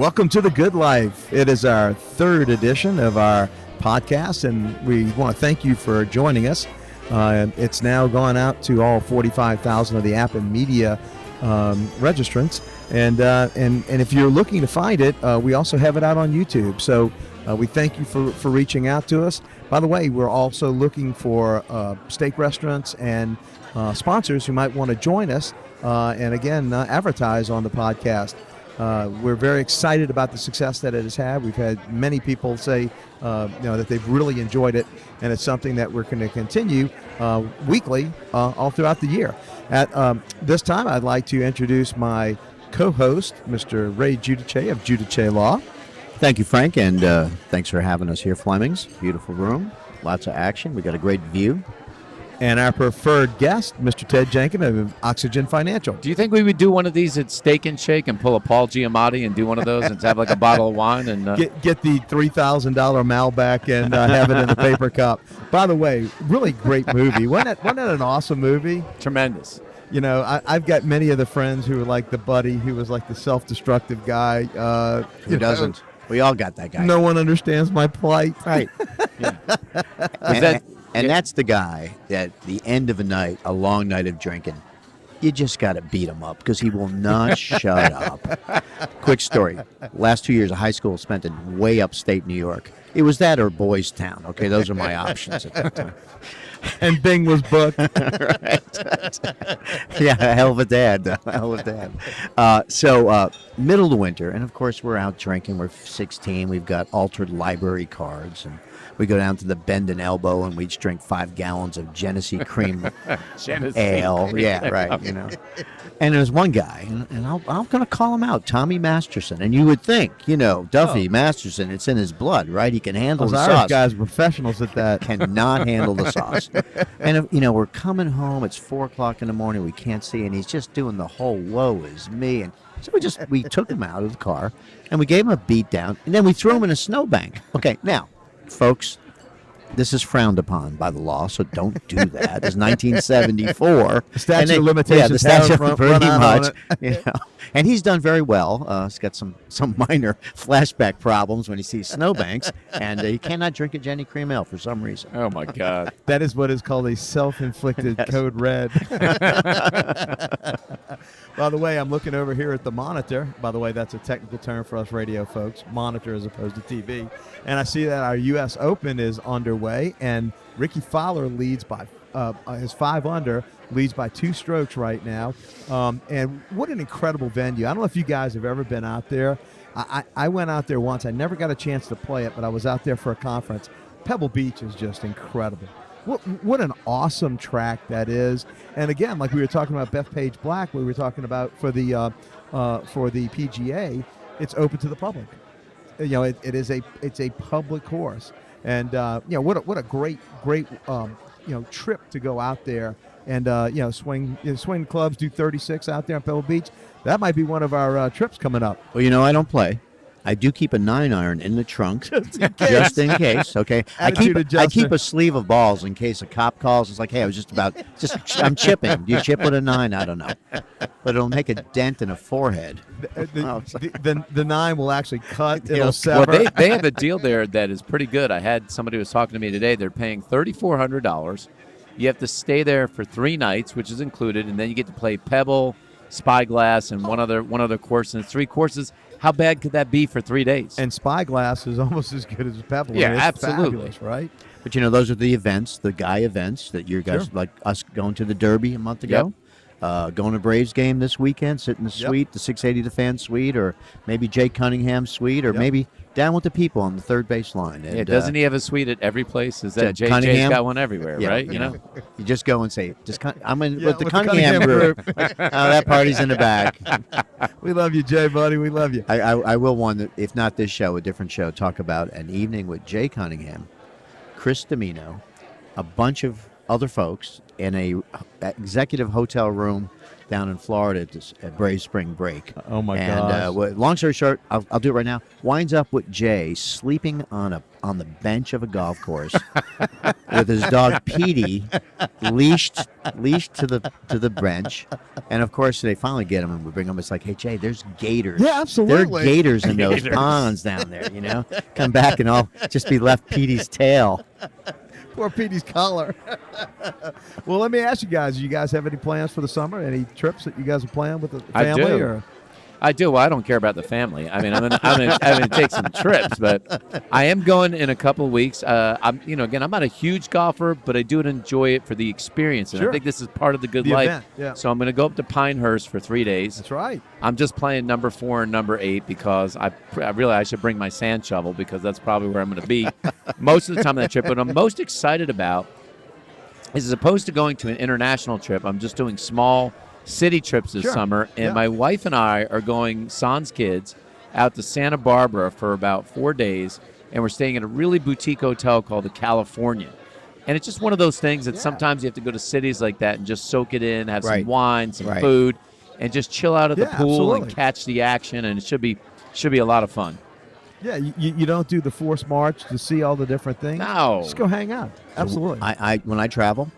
Welcome to The Good Life. It is our third edition of our podcast, and we want to thank you for joining us. It's now gone out to all 45,000 of the app and media registrants, and if you're looking to find it, we also have it out on YouTube. So we thank you for reaching out to us. By the way, we're also looking for steak restaurants and sponsors who might want to join us and again advertise on the podcast. We're very excited about the success that it has had. We've had many people say that they've really enjoyed it, and it's something that we're going to continue weekly all throughout the year. At this time, I'd like to introduce my co-host, Mr. Ray Giudice of Giudice Law. Thank you, Frank, and thanks for having us here, Flemings. Beautiful room, lots of action. We got a great view. And our preferred guest, Mr. Ted Jenkin of Oxygen Financial. Do you think we would do one of these at Steak and Shake and pull a Paul Giamatti and do one of those and have like a bottle of wine and get the $3,000 Malbec and have it in a paper cup? By the way, really great movie. Wasn't that an awesome movie? Tremendous. You know, I've got many of the friends who are like the buddy who was like the self-destructive guy. Who doesn't? We all got that guy. No one understands my plight. Right. Yeah. And that's the guy that at the end of a night, a long night of drinking, you just got to beat him up because he will not shut up. Quick story. Last 2 years of high school spent in way upstate New York. It was that or Boys Town. Okay, those are my options at that time. And Bing was booked. Right. Yeah, hell of a dad. So middle of winter, and of course we're out drinking. We're 16. We've got altered library cards, and we go down to the Bend and Elbow, and we each drink 5 gallons of Genesee cream ale. Yeah, right. You know. And there's one guy, and I'm going to call him out, Tommy Masterson. And you would think, Duffy, Masterson, it's in his blood, right? He can handle the Irish sauce. Guys are professionals at that. Cannot handle the sauce. And, we're coming home. It's 4 o'clock in the morning. We can't see, and he's just doing the whole woe is me. And so we took him out of the car, and we gave him a beat down, and then we threw him in a snowbank. Okay, now, folks, this is frowned upon by the law, so don't do that. It's 1974. The statute of limitations. Yeah, the statute run pretty out much. And he's done very well. He's got some minor flashback problems when he sees snowbanks, and he cannot drink a Jenny Cream Ale for some reason. Oh, my God. That is what is called a self-inflicted code red. By the way, I'm looking over here at the monitor. By the way, that's a technical term for us radio folks, monitor as opposed to TV. And I see that our U.S. Open is underway, and Ricky Fowler leads by his 5 under, leads by 2 strokes right now. And what an incredible venue. I don't know if you guys have ever been out there. I went out there once. I never got a chance to play it, but I was out there for a conference. Pebble Beach is just incredible. What an awesome track that is. And again, like we were talking about Bethpage Black, we were talking about for the PGA, it's open to the public. It's a public course. And what a great trip to go out there and swing clubs, do 36 out there on Pebble Beach. That might be one of our trips coming up. Well, I don't play. I do keep a 9-iron in the trunk, just in case. Okay, I keep a sleeve of balls in case a cop calls. It's like, hey, I'm chipping. Do you chip with a 9? I don't know, but it'll make a dent in a forehead. The 9 will actually cut. It'll sever. Well, they have a deal there that is pretty good. I had somebody who was talking to me today. They're paying $3,400. You have to stay there for 3 nights, which is included, and then you get to play Pebble, Spyglass, and one other course, and it's 3 courses. How bad could that be for 3 days? And Spyglass is almost as good as Pebble. Yeah, it's absolutely. Fabulous, right? But those are the events, the guy events that you guys like us going to the Derby a month ago. Going to Braves game this weekend, sit in the suite, the 680 The Fan suite, or maybe Jay Cunningham's suite, or maybe down with the people on the third base line. And, doesn't he have a suite at every place? Is that Cunningham? JJ's got one everywhere, right? You just go and say, I'm in with the Cunningham group. That party's in the back. We love you, Jay, buddy. We love you. I will one, if not this show, a different show, talk about an evening with Jay Cunningham, Chris Domino, a bunch of other folks in a executive hotel room down in Florida at Brave Spring Break. Oh my gosh! And long story short, I'll do it right now. Winds up with Jay sleeping on on the bench of a golf course with his dog Petey leashed to the bench. And of course, they finally get him and we bring him. It's like, hey, Jay, there's gators. Yeah, absolutely. There are gators in those ponds down there, you know? Come back and I'll just be left Petey's tail. Poor Petey's collar. Well, let me ask you guys, do you guys have any plans for the summer? Any trips that you guys are planning with the family? I do. Or? I do. Well, I don't care about the family. I mean, I'm gonna take some trips, but I am going in a couple of weeks. Again, I'm not a huge golfer, but I do enjoy it for the experience, and Sure. I think this is part of the good The life. event, yeah. So I'm going to go up to Pinehurst for 3 days. That's right. I'm just playing number 4 and number 8 because I should bring my sand shovel because that's probably where I'm going to be most of the time on that trip. What I'm most excited about is, as opposed to going to an international trip, I'm just doing small city trips this Sure. summer, and Yeah. my wife and I are going sans kids out to Santa Barbara for about 4 days, and we're staying at a really boutique hotel called the California. And it's just one of those things that sometimes you have to go to cities like that and just soak it in, have Right. some wine, some Right. food, and just chill out at the Yeah, pool absolutely. and catch the action, and it should be a lot of fun. Yeah, you don't do the forced march to see all the different things. No. Just go hang out. Absolutely. I when I travel,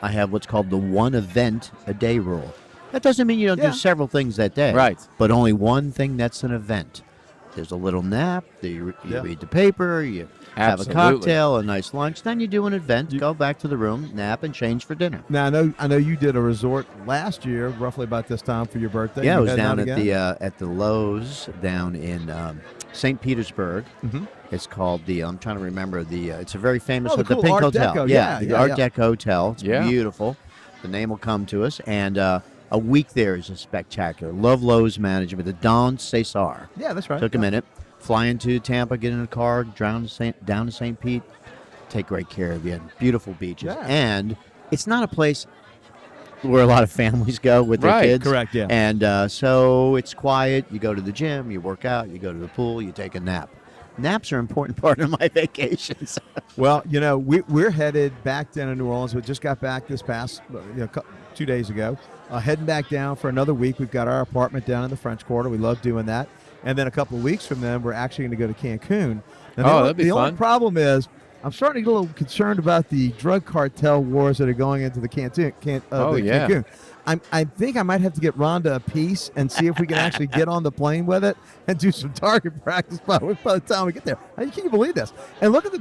I have what's called the one event a day rule. That doesn't mean you don't Yeah. do several things that day. Right. But only one thing that's an event. There's a little nap, you Yeah. read the paper, you have a Absolutely. cocktail, a nice lunch, then you do an event, go back to the room, nap, and change for dinner. Now I know you did a resort last year, roughly about this time for your birthday. Yeah, You I was heading down out at again? the Lowe's down in St. Petersburg. Mhm. It's called I'm trying to remember it's a very famous Oh, the the cool Pink Art Hotel. Deco. Yeah, Yeah, the yeah, Art yeah. Deco Hotel. It's Yeah. beautiful. The name will come to us, and a week there is a spectacular. Love Lowe's management. The Don Cesar. Yeah, that's right. Took a minute. Fly into Tampa, get in a car, down to St. Pete. Take great care of you. Beautiful beaches. Yeah. And it's not a place where a lot of families go with their Right, kids. correct, yeah. And so it's quiet. You go to the gym, you work out, you go to the pool, you take a nap. Naps are an important part of my vacations. Well, we're headed back down to New Orleans. We just got back this past 2 days ago. Heading back down for another week. We've got our apartment down in the French Quarter. We love doing that. And then a couple of weeks from then, we're actually going to go to Cancun. Now, that'd be the fun. only problem is I'm starting to get a little concerned about the drug cartel wars that are going into the Cancun. I think I might have to get Rhonda a piece and see if we can actually get on the plane with it and do some target practice by the time we get there. Can you believe this? And look at the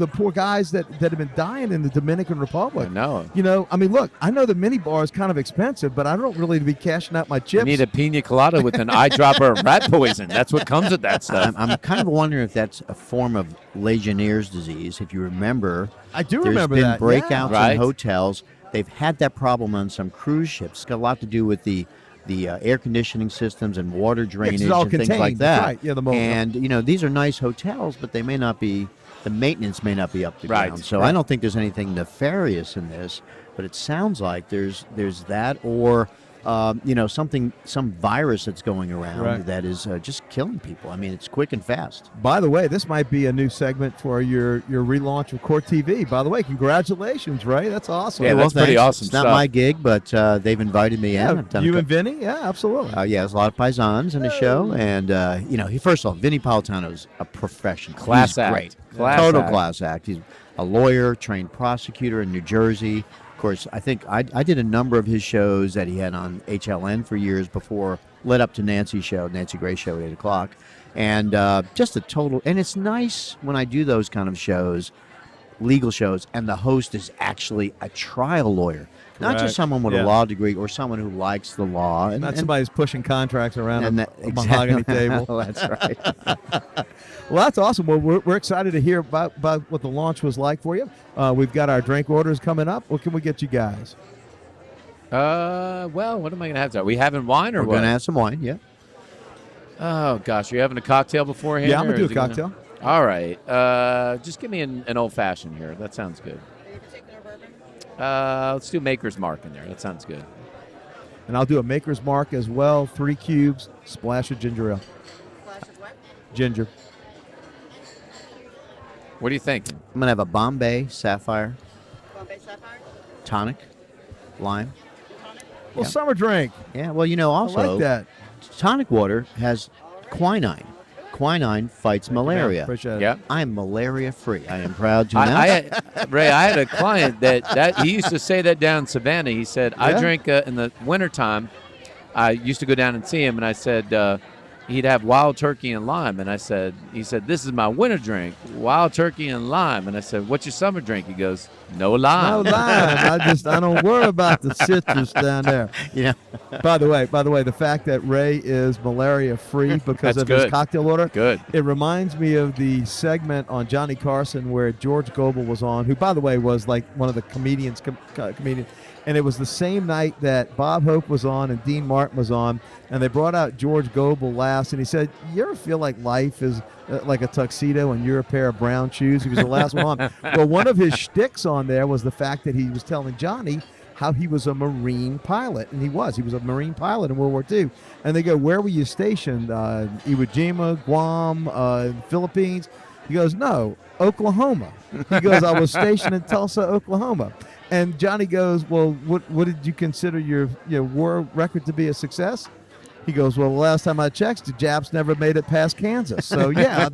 poor guys that have been dying in the Dominican Republic. I know. Look, I know the mini bar is kind of expensive, but I don't really be cashing out my chips. I need a pina colada with an eyedropper of rat poison. That's what comes with that stuff. I'm kind of wondering if that's a form of Legionnaire's disease. If you remember, I do there's remember been that. breakouts Right. in hotels. They've had that problem on some cruise ships. It's got a lot to do with the air conditioning systems and water 'cause drainage it's all and things like contained. that. Right, yeah, the mold. And these are nice hotels, but they may not be. The maintenance may not be up to Right, ground. So right. I don't think there's anything nefarious in this. But it sounds like there's that, or some virus that's going around Right. that is just killing people. I mean, it's quick and fast. By the way, this might be a new segment for your relaunch of Court TV. By the way, congratulations, Ray. That's awesome. Yeah, that's pretty thanks. awesome It's not stuff. my gig, but they've invited me in. I've done you a and Vinny? Yeah, absolutely. yeah, there's a lot of paisans in the show, and first of all, Vinny Politano's a professional, Class He's act. great, Class total act. class act. He's a lawyer, trained prosecutor in New Jersey. Of course, I think I did a number of his shows that he had on HLN for years before, led up to Nancy Gray's show at 8:00, and just a total. And it's nice when I do those kind of shows, legal shows, and the host is actually a trial lawyer, not Correct. just someone with Yeah. a law degree or someone who likes the law. And, Not somebody who's pushing contracts around and a that, mahogany table. That's right. Well, that's awesome. Well, we're excited to hear about what the launch was like for you. We've got our drink orders coming up. What can we get you guys? Well, what am I going to have? Are we having wine or We're what? going to have some wine, yeah. Oh, gosh. Are you having a cocktail beforehand? Yeah, I'm or going to is do a it gonna- cocktail. All right. Just give me an old-fashioned here. That sounds good. Let's do Maker's Mark in there. That sounds good. And I'll do a Maker's Mark as well. 3 cubes, splash of ginger ale. Flash of what? Ginger. What are you thinking? I'm going to have a Bombay Sapphire Bombay Sapphire? tonic, lime. Well, Yeah. summer drink. Yeah, well, I also, like that. tonic water has quinine. quinine fights malaria. Appreciate it. Yeah. I'm malaria free. I am proud to I announce. Ray, I had a client that he used to say that down in Savannah. He said, I Yeah? drink in the wintertime. I used to go down and see him, and I said, he'd have wild turkey and lime. And he said, this is my winter drink, wild turkey and lime. And I said, what's your summer drink? He goes, no lime. No lime. I don't worry about the citrus down there. You know, By the way, the fact that Ray is malaria free because That's of his good. cocktail order, Good. it reminds me of the segment on Johnny Carson where George Gobel was on, who, by the way, was like one of the comedians. And it was the same night that Bob Hope was on and Dean Martin was on, and they brought out George Gobel last, and he said, you ever feel like life is like a tuxedo and you're a pair of brown shoes? He was the last one on. Well, one of his shticks on there was the fact that he was telling Johnny how he was a Marine pilot, and he was a Marine pilot in World War II. And they go, where were you stationed? Iwo Jima, Guam, Philippines? He goes, no, Oklahoma. He goes, I was stationed in Tulsa, Oklahoma. And Johnny goes, well, what did you consider your war record to be a success? He goes, well, the last time I checked, the Japs never made it past Kansas. So, yeah.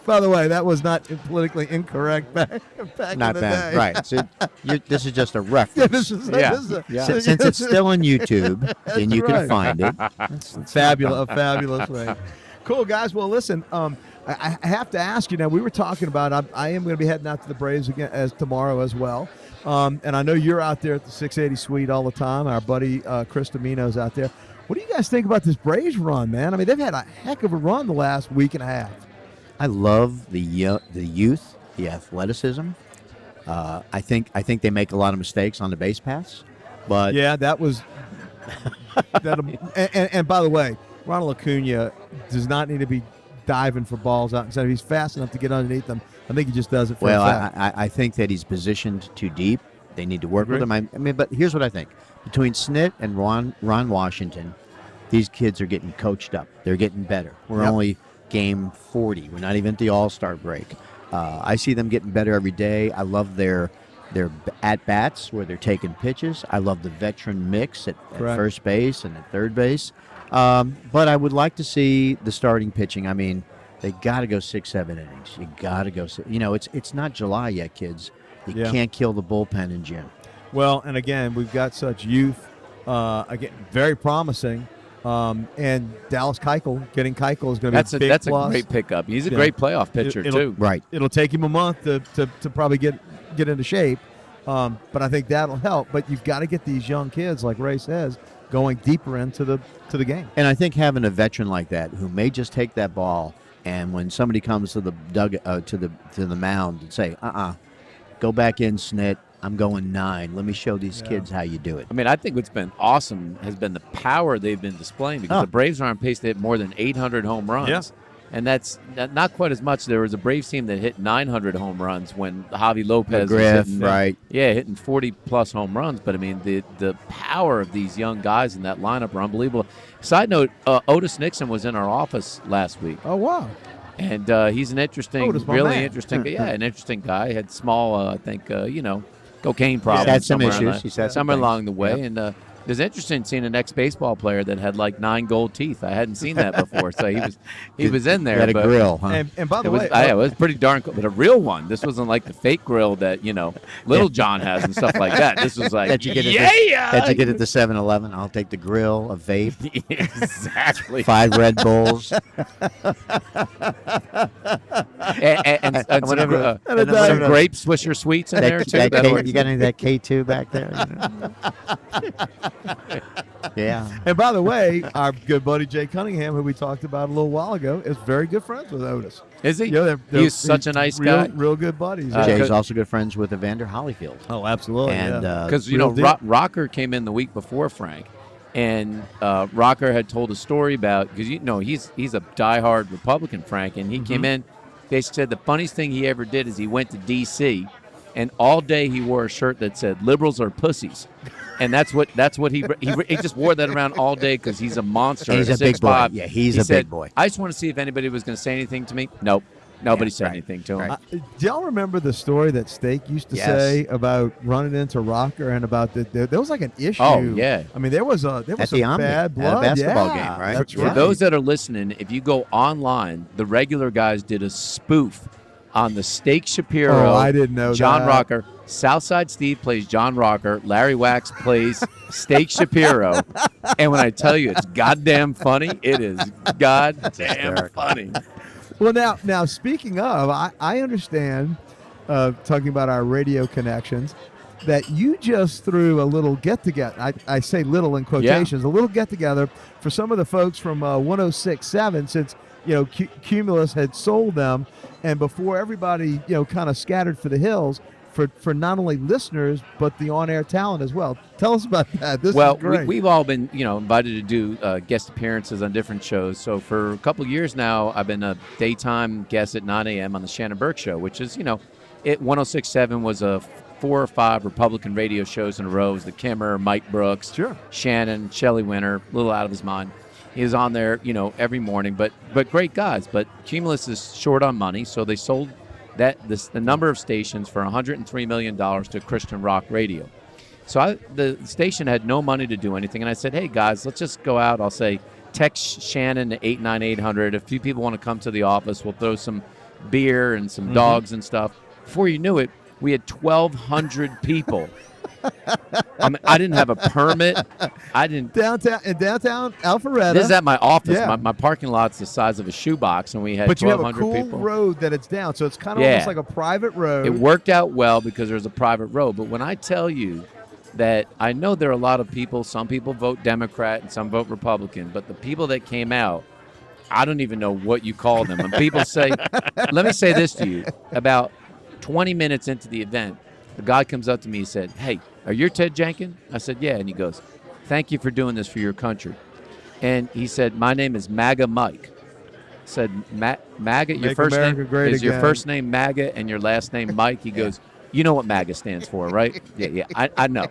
By the way, that was not politically incorrect back not in the bad. day. Right. So this is just a Yeah, reference. this is Yeah. Since it's still on YouTube, and you right. can find it. fabulous way. Cool, guys. Well, listen, I have to ask you now. We were talking about I am going to be heading out to the Braves again as tomorrow as well, and I know you're out there at the 680 Suite all the time. Our buddy Chris Domino's out there. What do you guys think about this Braves run, man? I mean, they've had a heck of a run the last week and a half. I love the youth, the athleticism. I think they make a lot of mistakes on the base paths, but Yeah, that was. And by the way, Ronald Acuna does not need to be diving for balls out instead. If he's fast enough to get underneath them, I think he just does it for well, effect. I think that he's positioned too deep. They need to work with Agree. him. I mean, but here's what I think: between Snit and Ron Washington, these kids are getting coached up. They're getting better. We're Yep. only game 40. We're not even at the All-Star break. I see them getting better every day. I love their at-bats where they're taking pitches. I love the veteran mix at Correct. first base and at third base. But I would like to see the starting pitching. I mean, they got to go 6-7 innings. You got to go. It's not July yet, kids. You Yeah. can't kill the bullpen in June. Well, and again, we've got such youth. Again, very promising. And Dallas Keuchel, getting Keuchel is going to be a big That's plus. a great pickup. He's a Yeah. great playoff pitcher It'll- too. Right. It'll take him a month to probably get into shape, but I think that'll help. But you've got to get these young kids, like Ray says, going deeper into the game. And I think having a veteran like that who may just take that ball and when somebody comes to the to the mound and say, go back in, Snit. I'm going 9. Let me show these kids how you do it. I mean, I think what's been awesome has been the power they've been displaying because the Braves are on pace to hit more than 800 home runs. Yeah. And that's not quite as much. There was a Braves team that hit 900 home runs when Javi Lopez was McGriff, hitting, right. Yeah, hitting 40-plus home runs. But, I mean, the power of these young guys in that lineup are unbelievable. Side note, Otis Nixon was in our office last week. Oh, wow. And he's an interesting, Otis, my really man. interesting, an interesting guy. Had small, I think, cocaine problems. had some somewhere issues. on He's had some somewhere things. along the way. Yep. And it was interesting seeing an ex-baseball player that had like 9 gold teeth. I hadn't seen that before. So he was in there. He had a but grill, huh? And by It the was, way, it was pretty darn cool, but a real one. This wasn't like the fake grill that Little John has and stuff like that. This was like that you get at the 7-Eleven. I'll take the grill, a vape, exactly. 5 Red Bulls. and some, Whatever. some grape Swisher sweets in there too. You That'll work. got any of that K2 back there? Yeah. And by the way, our good buddy Jay Cunningham, who we talked about a little while ago, is very good friends with Otis. Is he? Yeah, He's such a nice guy. Real good buddies. Jay's also good friends with Evander Holyfield. Oh, absolutely. And Because Real deal. Rocker came in the week before Frank, and Rocker had told a story about because he's a diehard Republican, Frank, and he came in. Basically said the funniest thing he ever did is he went to D.C. and all day he wore a shirt that said "liberals are pussies," and that's what he just wore that around all day because he's a monster. And he's a big boy. 6'5". Yeah, he's He a said, big boy. I just want to see if anybody was going to say anything to me. Nope. Nobody Yeah, said right, anything to him. right. Do y'all remember the story that Steak used to Yes. say about running into Rocker and about there was like an issue? Oh, yeah. I mean, there was At some the Omni, bad at a blood. basketball Yeah, game, right? That's For right. those that are listening, if you go online, the regular guys did a spoof on the Steak Shapiro. Oh, I didn't know John that. Rocker. Southside Steve plays John Rocker. Larry Wax plays Steak Shapiro. And when I tell you it's goddamn funny, it is goddamn funny. Well, now speaking of, I understand, talking about our radio connections, that you just threw a little get-together. I say little in quotations, a little get-together for some of the folks from 106.7 since, Cumulus had sold them, and before everybody, kind of scattered for the hills, for not only listeners, but the on-air talent as well. Tell us about that. This is great. We've all been, invited to do guest appearances on different shows. So for a couple of years now, I've been a daytime guest at 9 a.m. on the Shannon Burke Show, which is, it 106.7 was a 4 or 5 Republican radio shows in a row. It was the Kimmer, Mike Brooks, Sure. Shannon, Shelley Winter, a little out of his mind. He was on there, every morning, but great guys. But Cumulus is short on money, so they sold the number of stations for $103 million to Christian rock radio. So the station had no money to do anything, and I said, hey, guys, let's just go out. I'll say, text Shannon at 89800. A few people want to come to the office. We'll throw some beer and some dogs and stuff. Before you knew it, we had 1,200 people. I didn't have a permit. I didn't. Downtown Alpharetta. This is at my office. Yeah. My parking lot's the size of a shoebox, and we had But you have a 1,200 cool people. road that it's down, so it's kind of Yeah. almost like a private road. It worked out well because there's a private road. But when I tell you that I know there are a lot of people, some people vote Democrat and some vote Republican, but the people that came out, I don't even know what you call them. When people say, let me say this to you, about 20 minutes into the event, the guy comes up to me and said, hey, are you Ted Jenkin? I said, yeah. And he goes, thank you for doing this for your country. And he said, my name is MAGA Mike. I said, MAGA, your Make first America name great is your again." first name MAGA and your last name Mike? He goes, you know what MAGA stands for, right? Yeah, I know.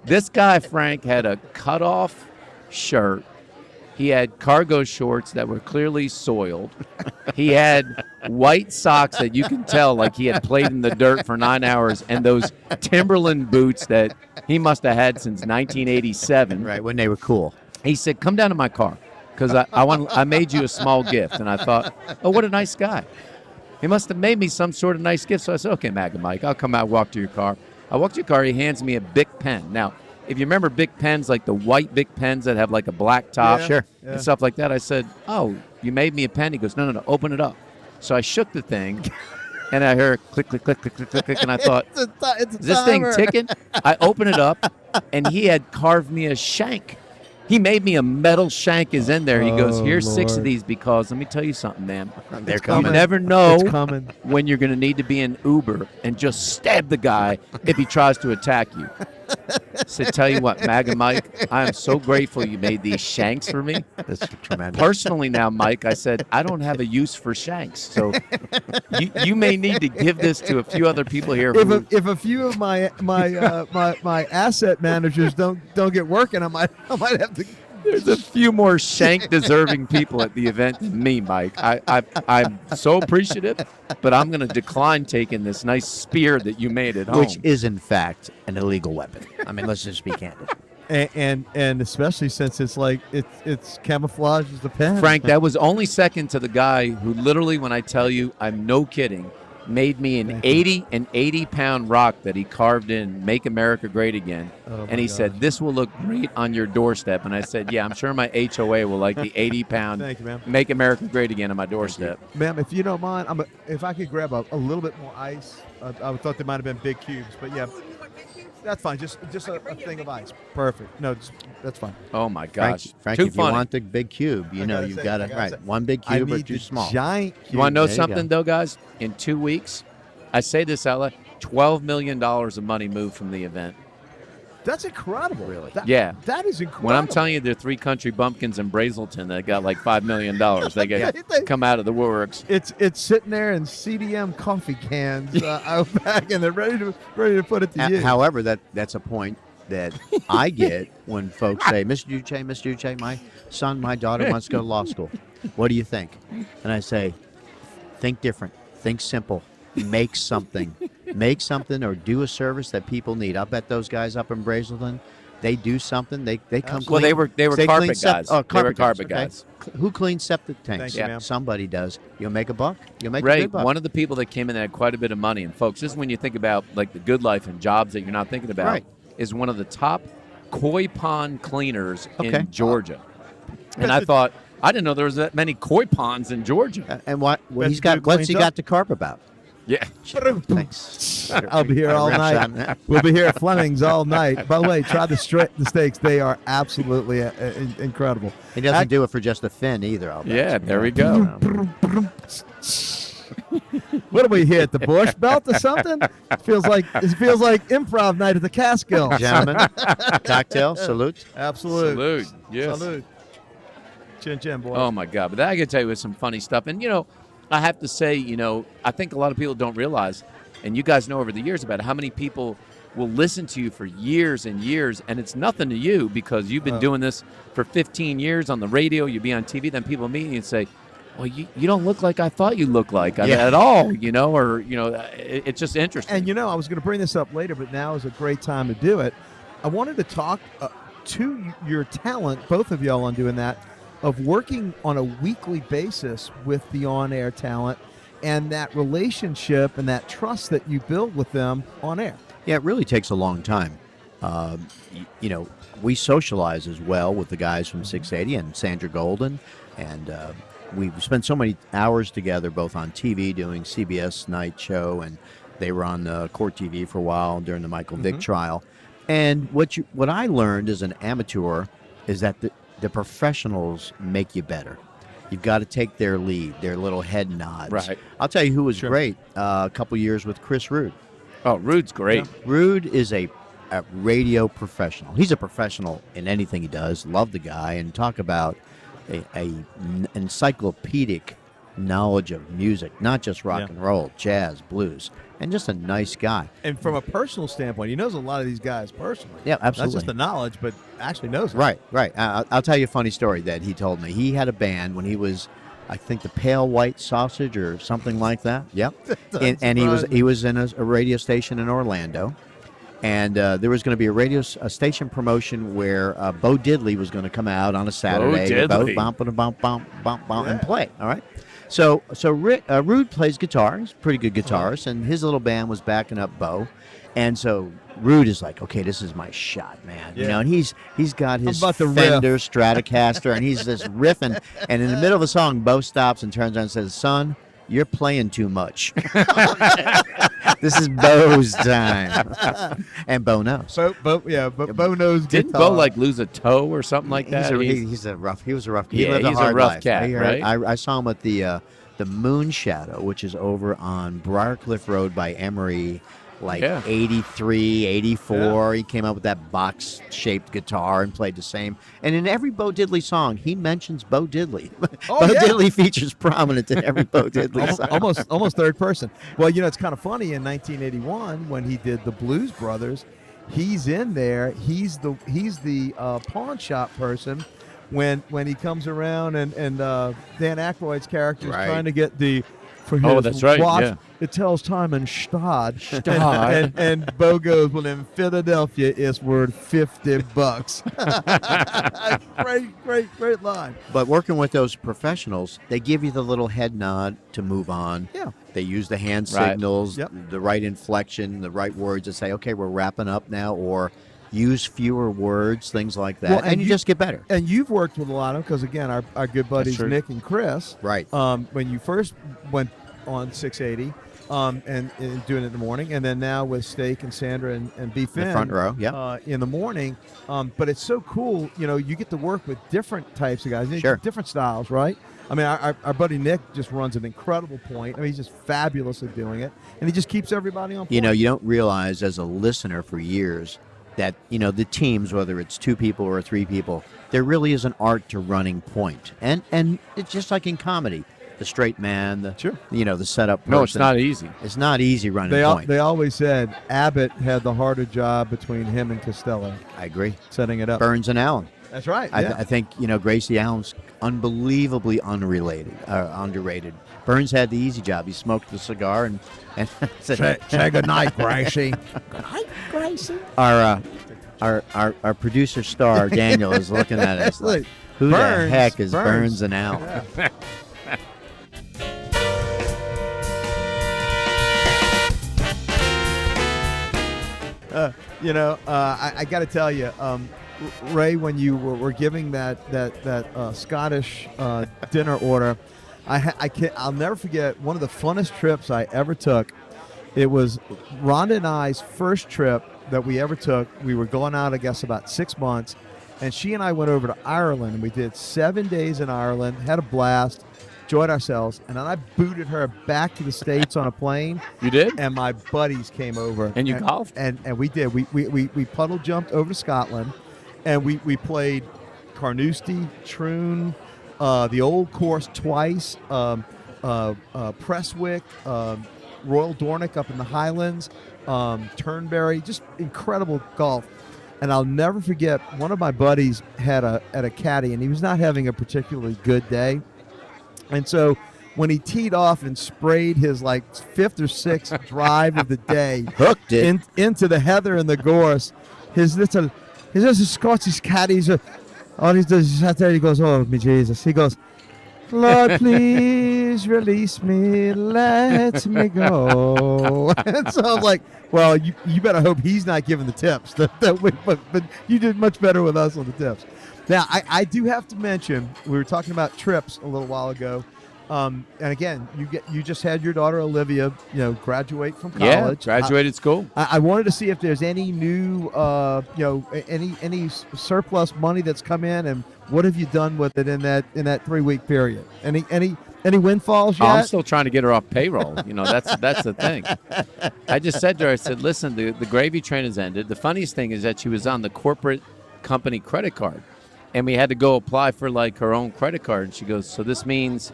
This guy, Frank, had a cutoff shirt. He had cargo shorts that were clearly soiled. He had white socks that you can tell like he had played in the dirt for 9 hours, and those Timberland boots that he must have had since 1987. Right, when they were cool. He said, come down to my car because I made you a small gift. And I thought, oh, what a nice guy. He must have made me some sort of nice gift. So I said, okay, MAGA Mike, I'll come out, walk to your car. I walk to your car. He hands me a Bic pen. Now, if you remember Bic pens, like the white Bic pens that have like a black top Yeah, and stuff like that, I said, oh, you made me a pen? He goes, no, open it up. So I shook the thing, and I heard click, click, click, click, click, click, click, and I thought, it's a is this thing timer. ticking? I open it up, and he had carved me a shank. He made me a metal shank is in there. He goes, Oh, here's 6 of Lord. these because let me tell you something, man. They're You coming. never know It's coming. when you're going to need to be in Uber and just stab the guy if he tries to attack you. So tell you what, MAGA Mike, I am so grateful you made these shanks for me. That's tremendous. Personally now, Mike, I said, I don't have a use for shanks. So you may need to give this to a few other people here. Who, If a few of my asset managers don't get working, I might have to. there's a few more shank-deserving people at the event than me, Mike. I'm so appreciative, but I'm going to decline taking this nice spear that you made at home. Which is, in fact, an illegal weapon. I mean, let's just be candid. And especially since it's like it's camouflage as the pen. Frank, that was only second to the guy who literally, when I tell you, I'm no kidding, made me an 80-pound rock that he carved in "Make America Great Again," Oh, and he said, "This will look great on your doorstep." And I said, "Yeah, I'm sure my HOA will like the 80-pound Thank you, ma'am. "Make America Great Again" on my doorstep." Ma'am, if you don't mind, if I could grab a little bit more ice. I thought there might have been big cubes, but yeah, that's fine. Just a thing of ice. Perfect. No, that's fine. Oh my gosh, Frank, too if funny. you want the big cube, you know gotta you've say- got I it gotta right. say, One big I cube or need too the small. giant cube. You want to know There you something go. though, guys? In 2 weeks, I say this out loud: $12 million of money moved from the event. That's incredible. Really? That is incredible. When I'm telling you, there are 3 country bumpkins in Brazelton that got like $5 million. They got come out of the works. it's sitting there in CDM coffee cans out back, and they're ready to put it to use. However, that's a point that I get when folks say, Mr. Giudice, my son, my daughter wants to go to law school. What do you think? And I say, think different, think simple, make something. Make something or do a service that people need. I bet those guys up in Brazelton, they do something. They come clean. Well, they were They carpet clean guys. Oh, They were carpet carpet okay. guys. Who cleans septic tanks? Thank you, ma'am. Somebody does. You'll make a buck. You'll make a Ray, good buck. one of the people that came in that had quite a bit of money, and folks, this is when you think about like the good life and jobs that you're not thinking about, Right. is one of the top koi pond cleaners Okay. in Georgia. And I thought, I didn't know there was that many koi ponds in Georgia. And what Bet he's the got? dude What's cleans he up? got to carp about? Yeah. Thanks. I'll be here all night. We'll be here at Flemings all night. By the way, try the steaks. They are absolutely incredible. He doesn't do it for just a fin either. I'll bet. Yeah, there we go. What are we here at the Bush Belt or something? It feels like improv night at the Catskills. Gentlemen, cocktail, salute. Absolutely. Salute. Yes. Salute. Chin chin, boy. Oh, my God. But that I can tell you was some funny stuff. And, I have to say, I think a lot of people don't realize, and you guys know over the years about how many people will listen to you for years and years, and it's nothing to you because you've been doing this for 15 years on the radio, you be on TV, then people meet you and say, well, you don't look like I thought you looked like at all, it's just interesting. And, I was going to bring this up later, but now is a great time to do it. I wanted to talk to your talent, both of y'all, on doing that, of working on a weekly basis with the on-air talent and that relationship and that trust that you build with them on air. Yeah, it really takes a long time. We socialize as well with the guys from 680 and Sandra Golden, and we've spent so many hours together, both on TV doing CBS Night Show, and they were on Court TV for a while during the Michael Vick trial. And what I learned as an amateur is that the professionals make you better. You've got to take their lead, their little head nods. Right. I'll tell you who was great a couple years with Chris Rood. Oh, Rude's great. Yeah. Rood is a radio professional. He's a professional in anything he does. Love the guy, and talk about a encyclopedic knowledge of music, not just rock and roll, jazz, blues, and just a nice guy. And from a personal standpoint, he knows a lot of these guys personally. Yeah, absolutely. Not just the knowledge, but actually knows them. Right. I'll tell you a funny story that he told me. He had a band when he was, I think, the Pale White Sausage or something like that. Yep. and he was in a radio station in Orlando. And there was going to be a station promotion where Bo Diddley was going to come out on a Saturday. Bo Diddley. And play. All right. So Rude plays guitar. He's a pretty good guitarist, and his little band was backing up Bo. And so Rude is like, okay, this is my shot, man. Yeah. And he's got his about the Fender Stratocaster, and he's just riffing. And in the middle of the song, Bo stops and turns around and says, "Son, you're playing too much. This is Bo's time." And Bo knows. Bo knows Didn't guitar. Bo lose a toe or something like that? He was a rough Yeah, he lived he's a hard rough life. cat, right? I saw him at the Moon Shadow, which is over on Briarcliff Road by Emory, 83, 84. He came up with that box-shaped guitar and played the same. And in every Bo Diddley song, he mentions Bo Diddley. Bo Diddley features prominent in every Bo Diddley song. almost third person. Well, it's kind of funny. In 1981, when he did the Blues Brothers, he's in there. He's the pawn shop person when he comes around and Dan Aykroyd's character is trying to get for his that's right, watch. yeah. It tells time in Stad. And Bo goes, well, in Philadelphia, it's worth $50. Great line. But working with those professionals, they give you the little head nod to move on. Yeah. They use the hand signals, Yep. the right inflection, the right words to say, okay, we're wrapping up now, or use fewer words, things like that. Well, and you just get better. And you've worked with a lot of them because, again, our good buddies true. Nick and Chris. Right. When you first went on 680 and doing it in the morning, and then now with Steak and Sandra and B. Finn. The front row, yeah. In the morning. But it's so cool, you get to work with different types of guys, Sure. different styles, right? I mean, our buddy Nick just runs an incredible point. I mean, he's just fabulous at doing it, and he just keeps everybody on point. You don't realize as a listener for years that, the teams, whether it's 2 people or 3 people, there really is an art to running point. And it's just like in comedy. The straight man, the setup person. No, it's not easy. It's not easy running point. They always said Abbott had the harder job between him and Costello. I agree. Setting it up. Burns and Allen. That's right. I think Gracie Allen's unbelievably underrated. Burns had the easy job. He smoked the cigar and said, Say good night, Gracie. Good night, Gracie. Our producer star Daniel is looking at us like, who the heck is Burns and Allen? Yeah. I got to tell you, Ray, when you were giving that Scottish dinner order, I'll never forget one of the funnest trips I ever took. It was Rhonda and I's first trip that we ever took. We were going out, I guess, about 6 months, and she and I went over to Ireland. We did 7 days in Ireland, had a blast, enjoyed ourselves, and then I booted her back to the States on a plane. You did? And my buddies came over. And you golfed? And we did. We puddle jumped over to Scotland, and we played Carnoustie, Troon, the old course twice, Prestwick, Royal Dornoch up in the Highlands, Turnberry, just incredible golf. And I'll never forget, one of my buddies had a caddy, and he was not having a particularly good day. And so when he teed off and sprayed his fifth or sixth drive of the day, hooked it into the heather and the gorse, his Scottish caddy, all he does is sat there, he goes, "Oh, me Jesus." He goes, "Lord, please release me, let me go." And so I'm like, well, you better hope he's not giving the tips. But you did much better with us on the tips. Now, I do have to mention, we were talking about trips a little while ago. And again, you just had your daughter Olivia, graduate from college. Yeah, graduated school. I wanted to see if there's any new, any surplus money that's come in, and what have you done with it in that 3-week period? Any windfalls yet? I'm still trying to get her off payroll. That's the thing. I just said to her, I said, listen, the gravy train has ended. The funniest thing is that she was on the corporate company credit card, and we had to go apply for her own credit card. And she goes, so this means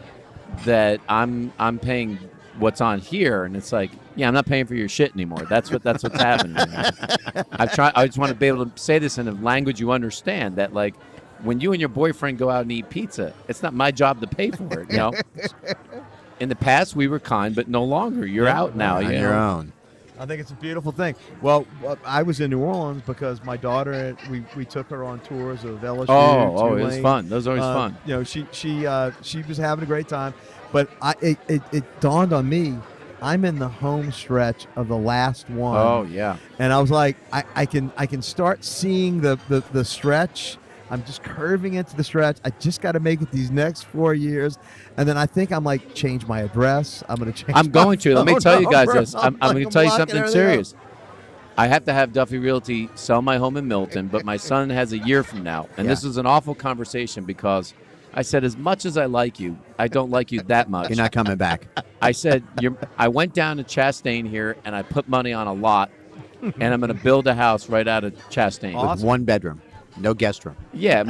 that I'm paying what's on here, and it's like, yeah, I'm not paying for your shit anymore. That's what's happening. I just want to be able to say this in a language you understand, that when you and your boyfriend go out and eat pizza, it's not my job to pay for it. In the past we were kind, but no longer. You're out now. On your own. I think it's a beautiful thing. Well, I was in New Orleans because my daughter, we took her on tours of LSU. Oh, it was fun. Those are always fun. She was having a great time, but it dawned on me, I'm in the home stretch of the last one. Oh yeah. And I was like, I can start seeing the stretch. I'm just curving into the stretch. I just got to make it these next 4 years. And then I think I'm change my address. I'm going to change Let me tell you guys this. I'm going to tell you blocking something everything serious. I have to have Duffy Realty sell my home in Milton, but my son has a year from now. And this is an awful conversation because I said, as much as I like you, I don't like you that much. You're not coming back. I said, I went down to Chastain here, and I put money on a lot, and I'm going to build a house right out of Chastain. Awesome. With 1 bedroom. No guest room. Yeah,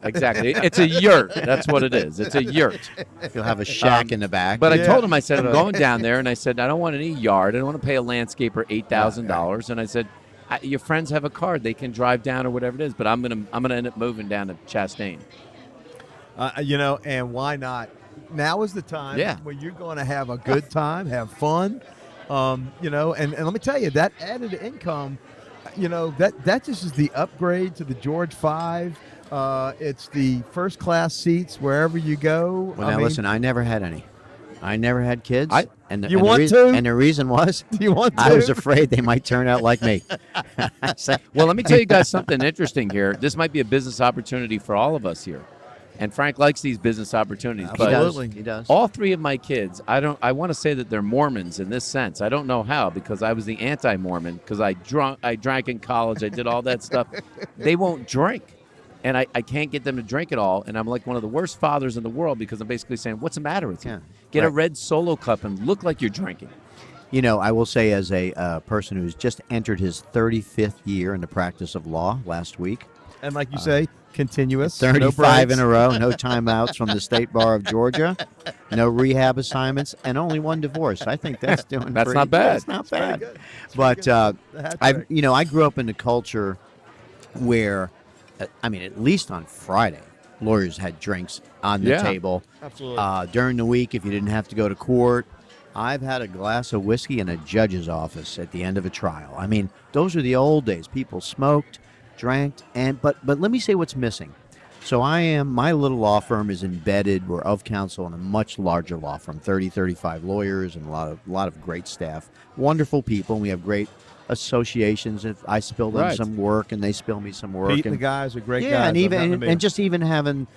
exactly. It's a yurt. That's what it is. It's a yurt. You'll have a shack in the back. But I told him, I said, I'm going down there, and I said, I don't want any yard. I don't want to pay a landscaper $8,000. And I said, your friends have a car. They can drive down or whatever it is. But I'm gonna end up moving down to Chastain. And why not? Now is the time when you're going to have a good time, have fun. And let me tell you, that added income, that just is the upgrade to the George V. It's the first class seats wherever you go. Well, listen, I never had any. I never had kids. And the reason was you want to? I was afraid they might turn out like me. Well, let me tell you guys something interesting here. This might be a business opportunity for all of us here. And Frank likes these business opportunities. Absolutely. But he does. All 3 of my kids, I want to say that they're Mormons in this sense. I don't know how, because I was the anti-Mormon, because I drank in college. I did all that stuff. They won't drink. And I can't get them to drink at all. And I'm like one of the worst fathers in the world, because I'm basically saying, what's the matter with you? Get a red Solo cup and look like you're drinking. I will say, as a person who's just entered his 35th year in the practice of law last week. And like you say, continuous. 35 in a row, no timeouts from the State Bar of Georgia, no rehab assignments, and only 1 divorce. I think that's doing That's pretty not bad. That's not bad. Good. But I grew up in a culture where I mean, at least on Friday, lawyers had drinks on the Yeah. table. Absolutely. During the week, if you didn't have to go to court, I've had a glass of whiskey in a judge's office at the end of a trial. I mean, those are the old days. People smoked, drank, but let me say what's missing. So my little law firm is embedded. We're of counsel in a much larger law firm, 30, 35 lawyers and a lot of great staff, wonderful people. And we have great associations. If I spill them Right. some work and they spill me some work. Pete and and the guys are great guys. yeah, and I've gotten to even meet and just even having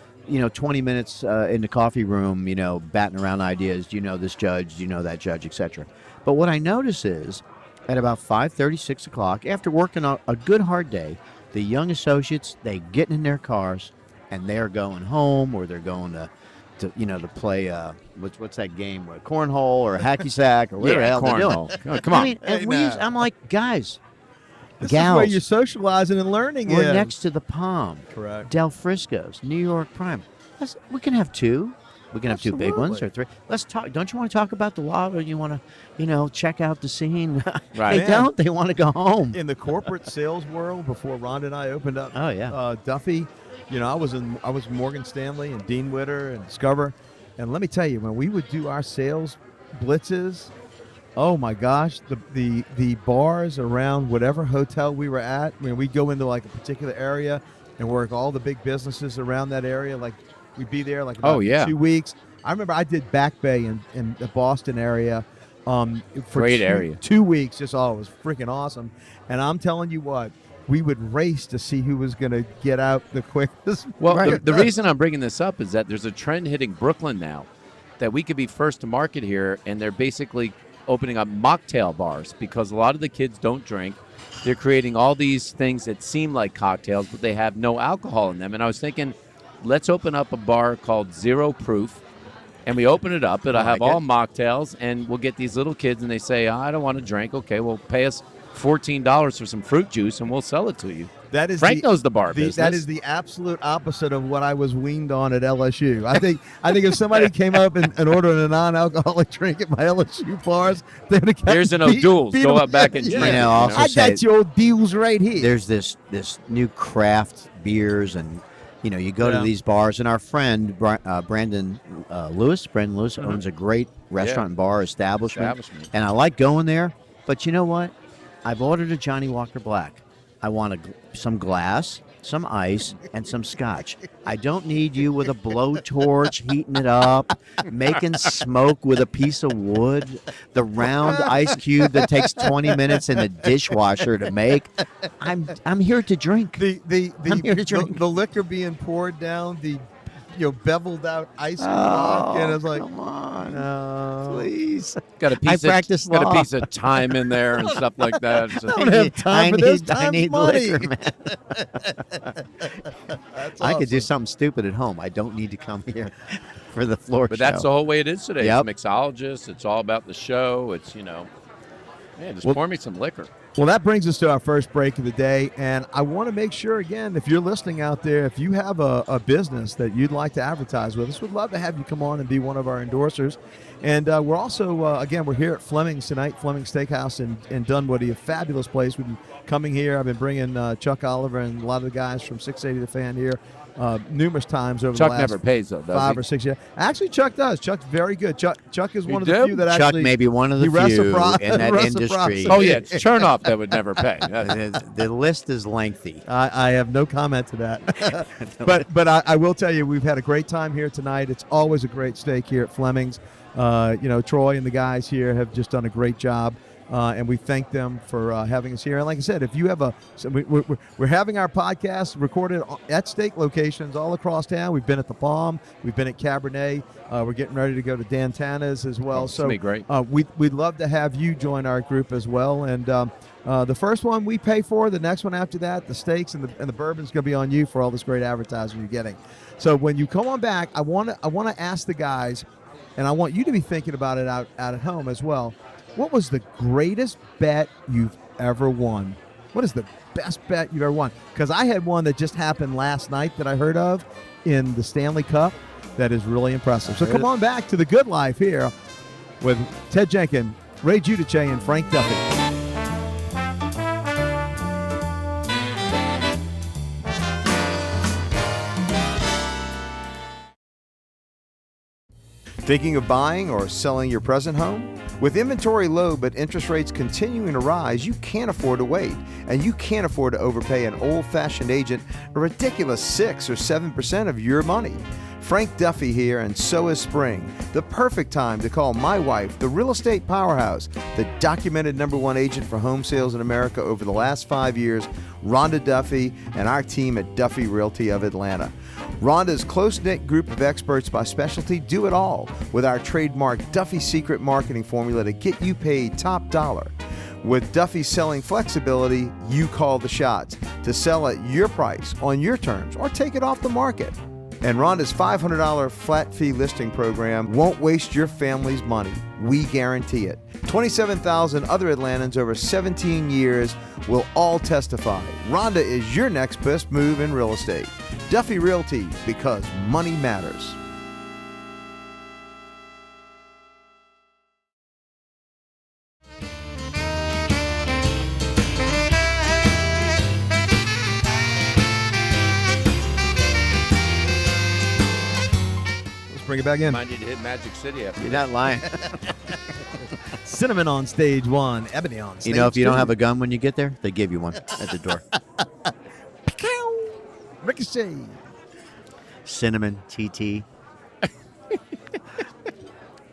20 minutes in the coffee room, batting around ideas. Do you know this judge? Do you know that judge, etc. But what I notice is at about 5:30, 6 o'clock, after working a good hard day, the young associates, they get in their cars and they're going home, or they're going to play what's that game, cornhole or hacky sack or whatever the hell they're doing. cornhole. Oh, come on. I mean, and I'm like, guys, This gals, is where you're socializing and learning. we're in. next to the Palm, Correct. Del Frisco's, New York Prime. We can have two. We can have two big ones or three. Let's talk. Don't you want to talk about the law, or you want to, check out the scene? Right. They don't. They want to go home. In the corporate sales world, before Rhonda and I opened up Oh, yeah. Duffy, I was Morgan Stanley and Dean Witter and Discover, and let me tell you, when we would do our sales blitzes, oh my gosh, the bars around whatever hotel we were at, when we'd go into like a particular area and work all the big businesses around that area, like we'd be there like about 2 weeks. I remember I did Back Bay in the Boston area for Great area. 2 weeks. It was freaking awesome. And I'm telling you what, we would race to see who was going to get out the quickest. Well, Right. the reason I'm bringing this up is that there's a trend hitting Brooklyn now that we could be first to market here, and they're basically opening up mocktail bars because a lot of the kids don't drink. They're creating all these things that seem like cocktails, but they have no alcohol in them. And I was thinking, let's open up a bar called Zero Proof, and we open it up. It'll have all mocktails, and we'll get these little kids, and they say, I don't want to drink. Okay, well, pay us $14 for some fruit juice, and we'll sell it to you. That is Frank knows the bar business. That is the absolute opposite of what I was weaned on at LSU. I think if somebody came up and ordered a non-alcoholic drink at my LSU bars, they would have Here's an O'Doul's. Go out back and drink. Also I say got your deals right here. there's this new craft beers, and you go to these bars, and our friend Brandon Lewis owns a great restaurant and bar establishment, and I like going there. But you know what? I've ordered a Johnny Walker Black. I want some glass, some ice, and some scotch. I don't need you with a blowtorch heating it up, making smoke with a piece of wood, the round ice cube that takes 20 minutes in a dishwasher to make. I'm here to drink. I'm here to drink. The liquor being poured down the beveled out ice block, and it's like, come on, no. please. Got a piece practiced got law. a piece of time in there and stuff like that. So- I don't have time for this. I Time's need money. liquor, man. That's I could do awesome. something stupid at home. I don't need to come here for the floor But show. that's the whole way it is today. Yep. It's mixologist. It's all about the show. It's, man, just pour me some liquor. Well, that brings us to our first break of the day, and I want to make sure, again, if you're listening out there, if you have a business that you'd like to advertise with us, we'd love to have you come on and be one of our endorsers. And we're also, again, we're here at Flemings tonight, Fleming Steakhouse in Dunwoody, a fabulous place. We've been coming here. I've been bringing Chuck Oliver and a lot of the guys from 680 The Fan here numerous times over Chuck the last never pays, though, does 5 he? or 6 years. Actually, Chuck does. Chuck's very good. Chuck is one of do? the few that Chuck actually may be one of the he few reciprocity. in that industry. Oh, yeah. It's Chernoff that would never pay. The list is lengthy. I have no comment to that. but I will tell you, we've had a great time here tonight. It's always a great steak here at Fleming's. Troy and the guys here have just done a great job. And we thank them for having us here. And like I said, if you have we're having our podcast recorded at steak locations all across town. We've been at the Palm, we've been at Cabernet. We're getting ready to go to Dan Tana's as well. It's gonna be great. We'd love to have you join our group as well. And the first one we pay for, the next one after that, the steaks and the bourbon's going to be on you for all this great advertising you're getting. So when you come on back, I want to ask the guys, and I want you to be thinking about it out at home as well. What was the greatest bet you've ever won? What is the best bet you've ever won? Because I had one that just happened last night that I heard of in the Stanley Cup that is really impressive. So come on back to The Good Life here with Ted Jenkin, Ray Giudice, and Frank Duffy. Thinking of buying or selling your present home? With inventory low but interest rates continuing to rise, you can't afford to wait, and you can't afford to overpay an old-fashioned agent a ridiculous 6 or 7% of your money. Frank Duffy here, and so is spring. The perfect time to call my wife, the real estate powerhouse, the documented #1 agent for home sales in America over the last 5 years, Rhonda Duffy, and our team at Duffy Realty of Atlanta. Rhonda's close-knit group of experts by specialty do it all with our trademark Duffy Secret Marketing Formula to get you paid top dollar. With Duffy's selling flexibility, you call the shots to sell at your price, on your terms, or take it off the market. And Rhonda's $500 flat fee listing program won't waste your family's money. We guarantee it. 27,000 other Atlantans over 17 years will all testify. Rhonda is your next best move in real estate. Duffy Realty, because money matters. Bring it back in. Might need to hit Magic City after You're not lying. Cinnamon on stage 1, Ebony on stage You know, if you 2. don't have a gun when you get there, they give you one at the door. Ricochet. Cinnamon, TT.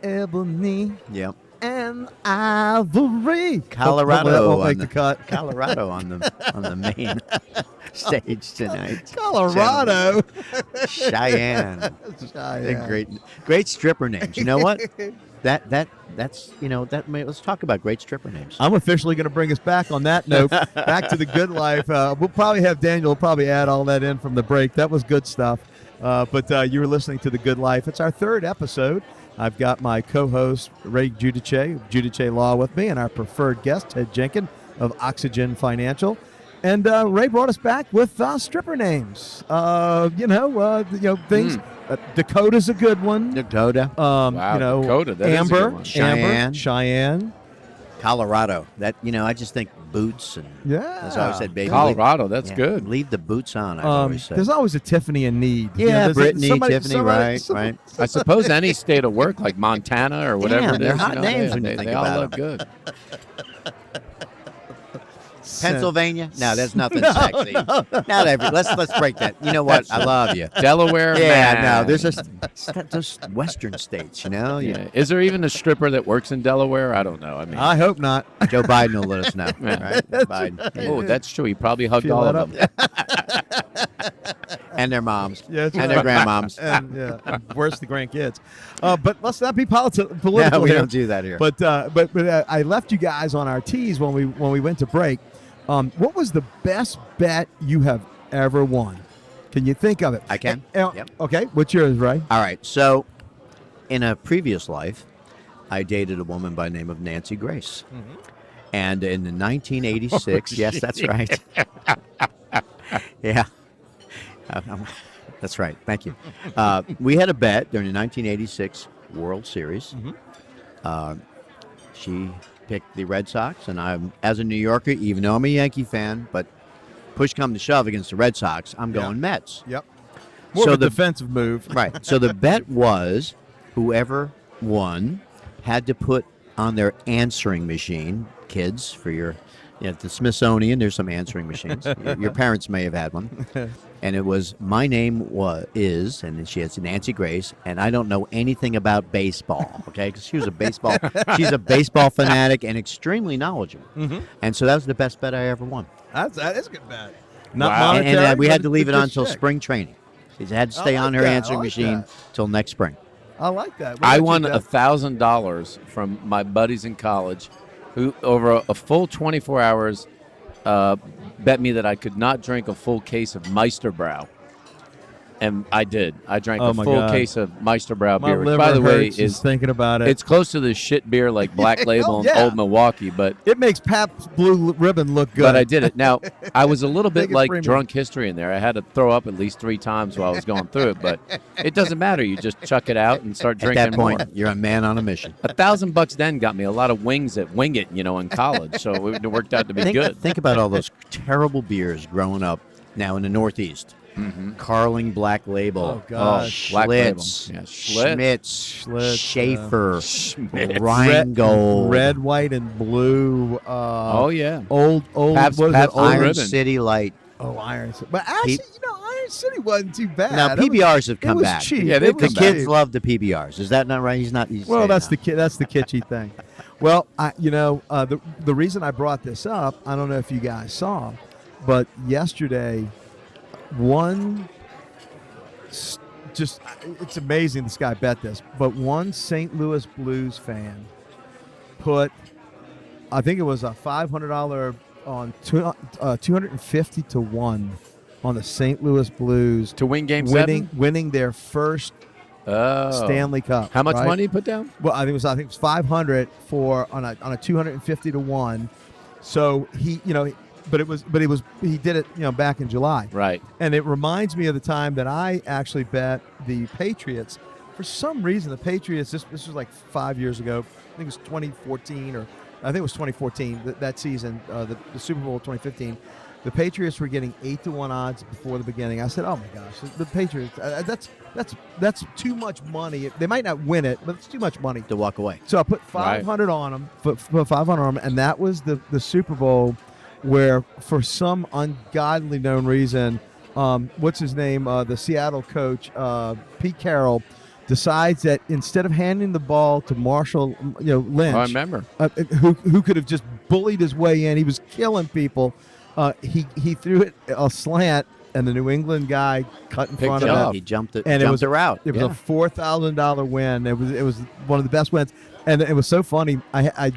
Ebony Yep. and Ivory. Colorado That won't on make the- the cut. Colorado on the main stage tonight. Colorado. Cheyenne. They're great stripper names. You know what? That's let's talk about great stripper names. I'm officially going to bring us back on that note. Back to the good life. We'll probably have Daniel will probably add all that in from the break. That was good stuff. But you were listening to The Good Life. It's our third episode. I've got my co-host, Ray Giudice, Giudice Law, with me, and our preferred guest, Ted Jenkin of Oxygen Financial. And Ray brought us back with stripper names. Things. Dakota's a good one. Dakota. Wow, Dakota, that is a Amber, good one. Cheyenne. Colorado. That I just think boots and Yeah. that's why I said baby. Colorado, that's Yeah, good. Leave the boots on. I've always said. There's always a Tiffany in need. Yeah, there's Brittany, somebody- Tiffany, somebody- right. I suppose any state of work, like Montana or whatever Yeah, it is. they're hot names they, when you they, think they all about look them. good. Pennsylvania? No, there's nothing sexy. Not every. Let's break that. You know what? I love you. Delaware, Yeah, man. no, there's those western states. Yeah. Is there even a stripper that works in Delaware? I don't know. I mean, I hope not. Joe Biden will let us know. Yeah. Right? Biden. oh, that's true. He probably hugged Feel all that of them. And their moms. Yeah, that's and their right. grandmoms. And worse, the grandkids. But let's not be political No, we here. don't do that here. But I left you guys on our tees when we went to break. What was the best bet you have ever won? Can you think of it? I can. Yep. Okay. What's yours, Ray? All right. So, in a previous life, I dated a woman by the name of Nancy Grace. Mm-hmm. And in 1986, yes, that's right. Yeah. That's right. Thank you. We had a bet during the 1986 World Series. Mm-hmm. She picked the Red Sox, and I'm, as a New Yorker, even though I'm a Yankee fan, but push come to shove against the Red Sox, I'm going Mets. Yep. More So of a the- defensive move. Right. So the bet was whoever won had to put on their answering machine, kids, for your, at the Smithsonian, there's some answering machines. Your parents may have had one. And it was, my name is, and then she has Nancy Grace, and I don't know anything about baseball, okay? Because she's a baseball fanatic and extremely knowledgeable. Mm-hmm. And so that was the best bet I ever won. That is a good bet. Not Wow. And monetary. we but had to leave it it's a on until check. spring training. She had to stay I on like her that. answering I like machine that. till next spring. I like that. What I about won you, Beth? $1,000 from my buddies in college, who over a full 24 hours bet me that I could not drink a full case of Meisterbrow. And I did. I drank Oh a my full God. case of Meisterbrow My beer, which, liver by the way, hurts just thinking about it. it's close to the shit beer like Black Label and yeah. Old Milwaukee, but It makes Pabst Blue Ribbon look good. but I did it. Now, I was a little Think bit it's like premium. drunk history in there. I had to throw up at least 3 times while I was going through it, but it doesn't matter. You just chuck it out and start At drinking that point, more. you're a man on a mission. $1,000 then got me a lot of wings at Wing It, in college. So it worked out to be good. Think about all those terrible beers growing up now in the Northeast. Carling Black Label. Oh, God. Black Label. Schlitz. Yeah, Schlitz. Schmitz. Schaefer. Schmitz. Rheingold. Red, white, and blue. Oh, yeah. Old. Pabst- what is Pabst it? Blue Old, Iron Ribbon. City Light. Oh, Iron City. But actually, Iron City wasn't too bad. Now, It was- PBRs have come it was back. cheap. Yeah, It they've was The come back. kids love the PBRs. Is that not right? He's Well, saying that's no. that's the kitschy thing. Well, the reason I brought this up, I don't know if you guys saw, but yesterday, it's amazing this guy bet this, but one St. Louis Blues fan put, I think it was a $500 on 250 to 1 on the St. Louis Blues To win Game 7? winning their first Oh. Stanley Cup. How much right? money you put down? Well, I think it was 500 for on a 250 to 1. So he did it back in July. Right. And it reminds me of the time that I actually bet the Patriots. For some reason, the Patriots. This was like 5 years ago. I think it was 2014 or I think it was 2014 that season, the Super Bowl 2015. The Patriots were getting 8 to 1 odds before the beginning. I said, "Oh my gosh, the Patriots! That's too much money. They might not win it, but it's too much money." To walk away. So I put 500 on them, put 500 on them, and that was the Super Bowl where, for some ungodly known reason, what's his name, the Seattle coach, Pete Carroll, decides that instead of handing the ball to Marshall, Lynch, Oh, I remember. who could have just bullied his way in, he was killing people. He threw it a slant, and the New England guy cut in Picked front it of up. it. He jumped it. And it jumped was the route. It was Yeah. a $4,000 win. It was one of the best wins, and it was so funny. I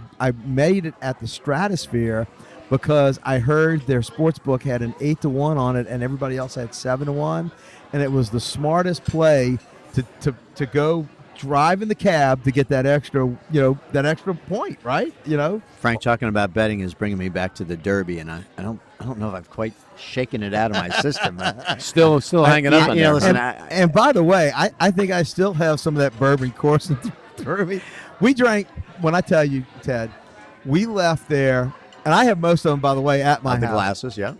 made it at the Stratosphere because I heard their sports book had an 8 to 1 on it, and everybody else had 7 to 1, and it was the smartest play to go drive in the cab to get that extra point, right? Frank talking about betting is bringing me back to the Derby, and I don't know if I've quite shaken it out of my system. Still hanging up on you know, that. listen, And by the way, I think I still have some of that bourbon coursing through me. We drank, when I tell you, Ted, we left there, and I have most of them, by the way, at my the house. glasses, yeah.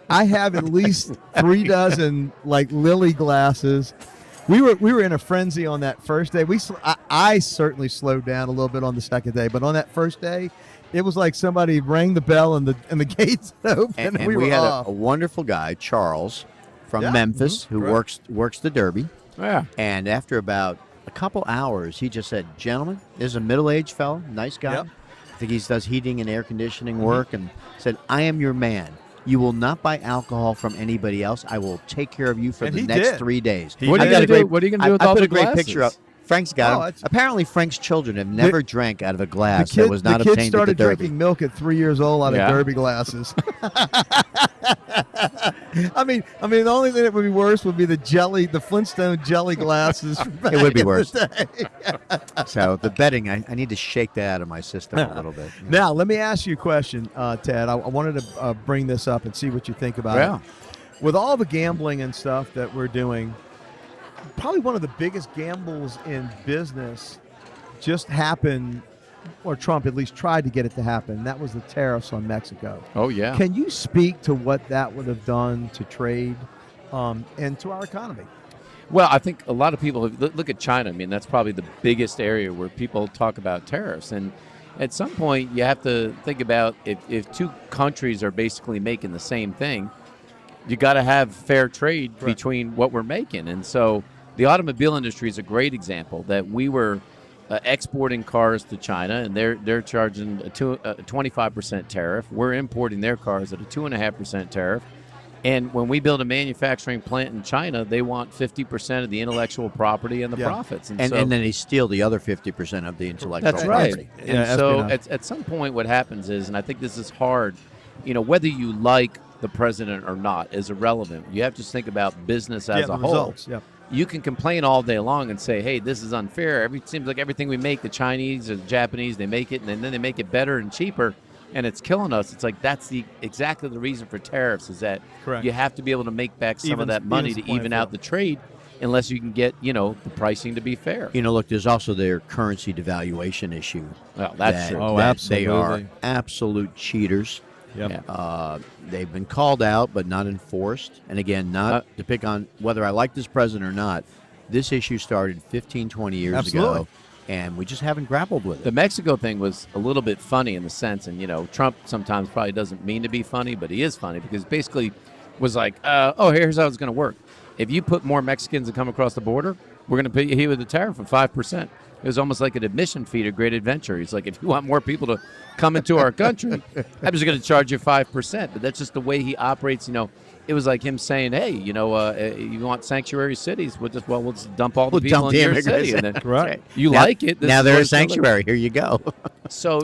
I have at least 3 dozen like Lily glasses. We were in a frenzy on that first day. I certainly slowed down a little bit on the second day, but on that first day, it was like somebody rang the bell and the gates opened, And we were we had off. a wonderful guy, Charles, from Yeah, Memphis, who correct. works the Derby. Yeah. And after about a couple hours, he just said, "Gentlemen, this is a middle-aged fellow, nice guy. Yep. I think he does heating and air conditioning work," and said, "I am your man. You will not buy alcohol from anybody else. I will take care of you for And the he next did. 3 days." What are you I got gonna a great- do? What are you gonna do with I all put the a great glasses? picture up. Frank's got Oh, him. it's- Apparently, Frank's children have never drank out of a glass The that was not kids obtained at the started Derby. drinking milk at 3 years old out of Yeah. Derby glasses. I mean, the only thing that would be worse would be the Flintstone jelly glasses. from back It would be in the worse. day. So the betting, I need to shake that out of my system a little bit. Now, let me ask you a question, Ted. I wanted to bring this up and see what you think about Yeah. it. With all the gambling and stuff that we're doing, probably one of the biggest gambles in business just happened, or Trump at least tried to get it to happen. And that was the tariffs on Mexico. Oh, yeah. Can you speak to what that would have done to trade and to our economy? Well, I think a lot of people look at China. I mean, that's probably the biggest area where people talk about tariffs. And at some point, you have to think about if two countries are basically making the same thing, you got to have fair trade between what we're making. And so the automobile industry is a great example that we were exporting cars to China, and they're charging a 25% tariff. We're importing their cars at a 2.5% tariff. And when we build a manufacturing plant in China, they want 50% of the intellectual property and the profits. And then they steal the other 50% of the intellectual That's right. property. And Yeah, so espionage. at some point what happens is, and I think this is hard, whether you like the president or not is irrelevant. You have to think about business as the a whole. results. Yeah. You can complain all day long and say, hey, this is unfair. It seems like everything we make, the Chinese or the Japanese, they make it, and then they make it better and cheaper, and it's killing us. It's like that's exactly the reason for tariffs is that Correct. you have to be able to make back some of that Evens money the to playing even out field. the trade unless you can get, the pricing to be fair. Look, there's also their currency devaluation issue. Well, that's true. Oh, that They are absolutely. absolute cheaters. Yep. Yeah. They've been called out, but not enforced. And again, not to pick on whether I like this president or not, this issue started 15, 20 years Absolutely. ago, and we just haven't grappled with The it. Mexico thing was a little bit funny in the sense, and Trump sometimes probably doesn't mean to be funny, but he is funny because basically was like, here's how it's going to work. If you put more Mexicans that come across the border, we're going to pay you with a tariff of 5%. It was almost like an admission fee to Great Adventure. He's like, if you want more people to come into our country, I'm just going to charge you 5%. But that's just the way he operates. It was like him saying, hey, you want sanctuary cities? We'll just dump all the We'll people dump in the your immigrants. city. And then Right. you Now- like it. This now is they're what a it's gonna look sanctuary. Here you go. So,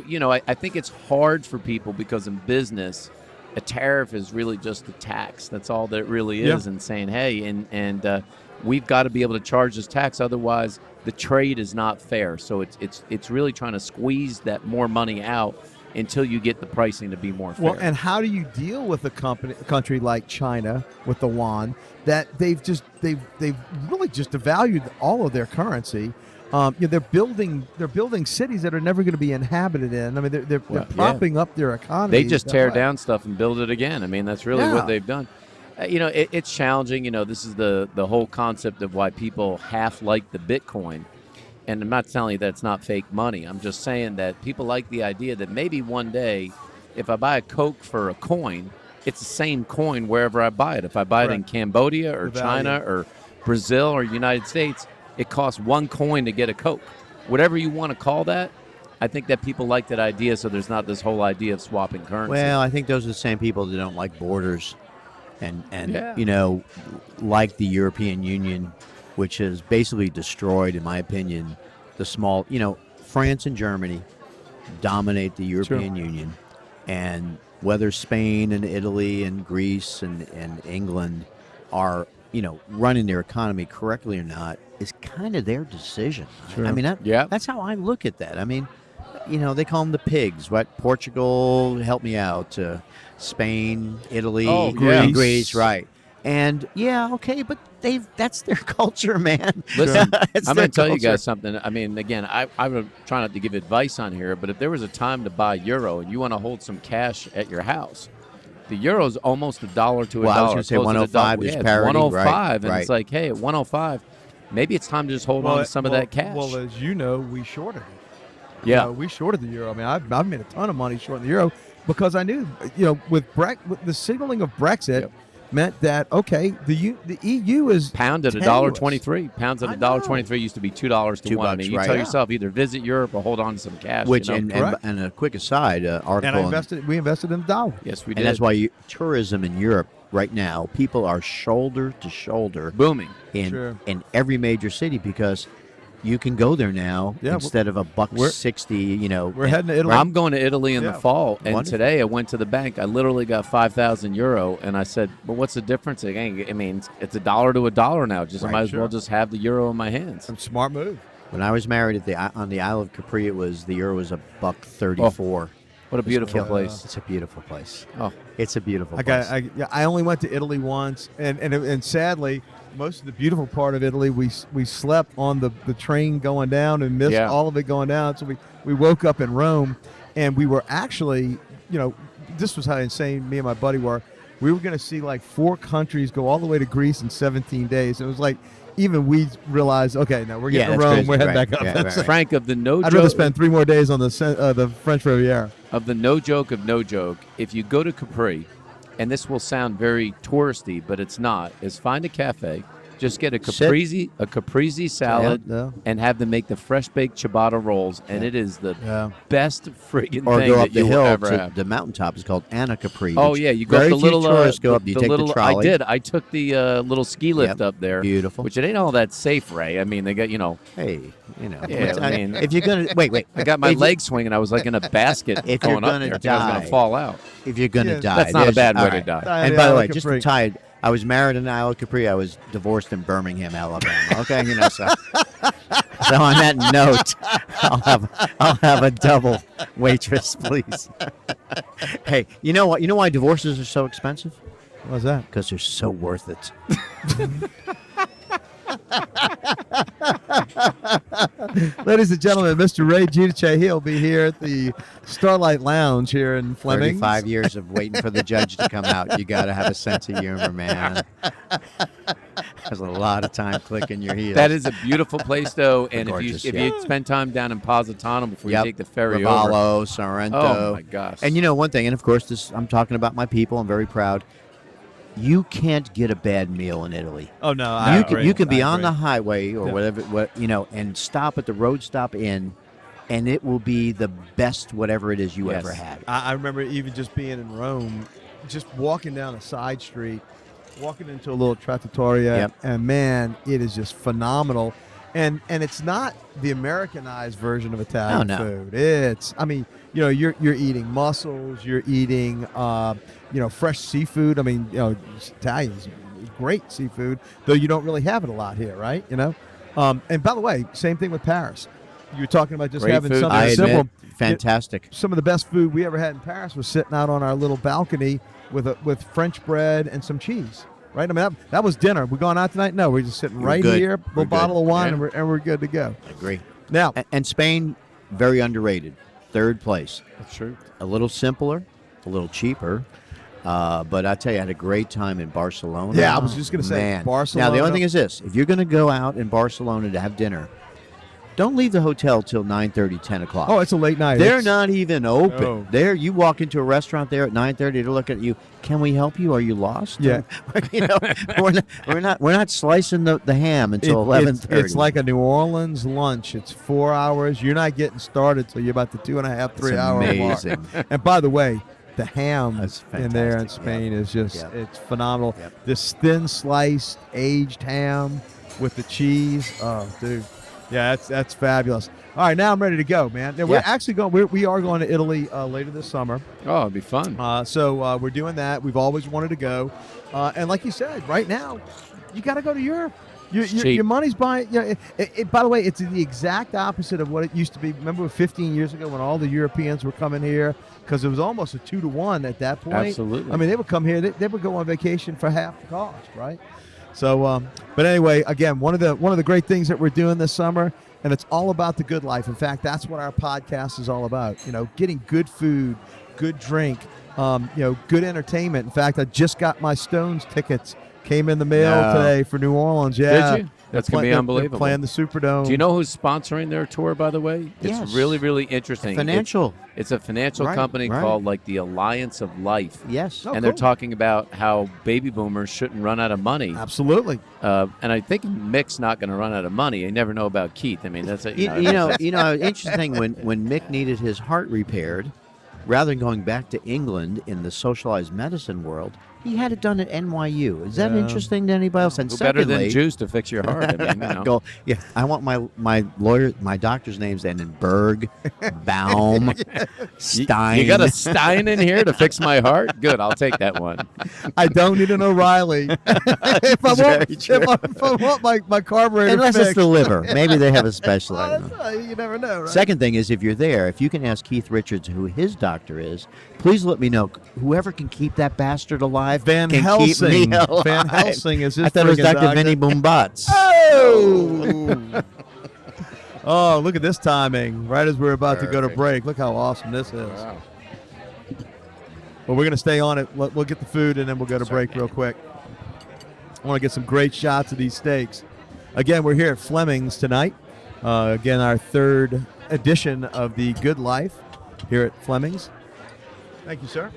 I think it's hard for people because in business, a tariff is really just a tax. That's all that it really is. Yeah. And saying, hey, and we've got to be able to charge this tax. Otherwise, the trade is not fair. So it's really trying to squeeze that more money out until you get the pricing to be more fair. Well, and how do you deal with a country like China with the yuan that they've really just devalued all of their currency? They're building cities that are never going to be inhabited in. I mean, they're propping up their economy. They just that tear way. down stuff and build it again. I mean, that's really Yeah. what they've done. It's challenging. This is the whole concept of why people half like the Bitcoin. And I'm not telling you that it's not fake money. I'm just saying that people like the idea that maybe one day, if I buy a Coke for a coin, it's the same coin wherever I buy it. If I buy it in Correct. Cambodia or The value. China or Brazil or United States, it costs one coin to get a Coke. Whatever you want to call that, I think that people like that idea, so there's not this whole idea of swapping currency. Well, I think those are the same people that don't like borders and Yeah. like the European Union, which has basically destroyed, in my opinion, the small, France and Germany dominate the European Union. And whether Spain and Italy and Greece and England are, running their economy correctly or not is kind of their decision. Sure. I mean, Yeah. that's how I look at that. I mean, they call them the pigs, right? Portugal, help me out. Spain, Italy, Oh, yeah. Greece, right? And okay, but that's their culture, man. Listen, It's I'm their going to tell you culture. guys something. I mean, again, I would try not to give advice on here, but if there was a time to buy euro and you want to hold some cash at your house, the euro is almost $1 to $1. Well, I was gonna say close to 105 $1. is Yeah, it's parity, 105, right, and it's like, hey, at 105, maybe it's time to just hold on to some of that cash. Well, as you know, we shorted it. Yeah. We shorted the euro. I mean, I've made a ton of money shorting the euro because I knew, with the signaling of Brexit Yep. meant that, okay, the EU is Pound at tenuous. $1.23. Pounds at I know. $1.23 used to be $2 to $2, $1. I mean, you right. tell Yeah. yourself either visit Europe or hold on to some cash. Which you know? Correct. and a quick aside, article, We invested in the dollar. Yes, we did. and that's why tourism in Europe right now, people are shoulder to shoulder booming. in Sure. in every major city because you can go there now Yeah, instead of we're- $1.60. We're heading to Italy. I'm going to Italy in the Yeah. fall, and Wonderful. today I went to the bank. I literally got 5,000 euro, and I said, "Well, what's the difference?" Again, I mean, it's $1 to $1 now. Just I Right, might as sure. well just have the euro in my hands. Smart move. When I was married on the Isle of Capri, the euro was $1.34. What a beautiful killer. place. It's a beautiful place. Oh, It's a beautiful I place. I only went to Italy once, and sadly, most of the beautiful part of Italy, we slept on the train going down and missed Yeah. all of it going down. So we woke up in Rome, and we were actually, this was how insane me and my buddy were. We were going to see like 4 countries, go all the way to Greece in 17 days. It was like even we realized, okay, now we're getting to that's Rome, crazy. we're heading Right. back up. Yeah, That's right. it. Frank, of the no I'd rather joke spend 3 more days on the French Riviera. of the no joke of no joke, if you go to Capri, and this will sound very touristy, but it's not, is find a cafe, just get a caprese salad, Yeah. and have them make the fresh baked ciabatta rolls, and it is the Yeah. best friggin' Or thing go that up the you will hill ever to have. the mountaintop. It's called Anna Capri. Oh which yeah, you go very up the few little tourists go up. You take little, the trolley. I did. I took the little ski lift Yep. up there. Beautiful. Which it ain't all that safe, Ray. I mean, they got Hey, Yeah, I mean- if you're gonna wait, I got my if you- leg swinging. I was like in a basket If you're going up gonna there. I think I was die- gonna fall out. If you're gonna Yeah, die, That's not a there's- bad way all to right. die. And by the way, Like a just freak. tied. I was married in Isle of Capri. I was divorced in Birmingham, Alabama. Okay, so. So on that note, I'll have a double waitress, please. Hey, you know what? You know why divorces are so expensive? What's that? Because they're so worth it. Ladies and gentlemen, Mr. Ray Giudice, he'll be here at the Starlight Lounge here in Fleming. 35 years of waiting for the judge to come out. You got to have a sense of humor, man. There's a lot of time clicking your heels. That is a beautiful place, though. And Gorgeous, if yeah. you spend time down in Positano before you take the ferry over. Ravallo, Sorrento. Oh, my gosh. And you know one thing, and of course, this I'm talking about my people. I'm very proud. You can't get a bad meal in Italy. Oh, no. You can be on the highway or whatever, and stop at the road stop inn, and it will be the best whatever it is you ever had. I remember even just being in Rome, just walking down a side street, walking into a little trattoria, and man, it is just phenomenal. And it's not the Americanized version of Italian food. It's, I mean, you know, you're eating mussels, you're eating, fresh seafood. I mean, you know, Italian's great seafood, though you don't really have it a lot here, right? You know, and by the way, same thing with Paris. You were talking about just great having food. something I simple. admit, fantastic. Some of the best food we ever had in Paris was sitting out on our little balcony with French bread and some cheese. Right? I mean, that was dinner. We going out tonight? No, we're just sitting right good. here, We're little bottle of wine, Yeah. and we're good to go. I agree. Now, And Spain, very underrated. Third place. That's true. A little simpler, a little cheaper. But I tell you, I had a great time in Barcelona. Yeah, I was just going to say, Man. Barcelona. Now, the only thing is this. If you're going to go out in Barcelona to have dinner, don't leave the hotel till 9:30, 10 o'clock. Oh, it's a late night. They're It's- not even open. No. There, you walk into a restaurant there at 9:30. They look at you. Can we help you? Are you lost? Yeah. You know, we're not slicing the ham until 11:30. It's like a New Orleans lunch. It's 4 hours. You're not getting started till you're about the 2.5, 3 hour mark. amazing. And by the way, the ham That's in there in fantastic. Spain is just, it's phenomenal. Yep. This thin sliced aged ham with the cheese. Oh, dude. Yeah, that's fabulous. All right, now I'm ready to go, man. Now, we're actually going. We are going to Italy later this summer. Oh, it'd be fun. So we're doing that. We've always wanted to go, and like you said, right now, you got to go to Europe. Your money's buying. Yeah. By the way, it's the exact opposite of what it used to be. Remember 15 years ago when all the Europeans were coming here, because it was almost a 2-to-1 at that point. Absolutely. I mean, they would come here. They would go on vacation for half the cost, right? So, but anyway, again, one of the great things that we're doing this summer, and it's all about the good life. In fact, that's what our podcast is all about. You know, getting good food, good drink, good entertainment. In fact, I just got my Stones tickets. Came in the mail today for New Orleans. Yeah, Did you? That's going to be unbelievable. They're playing the Superdome. Do you know who's sponsoring their tour, by the way? Yes. It's really, really interesting. Financial. It's a financial company called like the Alliance of Life. Yes. Oh, and they're cool. talking about how baby boomers shouldn't run out of money. Absolutely. And I think Mick's not going to run out of money. You never know about Keith. I mean, that's a, You know, interesting when Mick needed his heart repaired, rather than going back to England in the socialized medicine world, he had it done at NYU. Is that interesting to anybody else? And Who better secondly, than juice to fix your heart? I mean, you know. go, I want my doctor's names end in Berg, Baum, Stein. You got a Stein in here to fix my heart? Good, I'll take that one. I don't need an O'Reilly. if I want my carburetor Unless fixed. it's the liver. Maybe they have a special. I don't know. You never know, right? Second thing is, if you're there, if you can ask Keith Richards who his doctor is, please let me know. Whoever can keep that bastard alive Van can Helsing. keep me alive. Van Helsing is his I thought it was friggin' Dr. doctor. Vinny Boombatz. Oh! Oh, look at this timing. Right as we're about to go to Perfect. break. Look how awesome this is. Wow. Well, we're going to stay on it. We'll get the food, and then we'll go to break real quick. I want to get some great shots of these steaks. Again, we're here at Fleming's tonight. Again, our third edition of the Good Life here at Fleming's. Thank you, sir.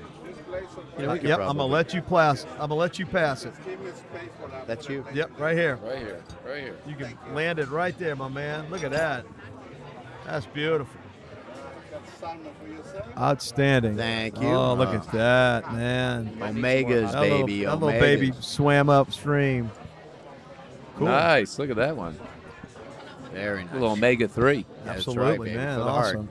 Yep, I'm gonna let you pass. it. That's you. Yep, right here. Right here, right here. You can land it right there, my man. Look at that. That's beautiful. Outstanding. Thank you. Oh, look at that, man. Omegas, That baby. little Omegas. baby swam upstream. Cool. Nice. Look at that one. Very nice. A little omega-3. That's Absolutely, right, baby, man. for the heart. Awesome.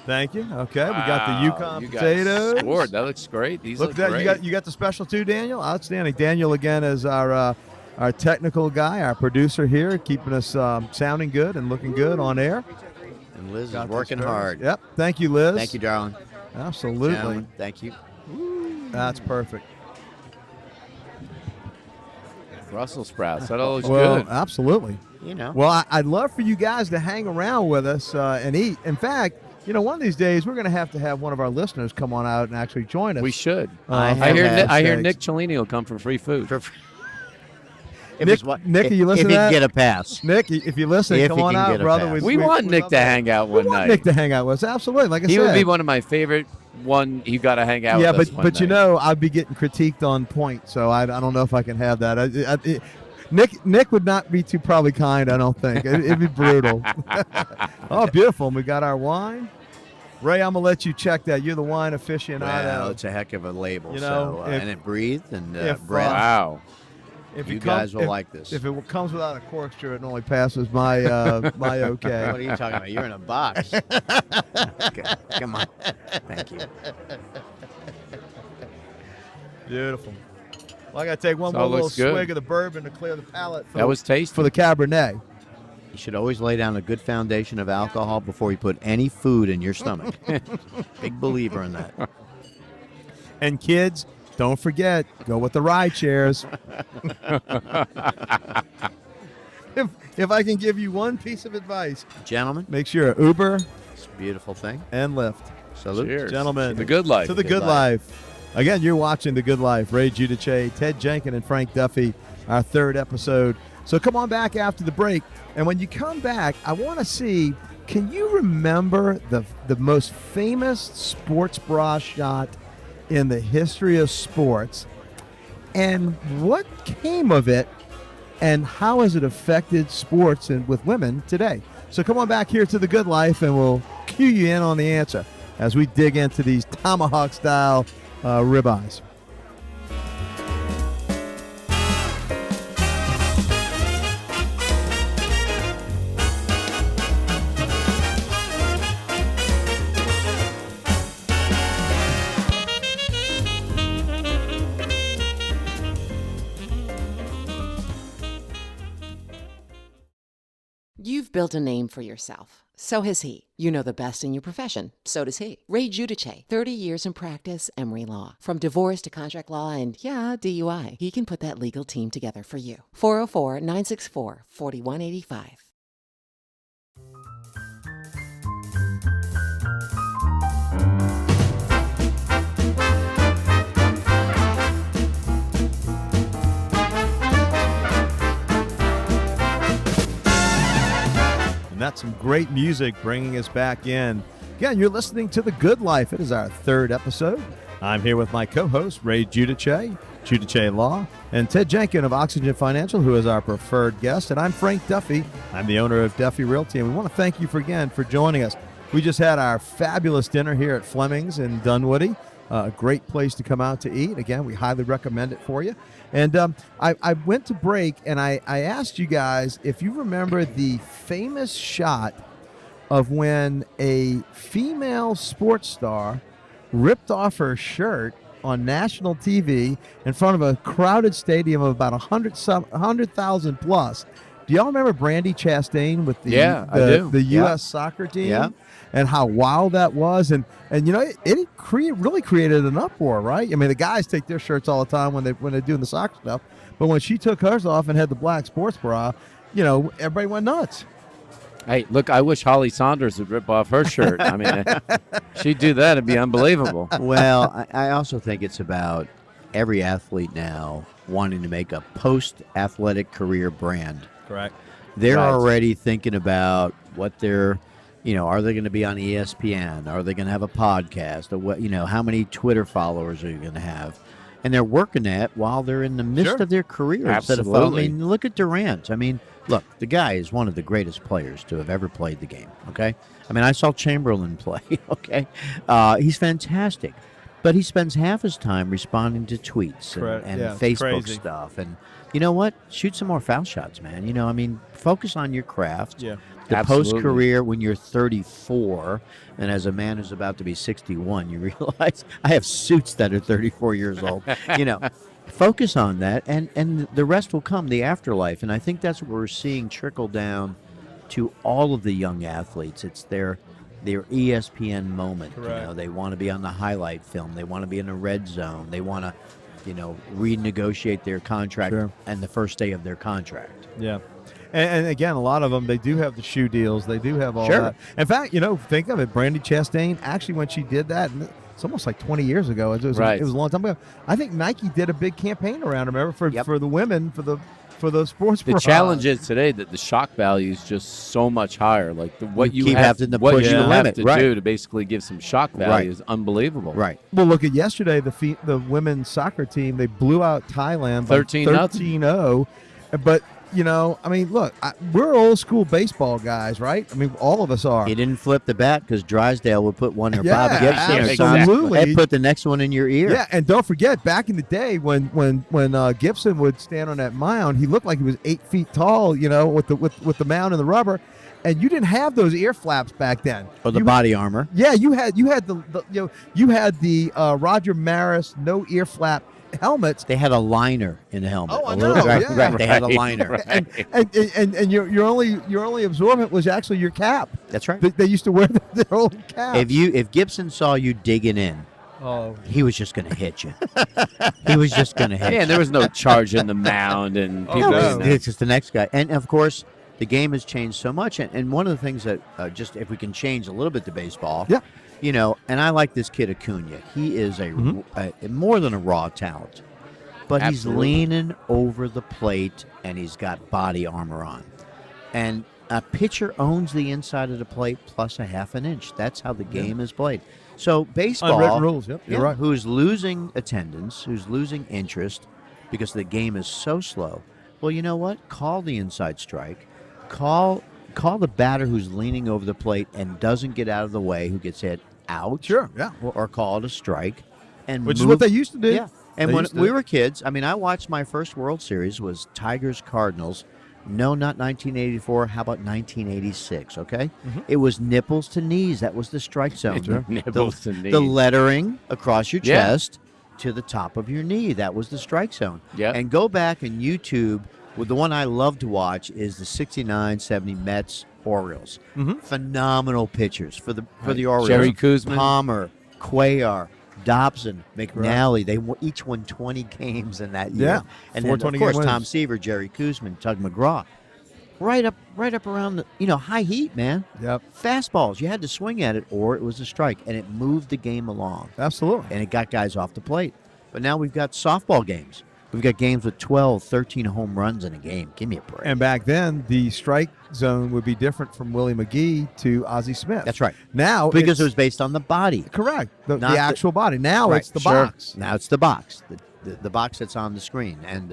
Thank you. Okay, we got the Wow, Yukon you guys potatoes. scored. That looks great. These Look look at that. great. You got the special too, Daniel. Outstanding. Daniel again is our technical guy, our producer here, keeping us sounding good and looking good on air. And Liz Got is this working first. hard. Yep. Thank you, Liz. Thank you, darling. Absolutely. Gentlemen, thank you. That's perfect. Brussels sprouts. That all looks Well, good. absolutely. You know. Well, I'd love for you guys to hang around with us and eat. In fact, one of these days we're going to have one of our listeners come on out and actually join us. We should. I I hear steaks. Nick Cellini will come for free food. Nick, are you listening If to he that? can get a pass. Nick, if you listen, If come he on can out, get a brother. pass. we want Nick love to that. hang out We one want night. Nick to hang out with us. Absolutely. Like I He said. would be one of my favorite one. You got to hang out Yeah, with us one but night. I'd be getting critiqued on point, so I don't know if I can have that. Nick would not be too probably kind, I don't think. It'd be brutal. Oh, beautiful. And we got our wine. Ray, I'm going to let you check that. You're the wine aficionado. Well, it's a heck of a label. And it breathed and breath. Wow. If You it guys will if- like this. If it comes without a corkscrew, it only passes my my okay. What are you talking about? You're in a box. Okay, come on. Thank you. Beautiful. Well, I got to take one This more all little looks good. swig of the bourbon to clear the palate That was tasty. for the Cabernet. You should always lay down a good foundation of alcohol before you put any food in your stomach. Big believer in that. And kids, don't forget, go with the ride shares. if I can give you one piece of advice, Gentlemen, make sure Uber it's a beautiful thing. and Lyft. Salute. Cheers. Gentlemen. To the good life. To the good life. Again, you're watching The Good Life. Ray Giudice, Ted Jenkin, and Frank Duffy, our third episode. So come on back after the break. And when you come back, I want to see, can you remember the most famous sports bra shot in the history of sports? And what came of it? And how has it affected sports and with women today? So come on back here to The Good Life, and we'll cue you in on the answer as we dig into these tomahawk-style ribeyes. You've built a name for yourself. So has he. You know the best in your profession. So does he. Ray Giudice, 30 years in practice, Emory Law. From divorce to contract law and, DUI, he can put that legal team together for you. 404-964-4185. And that's some great music bringing us back in. Again, you're listening to The Good Life. It is our third episode. I'm here with my co-host, Ray Giudice, Giudice Law, and Ted Jenkin of Oxygen Financial, who is our preferred guest. And I'm Frank Duffy. I'm the owner of Duffy Realty, and we want to thank you again for joining us. We just had our fabulous dinner here at Flemings in Dunwoody. A great place to come out to eat. Again, we highly recommend it for you. And I went to break, and I asked you guys if you remember the famous shot of when a female sports star ripped off her shirt on national TV in front of a crowded stadium of about 100,000 plus. Do y'all remember Brandy Chastain with I do. the U.S. soccer team? Yeah. And how wild that was, and it really created an uproar, right? I mean, the guys take their shirts all the time when they're doing the soccer stuff, but when she took hers off and had the black sports bra, everybody went nuts. Hey, look, I wish Holly Saunders would rip off her shirt. I mean, she'd do that. It'd be unbelievable. Well, I also think it's about every athlete now wanting to make a post-athletic career brand. Correct. They're Right. already thinking about what they're, are they going to be on ESPN? Are they going to have a podcast? Or what, how many Twitter followers are you going to have? And they're working that while they're in the midst Sure. of their career. Absolutely. I mean, look at Durant. I mean, look, the guy is one of the greatest players to have ever played the game, okay? I mean, I saw Chamberlain play, okay? He's fantastic. But he spends half his time responding to tweets Correct. and Yeah, it's Facebook crazy. stuff. And you know what? Shoot some more foul shots, man. I mean, focus on your craft. Yeah. The Absolutely. post-career when you're 34, and as a man who's about to be 61, you realize I have suits that are 34 years old. Focus on that, and the rest will come, the afterlife. And I think that's what we're seeing trickle down to all of the young athletes. It's their ESPN moment. Correct. They want to be on the highlight film. They want to be in a red zone. They want to renegotiate their contract Sure. and the first day of their contract. Yeah. And again, a lot of them, they do have the shoe deals. They do have all Sure. that. In fact, think of it. Brandy Chastain, actually, when she did that, and it's almost like 20 years ago. It was Right. a long time ago. I think Nike did a big campaign around her, remember, for the women, for the sports The bras. challenge is today that the shock value is just so much higher. Like what You you keep have, having to what push you the have limit, to right. do to basically give some shock value Right. is unbelievable. Right. Well, look at yesterday, the women's soccer team, they blew out Thailand by 13-0. 13-0. But, look, we're old school baseball guys, right? I mean, all of us are. He didn't flip the bat because Drysdale would put one in Yeah, Bob Gibson or something absolutely. and put the next one in your ear. Yeah, and don't forget, back in the day when Gibson would stand on that mound, he looked like he was 8 feet tall, with the mound and the rubber, and you didn't have those ear flaps back then. Or the You- body armor. Yeah, you had the Roger Maris no ear flap helmets. They had a liner in the helmet. Oh, I A little- know, Right, yeah. right. They had a Right, liner. right. And your only absorbent was actually your cap. That's right. They used to wear their old cap. If Gibson saw you digging in, he was just going to hit you. He was just going to hit Yeah, you. and there was no charge in the mound and people. no. It's just the next guy. And, of course, the game has changed so much. And one of the things that just if we can change a little bit to baseball, Yeah. And I like this kid Acuna. He is a more than a raw talent. But Absolutely. he's leaning over the plate, and he's got body armor on. And a pitcher owns the inside of the plate plus a half an inch. That's how the game is played. So baseball, Unwritten rules. Yep, you're right. who's losing attendance, who's losing interest because the game is so slow. Well, you know what? Call the inside strike. Call the batter who's leaning over the plate and doesn't get out of the way, who gets hit out. Sure, yeah. Or call it a strike. And Which is move- what they used to do. Yeah. And They when used to. we were kids, I watched my first World Series was Tigers Cardinals. No, not 1984. How about 1986? Okay, It was nipples to knees. That was the strike zone. Nipples to knees. The lettering across your Yeah. chest to the top of your knee. That was the strike zone. Yep. And go back and YouTube. Well, the one I love to watch is the 69-70 Mets Orioles. Phenomenal pitchers for the Orioles. Jerry Kuzman. Palmer, Cuellar, Dobson, McNally. They each won 20 games in that year. Yeah, And four then, of 20-game course, wins. Tom Seaver, Jerry Kuzman, Tug McGraw. Right up around the, high heat, man. Yep, Fastballs. You had to swing at it or it was a strike, and it moved the game along. absolutely. And it got guys off the plate. But now we've got softball games. We've got games with 12, 13 home runs in a game. Give me a break. And back then, the strike zone would be different from Willie McGee to Ozzie Smith. That's right. Now, Because it it's was based on the body. correct. The Not the- actual body. Now Right, it's the sure. box. Now it's the box. The box that's on the screen. And,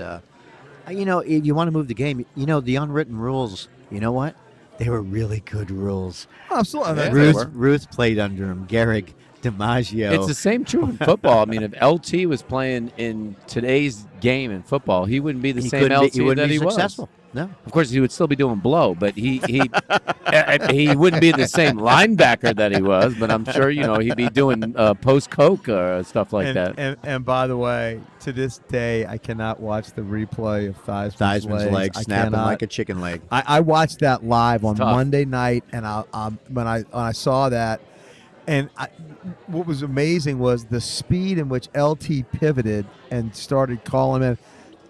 you want to move the game. The unwritten rules, you know what? They were really good rules. Absolutely. Yeah. That's- were. Ruth played under him. Gehrig, DiMaggio. It's the same true in football. I mean, if LT was playing in today's game in football, he wouldn't be the he same couldn't LT be, he wouldn't that be he successful. was. No. Of course, he would still be doing blow, but he wouldn't be the same linebacker that he was. But I'm sure he'd be doing post coke or stuff like that. And by the way, to this day, I cannot watch the replay of Theismann's leg I snapping cannot. like a chicken leg. I watched that live on tough. Monday night, and when I saw that, and what was amazing was the speed in which LT pivoted and started calling in.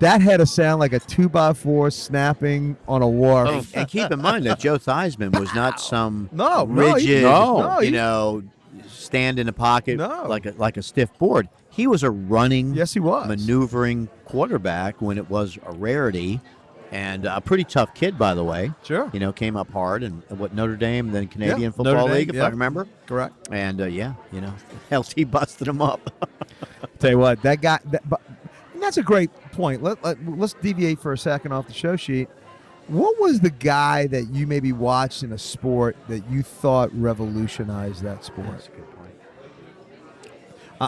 That had to sound like a 2x4 snapping on a wharf. And keep in mind that Joe Theismann was not some No, rigid, no, stand in the pocket No. like a stiff board. He was a running, Yes, he was. maneuvering quarterback when it was a rarity, and a pretty tough kid, by the way. Sure. Came up hard, and what Notre Dame, then Canadian Yeah, Football Notre Dame, League, if yeah. I remember. Correct. And LT busted him up. Tell you what, that guy. And that's a great point. Let's deviate for a second off the show sheet. What was the guy that you maybe watched in a sport that you thought revolutionized that sport? That's a good point.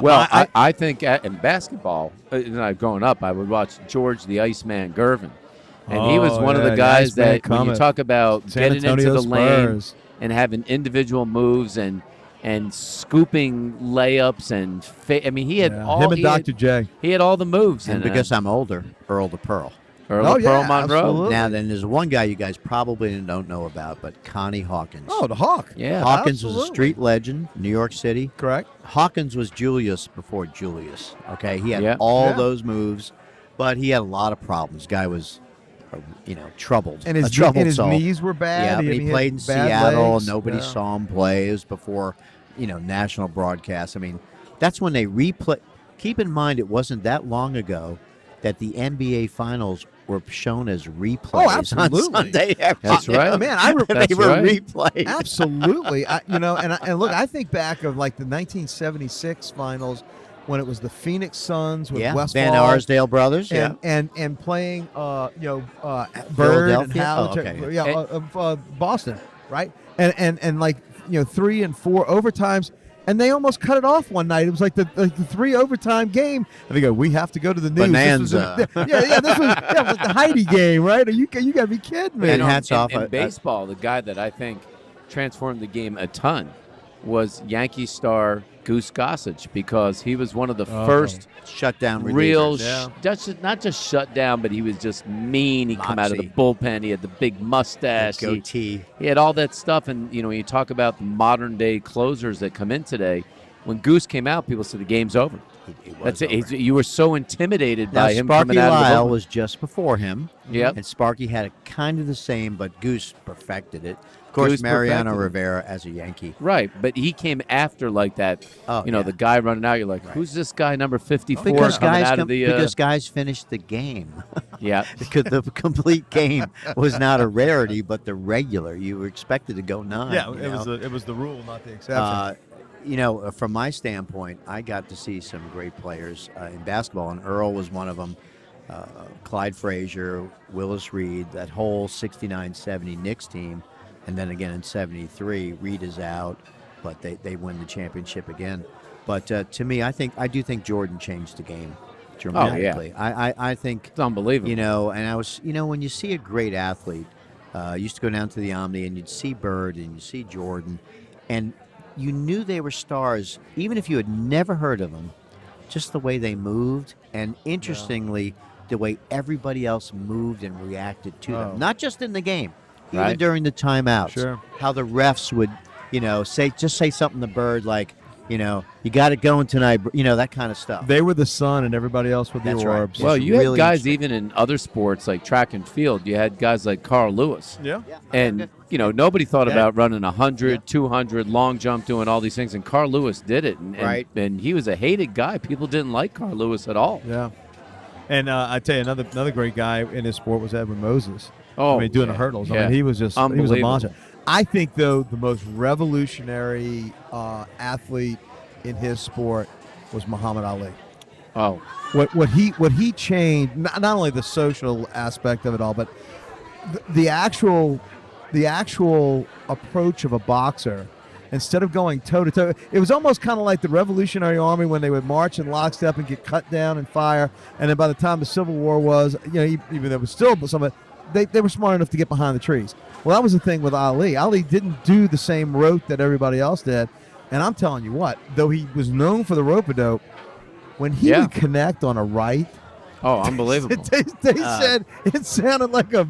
Well, I think in basketball, growing up, I would watch George the Iceman Gervin. And he was Oh, one of yeah, the the guys Iceman that when you Comet. talk about San getting into Antonio the lane Spurs. and having individual moves and scooping layups and he had all him and he Dr. had, J. he had all the moves. And because I'm older, Earl the Pearl. Earl Oh, of yeah, Pearl Monroe. absolutely. Now, then there's one guy you guys probably don't know about, but Connie Hawkins. Oh, the Hawk. Yeah. Hawkins was a absolutely. street legend, New York City. Correct. Hawkins was Julius before Julius. Okay, he had Yeah. all Yeah. those moves, but he had a lot of problems. Guy was, troubled. And a his, troubled and his soul. knees were bad. Yeah, but he had played in bad Seattle. legs. Nobody Yeah. saw him play. It was before, national broadcasts. I mean, that's when they replay. Keep in mind, it wasn't that long ago that the NBA Finals were shown as replays Oh, on absolutely. Sunday. That's right. Man, I they That's were right. replayed. Absolutely. And look, I think back of like the 1976 finals when it was the Phoenix Suns with Yeah, Westfall. Van Arsdale brothers. And, Yeah. and playing Bird and Philadelphia? Havlicek, Oh, okay. Boston, right? And like 3 and 4 overtimes, and they almost cut it off one night. It was like the 3 overtime game, and they go, "We have to go to the news." Bonanza. This was this was like the Heidi game, right? You got to be kidding me. And hats off. In baseball, the guy that I think transformed the game a ton was Yankee star Goose Gossage, because he was one of the first Shut down real, relievers. not just shut down, but he was just mean. He'd come out of the Moxie. bullpen. He had the big mustache. Goatee. He had all that stuff. And, when you talk about the modern day closers that come in today, when Goose came out, people said the game's over. He was That's it. over. You were so intimidated Now, by him Sparky coming out Lyle of the was just before him. Yep. And Sparky had a kind of the same, but Goose perfected it. Of course, Goose Mariano perfected it. Rivera as a Yankee. Right, but he came after like that. Oh, the guy running out. You're like, who's this guy number 54 Because coming guys, out of the? because guys finished the game. Yeah, Because the complete game was not a rarity, but the regular. You were expected to go 9. Yeah, you it know? was the rule, not the exception. From my standpoint, I got to see some great players in basketball, and Earl was one of them. Clyde Frazier, Willis Reed, that whole 69-70 Knicks team, and then again in 73, Reed is out, but they win the championship again. But to me, I do think Jordan changed the game dramatically. I think it's unbelievable. and I was, when you see a great athlete, I used to go down to the Omni and you'd see Bird and you'd see Jordan, and you knew they were stars, even if you had never heard of them, just the way they moved, and interestingly, the way everybody else moved and reacted to them. Not just in the game, even Right. during the timeouts. Sure. How the refs would, say something to Bird like, you got it going tonight, that kind of stuff. They were the sun, and everybody else were the That's right. orbs. Well, It's you had really guys interesting. even in other sports like track and field. You had guys like Carl Lewis. Yeah. And, nobody thought Yeah. about running 100, 200, long jump, doing all these things. And Carl Lewis did it. And, Right. and he was a hated guy. People didn't like Carl Lewis at all. Yeah. And I tell you, another great guy in his sport was Edwin Moses. Oh, doing yeah. the hurdles. Yeah. He was just he was a Unbelievable. monster. I think, though, the most revolutionary athlete in his sport was Muhammad Ali. Oh, What he changed, not only the social aspect of it all, but the actual approach of a boxer. Instead of going toe to toe, it was almost kind of like the Revolutionary Army when they would march in lockstep and get cut down and fire. And then by the time the Civil War was, even there was still some of it, they were smart enough to get behind the trees. Well, that was the thing with Ali. Ali didn't do the same rope that everybody else did. And I'm telling you what, though he was known for the rope-a-dope, when he Yeah. would connect on a right, unbelievable. they said it sounded like a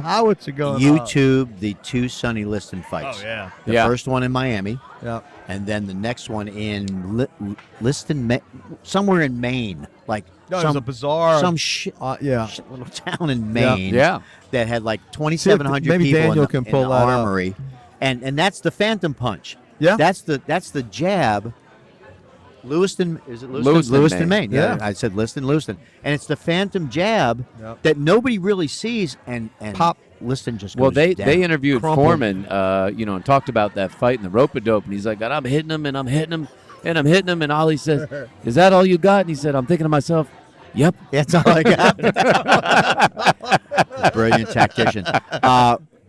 howitzer going off. YouTube the 2 Sonny Liston fights. Oh yeah, The Yeah. first one in Miami, yeah. and then the next one in Liston, somewhere in Maine, like No, it was a bizarre. some yeah. little town in Maine Yeah. that had like 2,700 Maybe people Daniel in can the, pull in the that up. armory, and that's the Phantom Punch. Yeah. That's the jab. Lewiston, is it Lewiston? Lewiston, Lewiston, Maine. Maine. Yeah, Yeah. I said Lewiston, and it's the Phantom jab Yep. that nobody really sees, and Pop. Liston just goes Well, they down. interviewed Crumpled. Foreman, and talked about that fight in the rope-a-dope, and he's like, I'm hitting him, and I'm hitting him, and I'm hitting him, and Ali says, is that all you got? And he said, I'm thinking to myself, yep. That's all I got. Brilliant tactician.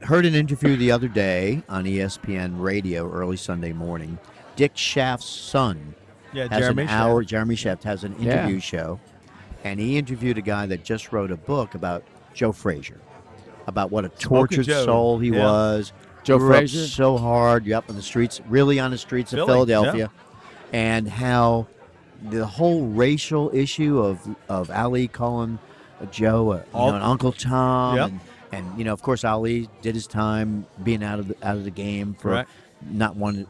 Heard an interview the other day on ESPN Radio early Sunday morning. Dick Schaff's son Yeah, has Jeremy an Schaff. hour. Jeremy Schaff has an Yeah. interview show, and he interviewed a guy that just wrote a book about Joe Frazier, about what a tortured Joe. soul he Yeah. was. Joe Grew up Frazier? so hard, up on the streets, really on the streets of Philly, Philadelphia, and how the whole racial issue of Ali calling Joe, and Uncle Tom, Yep. and of course Ali did his time being out of the game for Correct. not wanting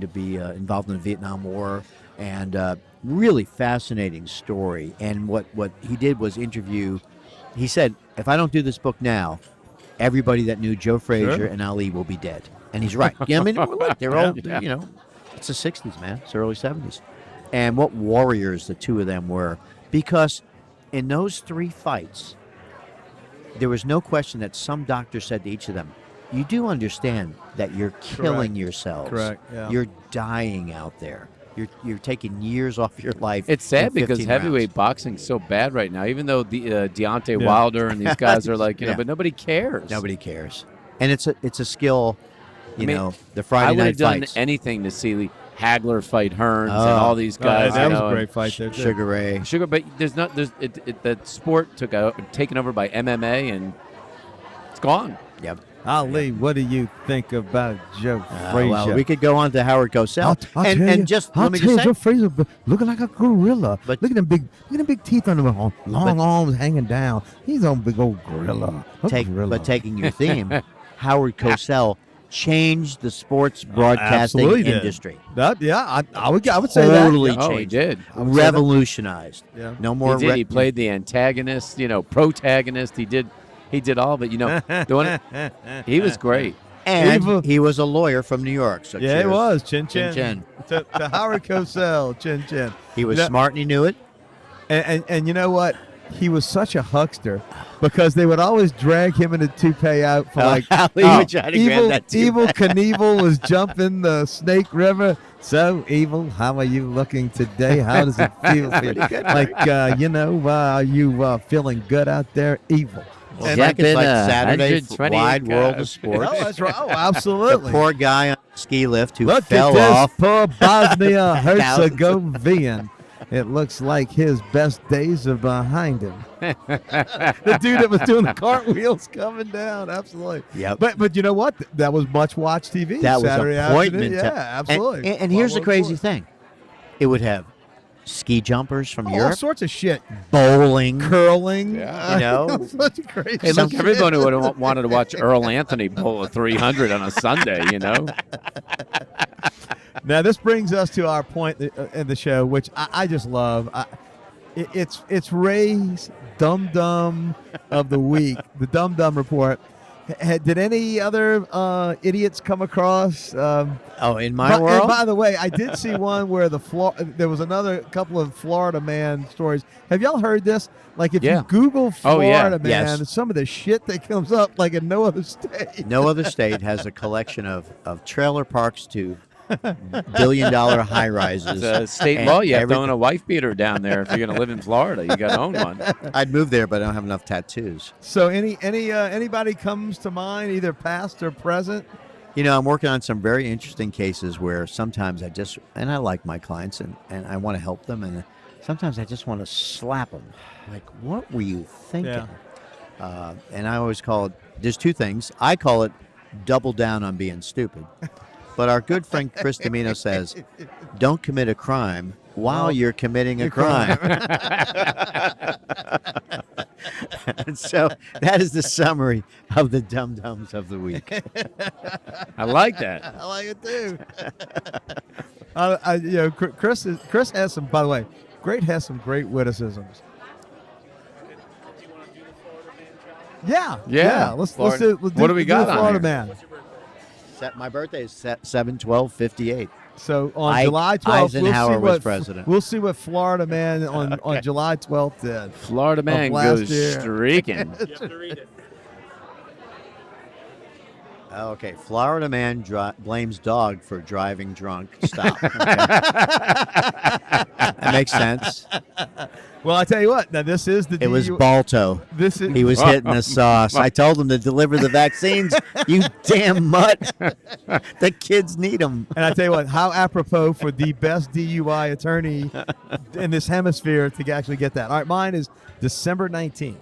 to be involved in the Vietnam War, and really fascinating story. And what he did was interview. He said, if I don't do this book now, everybody that knew Joe Frazier and Ali will be dead. And he's right. Yeah, I mean, look, they're all, it's the 60s, man. It's the early 70s. And what warriors the two of them were. Because in those 3 fights, there was no question that some doctor said to each of them, you do understand that you're killing yourselves. Correct, yeah. You're dying out there. You're taking years off your life. It's sad in because 15 heavyweight rounds. boxing's so bad right now. Even though Deontay Wilder and these guys are like, Yeah. but nobody cares. Nobody cares. And it's a skill, I mean, the I Friday would night have done fights. anything to see Hagler fight Hearns and Oh. all these guys. that you was know, a and great fight there, too. Sugar Ray. Sugar, but that sport taken over by MMA and it's gone. Yep. Ali, what do you think about Joe Frazier? Well, we could go on to Howard Cosell. I'll tell you, and just I'll let me tell you, just Joe say, Frazier looking like a gorilla. But- look at them big teeth on him, long arms hanging down. He's on big old gorilla. Gorilla. taking your theme, Howard Cosell changed the sports broadcasting absolutely did. industry. I would say that. Totally Oh, he changed. did. I would say that. Revolutionized. Yeah. No more. He did. He played the antagonist, protagonist. He did all, but the one he was great. And Evil. he was a lawyer from New York. So Yeah, cheers. it was. Chin chin. Chin, to Howard Cosell. Chin chin. He was No, smart and he knew it. And you know what? He was such a huckster because they would always drag him in a toupee out for like Ali would try to grab that toupee. Evil Knievel was jumping the Snake River. So Evil, how are you looking today? How does it feel? Like are you feeling good out there, Evil? Well, And back like in like been, Saturday, 120 wide world of guys. sports. Oh, that's right. Oh, The absolutely. poor guy on the ski lift who Look fell at this off. poor Bosnia Thousands. Herzegovian. It looks like his best days are behind him. The dude that was doing the cartwheels coming down, absolutely. Yep. But you know what? That was much watched TV. That was Saturday appointment afternoon. time. Yeah, absolutely. And here's the Well, crazy of course. thing. It would have ski jumpers from All Europe, sorts of shit. bowling. Curling. Yeah. You know? all sorts of crazy Hey, look, shit. everybody would have wanted to watch Earl Anthony bowl a 300 on a Sunday. Now this brings us to our point in the show, which I just love. It's Ray's Dum Dum of the week, the Dum Dum report. Did any other idiots come across? In my And world? by the way, I did see one where there was another couple of Florida man stories. Have y'all heard this? Like if Yeah. you Google Oh, yeah. Florida man, Yes. some of the shit that comes up like in no other state. No other state has a collection of trailer parks to billion-dollar high-rises. It's state and law. You have to everything. own a wife beater down there if you're going to live in Florida. You got to own one. I'd move there, but I don't have enough tattoos. So anybody comes to mind, either past or present? I'm working on some very interesting cases where sometimes I like my clients and I want to help them, and sometimes I just want to slap them. Like, what were you thinking? Yeah. And I always call it, there's two things. I call it double down on being stupid. But our good friend Chris Domino says, don't commit a crime while you're committing a crime. And so that is the summary of the dum-dums of the week. I like that. I like it too. Chris has some. By the way, has some great witticisms. Yeah. Let's Florida. do. What do we got the on Florida here? man. My birthday is 7/12/58. So on July 12th, Eisenhower was president. We'll see what Florida man on July 12th did. Florida man last goes year. streaking. Okay, Florida man blames dog for driving drunk. Stop. Okay. That makes sense. Well, I tell you what. Now this is the. It was DU Balto. This is. He was hitting the sauce. I told him to deliver the vaccines. You damn mutt. The kids need them. And I tell you what, how apropos for the best DUI attorney in this hemisphere to actually get that. All right, mine is December 19th.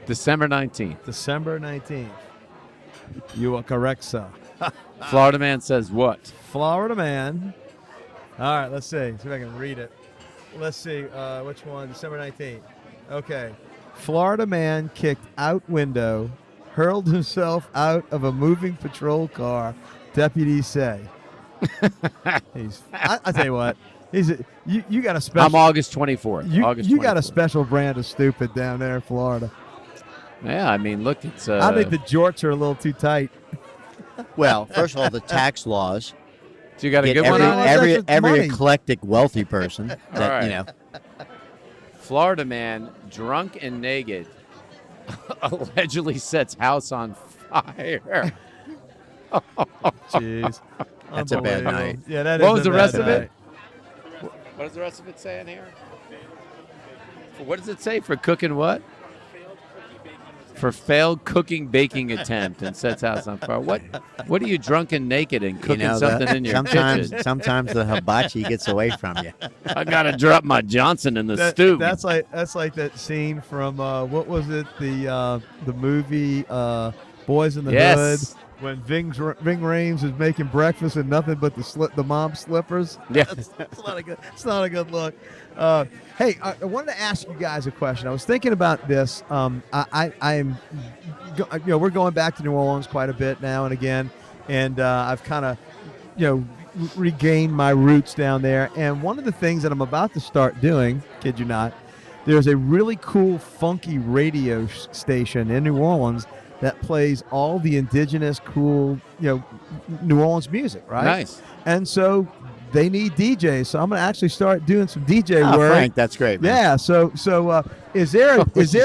December 19th. December 19th. You are correct, sir. Florida man says what? Florida man. All right, let's see. See if I can read it. Let's see. Which one? December 19th. Okay. Florida man kicked out window, hurled himself out of a moving patrol car, deputies say. I tell you what, you got a special. I'm August 24th. You August got a 24th. special brand of stupid down there in Florida. Yeah, I mean, look, it's. I think the jorts are a little too tight. Well, first of all, the tax laws. So you got a Get good one on it? every That's every money. eclectic wealthy person that right. you know. Florida man, drunk and naked, allegedly sets house on fire. Jeez. That's a bad Unbelievable. night. Yeah, that What is was a the rest bad of it? night. What does the rest of it say in here? What does it say for cooking what? For failed cooking baking attempt and sets house on fire. What are you drunk and naked and cooking something in your kitchen? Sometimes the hibachi gets away from you. I gotta drop my Johnson in the stew. That's like that scene from what was it, the movie Boys in the Yes. Hood, when Ving Rhames is making breakfast and nothing but the mom's slippers. Yeah. It's not a good look. Hey, I wanted to ask you guys a question. I was thinking about this. I'm, we're going back to New Orleans quite a bit now and again, and I've kind of, regained my roots down there. And one of the things that I'm about to start doing, kid you not, there's a really cool, funky radio station in New Orleans that plays all the indigenous, cool, New Orleans music, right? Nice. And so they need DJs, so I'm going to actually start doing some DJ Oh, work. Frank, that's great, man. Yeah. So is there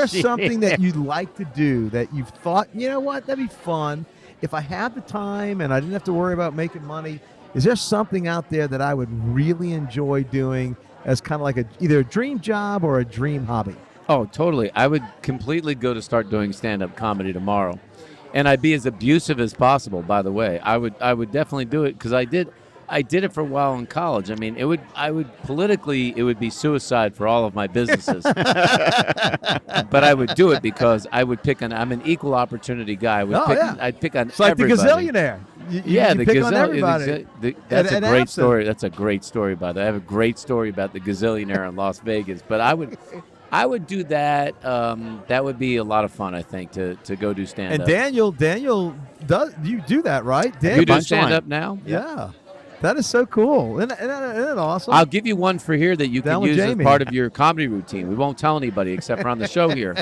shit. something that you'd like to do that you've thought, you know what, that'd be fun if I had the time and I didn't have to worry about making money? Is there something out there that I would really enjoy doing as kind of like either a dream job or a dream hobby? Oh, totally. I would completely go to start doing stand-up comedy tomorrow, and I'd be as abusive as possible. By the way, I would definitely do it because I did it for a while in college. I mean, it would be suicide for all of my businesses, but I would do it because I'm an equal opportunity guy. I'd pick on It's like everybody. the gazillionaire. You The pick gazelle. on everybody. That's a At great Absinthe. story. That's a great story about that. I have a great story about the gazillionaire in Las Vegas. But I would do that. That would be a lot of fun, I think, to go do stand And up. Daniel does you do that, right? You do Punchline. stand up now? Yeah. That is so cool. Isn't that awesome? I'll give you one for here that you Down can with use Jamie. as part of your comedy routine. We won't tell anybody except for on the show here.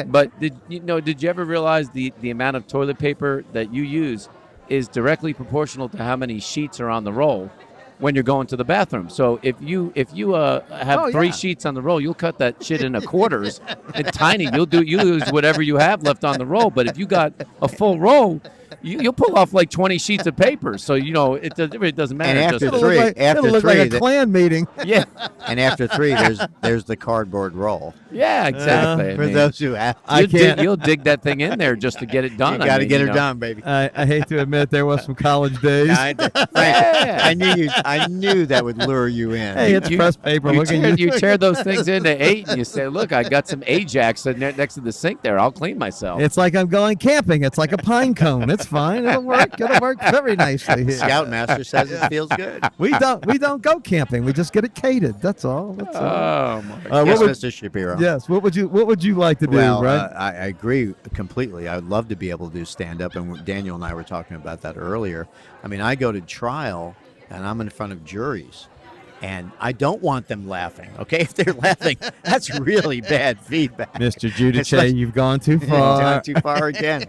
But did you ever realize the amount of toilet paper that you use is directly proportional to how many sheets are on the roll when you're going to the bathroom? So if you have three sheets on the roll, you'll cut that shit into quarters and tiny. You use whatever you have left on the roll. But if you got a full roll, you'll pull off like 20 sheets of paper. So it doesn't matter. And after It'll three, look after like a three, clan meeting. Yeah, and after three, there's the cardboard roll. yeah, exactly. For those who have, You'll dig that thing in there just to get it done. you got to get her done, baby. I hate to admit there was some college days. I knew that would lure you in. Hey, it's press paper. Look at you. You tear those things into 8 and you say, look, I got some Ajax next to the sink there. I'll clean myself. It's like I'm going camping. It's like a pine cone. It's fine. It'll work. It'll work very nicely here. Scoutmaster says it feels good. We don't go camping. We just get it catered. That's all. That's all. Oh, my Yes, what would- Mr. Shapiro. Yes. What would you like to do? Well, right? I agree completely. I would love to be able to do stand-up, and Daniel and I were talking about that earlier. I mean, I go to trial, and I'm in front of juries, and I don't want them laughing, okay? If they're laughing, that's really bad feedback. Mr. It's Giudice, like- you've gone too You've far. gone too far again.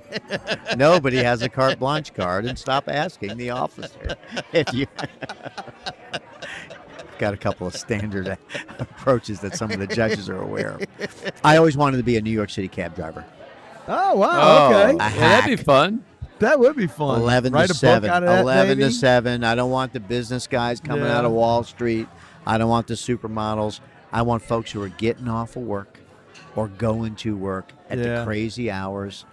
Nobody has a carte blanche card, and stop asking the officer if you... Got a couple of standard approaches that some of the judges are aware of. I always wanted to be a New York City cab driver. Oh wow. Okay. A that'd be hack. fun. That would be fun. 11 Write to a book 7. out of that, 11 maybe? to 7. I don't want the business guys coming Yeah. out of Wall Street. I don't want the supermodels. I want folks who are getting off of work or going to work at Yeah. the crazy hours.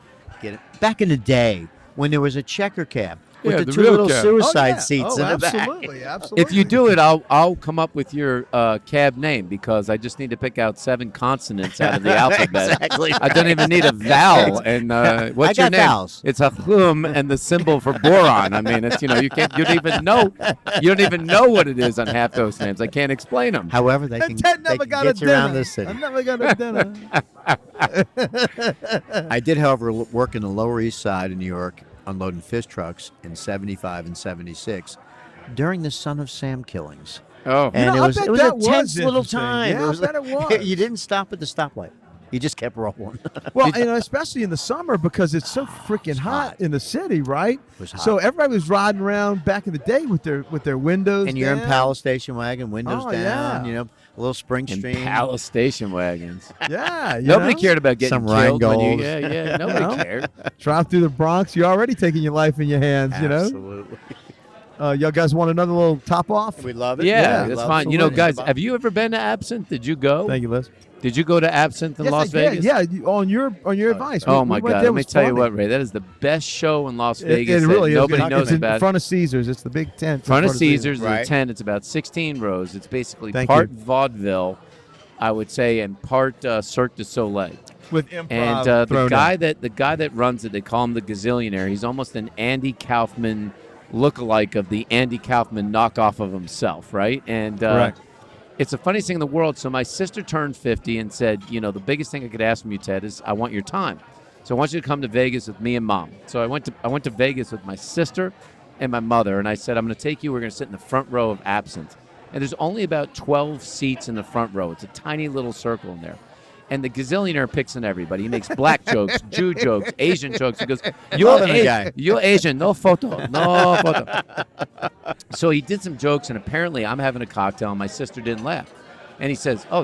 Back in the day when there was a checker cab. with Yeah, the the two real little cab. suicide seats in the back. Absolutely. If you do it, I'll come up with your cab name because I just need to pick out 7 consonants out of the alphabet. Exactly I don't even need a vowel. And what's I your got name? vowels. It's a and the symbol for boron. I mean, it's you don't even know what it is on half those names. I can't explain them. However, they And can, Ted they never can got a get you around dinner. this city. I never got a dinner. I did, however, work in the Lower East Side of New York, unloading fish trucks in 75 and 76 during the Son of Sam killings. Oh, And know, I bet it was that a tense was little interesting. time. Yeah, It was I bet like- it was. You didn't stop at the stoplight. You just kept rolling. Well, especially in the summer because it's so freaking hot in the city, right? It was hot. So everybody was riding around back in the day with their windows And you're in down. Palace Station Wagon, windows Oh, down, yeah. a little spring and stream. Palace station wagons. Yeah, Nobody know? cared about getting Some killed. When Rheingold. nobody know? cared. Drive through the Bronx, you're already taking your life in your hands, Absolutely. Y'all guys want another little top off? We love it. Yeah, we that's love fine. it. You know, It's guys, about- have you ever been to Absinthe? Did you go? Thank you, Liz. Did you go to Absinthe in Yes, Las I did. Vegas? Yeah, on your advice. Oh We my went God! there, Let it me was tell you funny. what, Ray. That is the best show in Las It Vegas. that really is. Nobody It's knows in about. front of Caesars. It's the big tent. in Front of Caesars is Right. a tent. It's about 16 rows. It's basically Thank part you. vaudeville, I would say, and part Cirque du Soleil. with improv And the thrown guy that runs it, they call him the Gazillionaire. He's almost an Andy Kaufman lookalike of the Andy Kaufman knockoff of himself, right? And Correct. it's the funniest thing in the world. So my sister turned 50 and said, the biggest thing I could ask from you, Ted, is I want your time. So I want you to come to Vegas with me and Mom. So I went to Vegas with my sister and my mother, and I said, I'm going to take you. We're going to sit in the front row of Absinthe. And there's only about 12 seats in the front row. It's a tiny little circle in there. And the Gazillionaire picks on everybody. He makes black jokes, Jew jokes, Asian jokes. He goes, Loving the guy. you're Asian, no photo, no photo. So he did some jokes, and apparently I'm having a cocktail, and my sister didn't laugh. And he says, "Oh,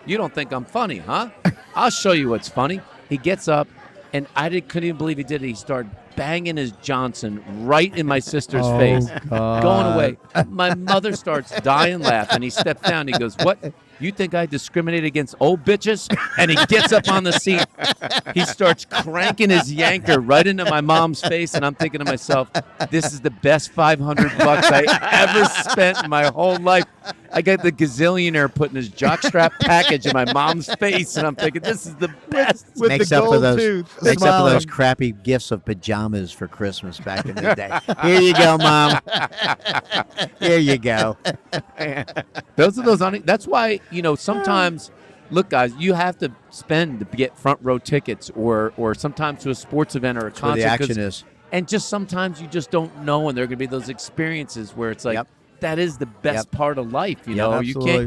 you don't think I'm funny, huh? I'll show you what's funny." He gets up, and couldn't even believe he did it. He started banging his Johnson right in my sister's face, God. going away. My mother starts dying laughing. He steps down. He goes, "What? You think I discriminate against old bitches?" And he gets up on the seat. He starts cranking his yanker right into my mom's face, and I'm thinking to myself, this is the best $500 I ever spent in my whole life. I got the Gazillionaire putting his jockstrap package in my mom's face, and I'm thinking, this is the best. With makes the up for gold those tooth, makes up for smiling. those crappy gifts of pajamas for Christmas back in the day. Here you go, Mom. Here you go. That's why, sometimes, look, guys, you have to spend to get front row tickets or sometimes to a sports event or a That's where concert. the 'cause- action is. And just sometimes you just don't know, and there are going to be those experiences where it's like, Yep. that is the best Yep. part of life. You Yep, know, absolutely.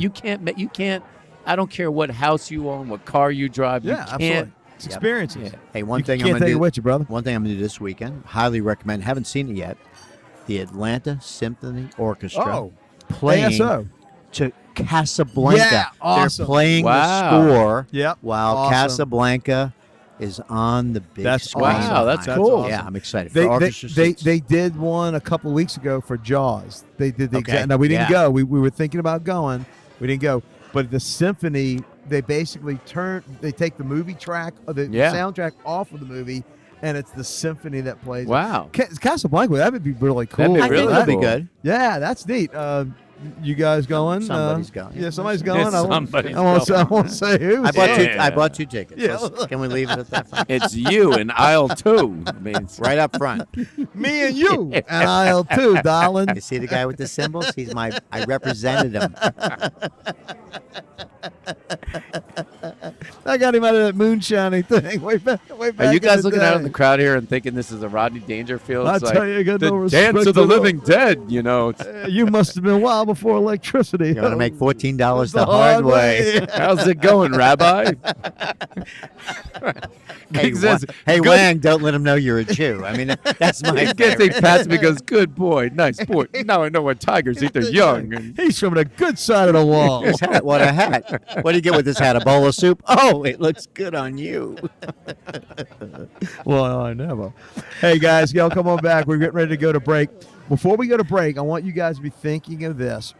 you can't. I don't care what house you own, what car you drive. Yeah, you can't. absolutely. It's experiences. Yeah. Hey, one You thing can't I'm gonna take do it with you, brother. One thing I'm gonna do this weekend. Highly recommend. Haven't seen it yet. The Atlanta Symphony Orchestra Oh, playing ASO. to Casablanca. Yeah, awesome. They're playing Wow. the score Yep, while awesome. Casablanca is on the big That's screen. awesome. Wow, that's behind. cool. Yeah, I'm excited. They, for they, orchestra they, seats. they did one a couple of weeks ago for Jaws. They did the Okay, exact. Now we didn't yeah. go. We were thinking about going. We didn't go. But the symphony, they basically They take the movie track or the Yeah. soundtrack off of the movie, and it's the symphony that plays. Wow. Casablanca. That would be really cool. That'd be I really think that'd be cool. good. Yeah, that's neat. You guys going? Somebody's going. Yeah, somebody's going. Yeah, I won't- somebody's I won't, going. I won't say who. I bought two. Yeah. I bought 2 tickets. Yeah. Can we leave it at that? It's you in aisle 2. I mean, it's- Right up front. Me and you and aisle 2, darling. You see the guy with the cymbals? I represented him. I got him out of that moonshiny thing way back. Are you guys in the looking out in day. the crowd here and thinking this is a Rodney Dangerfield? I It's tell you, I got the no respect dance of the at all. living dead. You must have been wild before electricity. You want to make $14 The the hard way. How's it going, Rabbi? Hey, He says, hey "Good." Wang, don't let him know you're a Jew. I mean, that's my He gets he favorite. pats me, goes, "Good boy, nice boy." Now I know what tigers eat. They're young. And He's from the good side of the wall. This hat, what a hat. What do you get with this hat? A bowl of soup? Oh, it looks good on you. Well, I never. Hey, guys, y'all come on back. We're getting ready to go to break. Before we go to break, I want you guys to be thinking of this.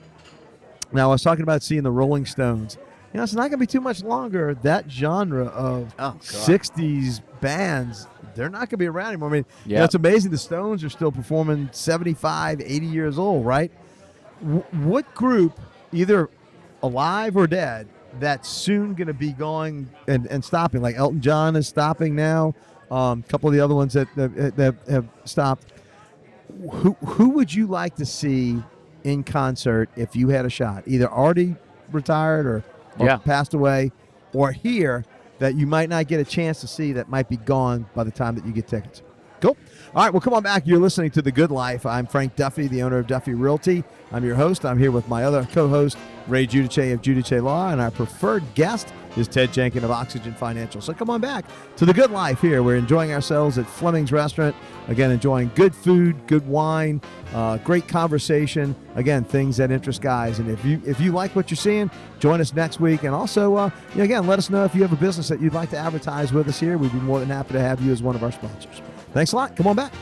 Now, I was talking about seeing the Rolling Stones. it's not going to be too much longer. That genre of 60s bands, they're not going to be around anymore. I mean, it's amazing the Stones are still performing 75, 80 years old, right? What group, either alive or dead, that's soon going to be going and stopping? Like Elton John is stopping now. A couple of the other ones that have stopped. Who would you like to see in concert if you had a shot? Either already retired or passed away, or here that you might not get a chance to see that might be gone by the time that you get tickets. Cool. All right, well, come on back. You're listening to The Good Life. I'm Frank Duffy, the owner of Duffy Realty. I'm your host. I'm here with my other co-host, Ray Giudice of Giudice Law, and our preferred guest is Ted Jenkin of Oxygen Financial. So come on back to The Good Life here. We're enjoying ourselves at Fleming's Restaurant. Again, enjoying good food, good wine, great conversation. Again, things that interest guys. And if you like what you're seeing, join us next week. And also, again, let us know if you have a business that you'd like to advertise with us here. We'd be more than happy to have you as one of our sponsors. Thanks a lot. Come on back.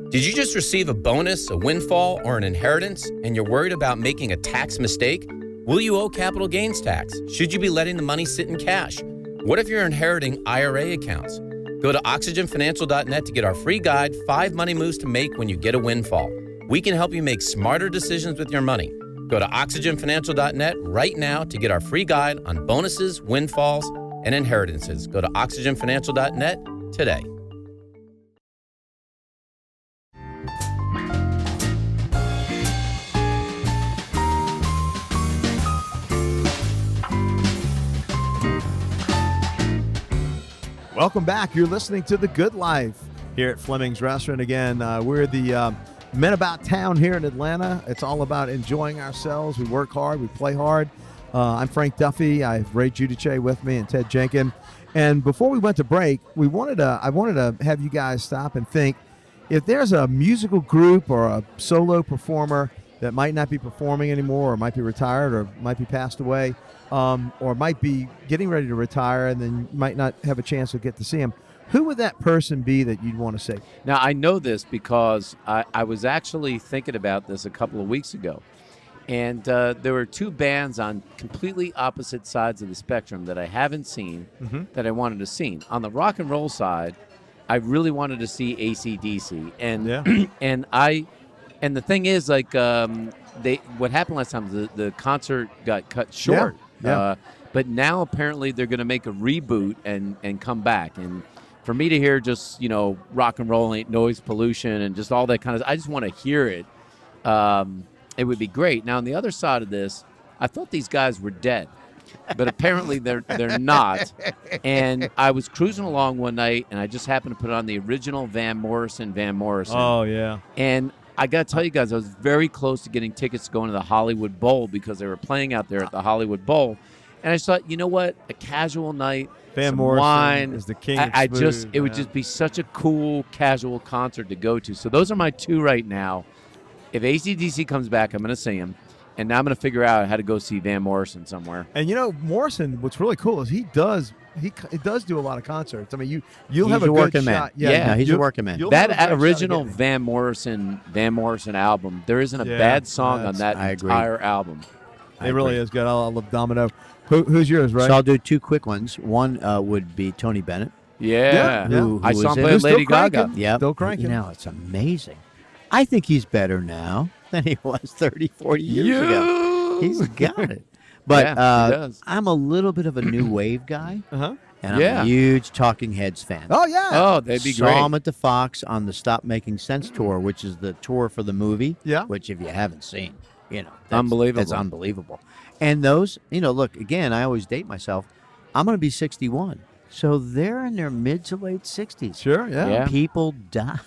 Did you just receive a bonus, a windfall, or an inheritance, and you're worried about making a tax mistake? Will you owe capital gains tax? Should you be letting the money sit in cash? What if you're inheriting IRA accounts? Go to oxygenfinancial.net to get our free guide, 5 money moves to make when you get a windfall. We can help you make smarter decisions with your money. Go to oxygenfinancial.net right now to get our free guide on bonuses, windfalls, and inheritances. Go to oxygenfinancial.net today. Welcome back. You're listening to The Good Life here at Fleming's Restaurant. Again, we're the men about town here in Atlanta. It's all about enjoying ourselves. We work hard. We play hard. I'm Frank Duffy. I have Ray Giudice with me and Ted Jenkin. And before we went to break, I wanted to have you guys stop and think, if there's a musical group or a solo performer that might not be performing anymore, or might be retired, or might be passed away, or might be getting ready to retire and then might not have a chance to get to see him, who would that person be that you'd want to see? Now, I know this because I was actually thinking about this a couple of weeks ago. And there were 2 bands on completely opposite sides of the spectrum that I haven't seen that I wanted to see. On the rock and roll side, I really wanted to see AC/DC. And and the thing is, like, what happened last time, the concert got cut short. Yeah. But now apparently they're going to make a reboot and come back. And for me to hear just, rock and roll ain't noise pollution and just all that kind of, I just want to hear it. It would be great. Now, on the other side of this, I thought these guys were dead, but apparently they're not. And I was cruising along one night, and I just happened to put on the original Van Morrison. Oh, yeah. And I got to tell you guys, I was very close to getting tickets to go into the Hollywood Bowl because they were playing out there at the Hollywood Bowl. And I just thought, you know what? A casual night, Van some Morrison wine. is the king of smooth, It would just be such a cool, casual concert to go to. So those are my 2 right now. If AC/DC comes back, I'm going to see him. And now I'm going to figure out how to go see Van Morrison somewhere. And Morrison, what's really cool is he does do a lot of concerts. I mean, you'll have a He's a good working shot. man. Yeah, he's a working man. That original Van Morrison album, there isn't a bad song on that entire album. It really is good. I love Domino. Who's yours, right? So I'll do 2 quick ones. One would be Tony Bennett. Yeah. Who I saw was him play in- Lady Gaga. Yeah, Still cranking. It's amazing. I think he's better now than he was 30, 40 years ago. He's got it. But Yeah, he does. I'm a little bit of a new wave guy, Uh-huh. and I'm Yeah. a huge Talking Heads fan. Oh, yeah. Oh, they'd be Saw great. him at the Fox on the Stop Making Sense tour, which is the tour for the movie. Yeah. Which, if you haven't seen, Unbelievable. That's unbelievable. And those, look, again, I always date myself. I'm going to be 61. So they're in their mid to late 60s. Sure, yeah. Yeah. People die,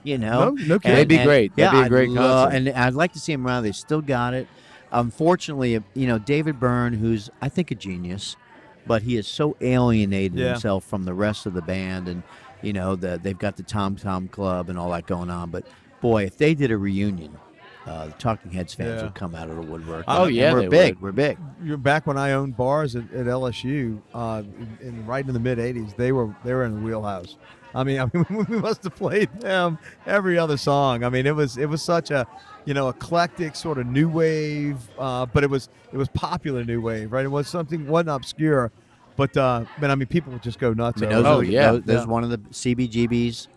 No kidding. That'd be great. That'd be a great concert. And I'd like to see them around. They still got it. Unfortunately, David Byrne, who's, I think, a genius, but he has so alienated himself from the rest of the band. And, they've got the Tom Tom Club and all that going on. But, boy, if they did a reunion The Talking Heads fans Yeah. would come out of the woodwork. Oh, And yeah, we're they big. would. We're big. You're back when I owned bars at LSU, right in the mid '80s. They were in the wheelhouse. I mean, we must have played them every other song. I mean, it was such a, eclectic sort of new wave, but it was popular new wave, right? It wasn't obscure, but I mean, people would just go nuts. I mean, over Oh, it. yeah. Those one of the CBGB's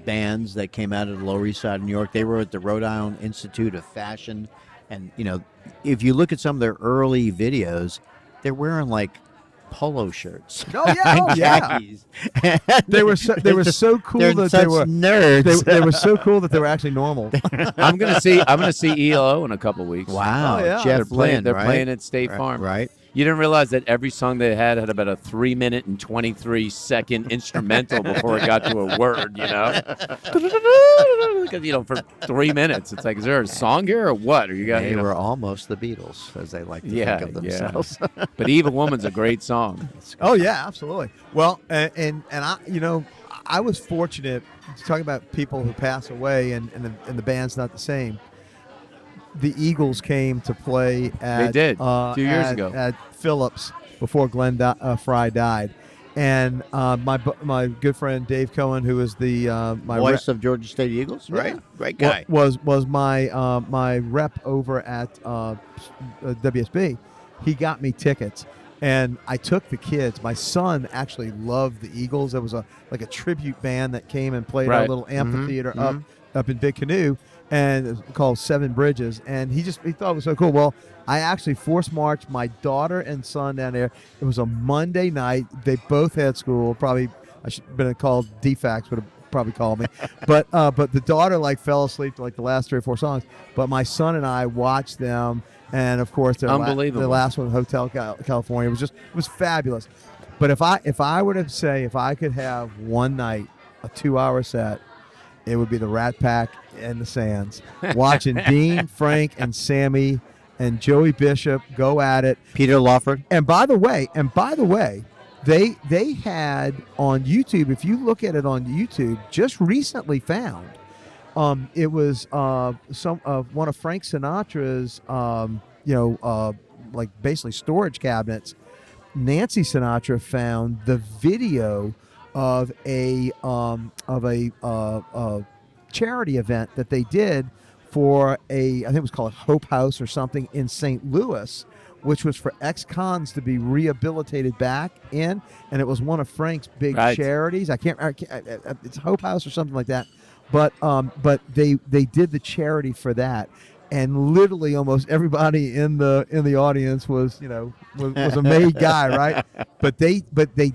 bands that came out of the Lower East Side of New York. They were at the Rhode Island Institute of Fashion, and if you look at some of their early videos, they're wearing like polo shirts. Oh yeah, oh, yeah. Khakis. They were so cool They're that such they were nerds. they were so cool that they were actually normal. I'm gonna see ELO in a couple weeks. Wow, Oh, yeah. Jeff They're Lynne, playing at State right? Farm. Right. You didn't realize that every song they had about a 3-minute and 23-second instrumental before it got to a word, Because, for 3 minutes. It's like, is there a song here or what? Or you got, They were almost the Beatles, as they like to Yeah, think of themselves. But Evil Woman's a great song. Oh yeah, absolutely. Well, and I was fortunate to talk about people who pass away and the band's not the same. The Eagles came to play at They did, 2 years ago. at Phillips before Glenn Fry died, and my good friend Dave Cohen, who is the my Voice of Georgia State Eagles, Yeah. right? Great guy. was my my rep over at WSB. He got me tickets, and I took the kids. My son actually loved the Eagles. There was a tribute band that came and played our Right. little amphitheater up in Big Canoe, and it's called Seven Bridges. And he thought it was so cool. Well, I actually forced marched my daughter and son down there. It was a Monday night. They both had school. Probably I should have been called DFAX, would have probably called me. but the daughter fell asleep to the last 3 or 4 songs. But my son and I watched them, and of course the Unbelievable. last one, Hotel California, it was fabulous. But if I were to say if I could have one night, a 2-hour set, it would be the Rat Pack and the Sands, watching Dean, Frank, and Sammy and Joey Bishop go at it. Peter Lawford. And by the way, they had on YouTube. If you look at it on YouTube, just recently found, it was one of Frank Sinatra's, basically storage cabinets. Nancy Sinatra found the video of a charity event that they did for I think it was called Hope House or something in St. Louis, which was for ex-cons to be rehabilitated back in, and it was one of Frank's big Right. charities. I can't. It's Hope House or something like that. But they did the charity for that, and literally almost everybody in the audience was a made guy, right? But they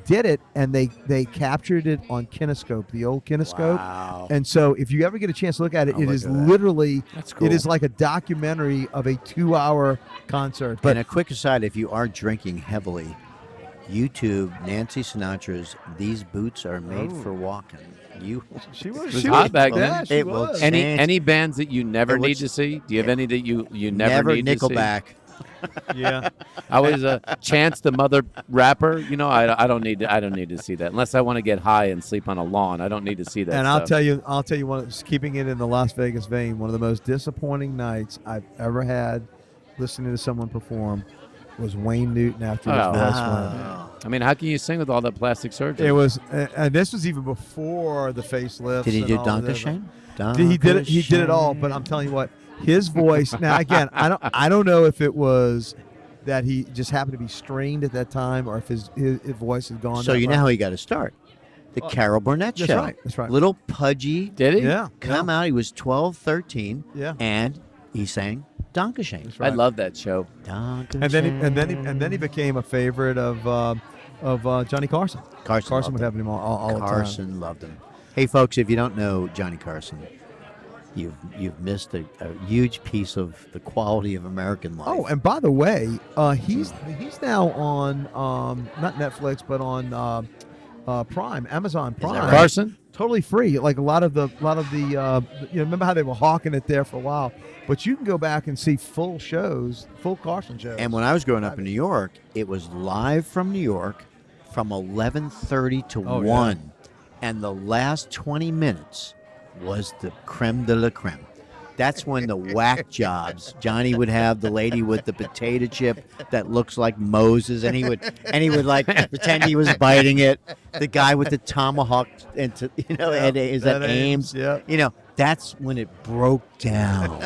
did it, and they captured it on kinescope, the old kinescope. Wow. And so if you ever get a chance to look at it, I'll it look is at that. literally That's cool. it is like a documentary of a 2-hour concert. But And a quick aside, if you are drinking heavily, YouTube Nancy Sinatra's "These Boots Are Made for Walking." she It was was hot back then. Yeah, she It will was. change. Any bands that you never It was- need to see? Do you have any that you never need Nickelback. to see? Yeah. I was Chance the Mother rapper. I don't need to see that unless I want to get high and sleep on a lawn. I don't need to see that. And stuff. I'll tell you one. Keeping it in the Las Vegas vein, one of the most disappointing nights I've ever had listening to someone perform was Wayne Newton after his Oh. voice Ah. went. I mean, how can you sing with all that plastic surgery? It was, and this was even before the facelifts. Did he and do all of this. Dankeschön? He did it. He did it all. But I'm telling you what, his voice. Now again, I don't know if it was that he just happened to be strained at that time, or if his voice had gone. So that you know far. how he got to start? The Carol Burnett That's show. right, that's right. Little pudgy. Did he? Yeah. Come out. He was 12, 13. Yeah. And he sang Dankeschön. That's I right. love that show. Dankeschön. And then he became a favorite of Johnny Carson. Carson would loved have him all the time. Carson loved him. Hey, folks, if you don't know Johnny Carson, you've missed a huge piece of the quality of American life. Oh, and by the way, he's now on not Netflix, but on Prime, Amazon that Prime. right? Carson? Totally free. Like a lot of the remember how they were hawking it there for a while, but you can go back and see full Carson shows. And when I was growing up in New York, it was live from New York from 11:30 to Oh, 1. And the last 20 minutes was the creme de la creme. That's when the whack jobs. Johnny would have the lady with the potato chip that looks like Moses, and he would like pretend he was biting it. The guy with the tomahawk, and is that Ames? Yeah. That's when it broke down,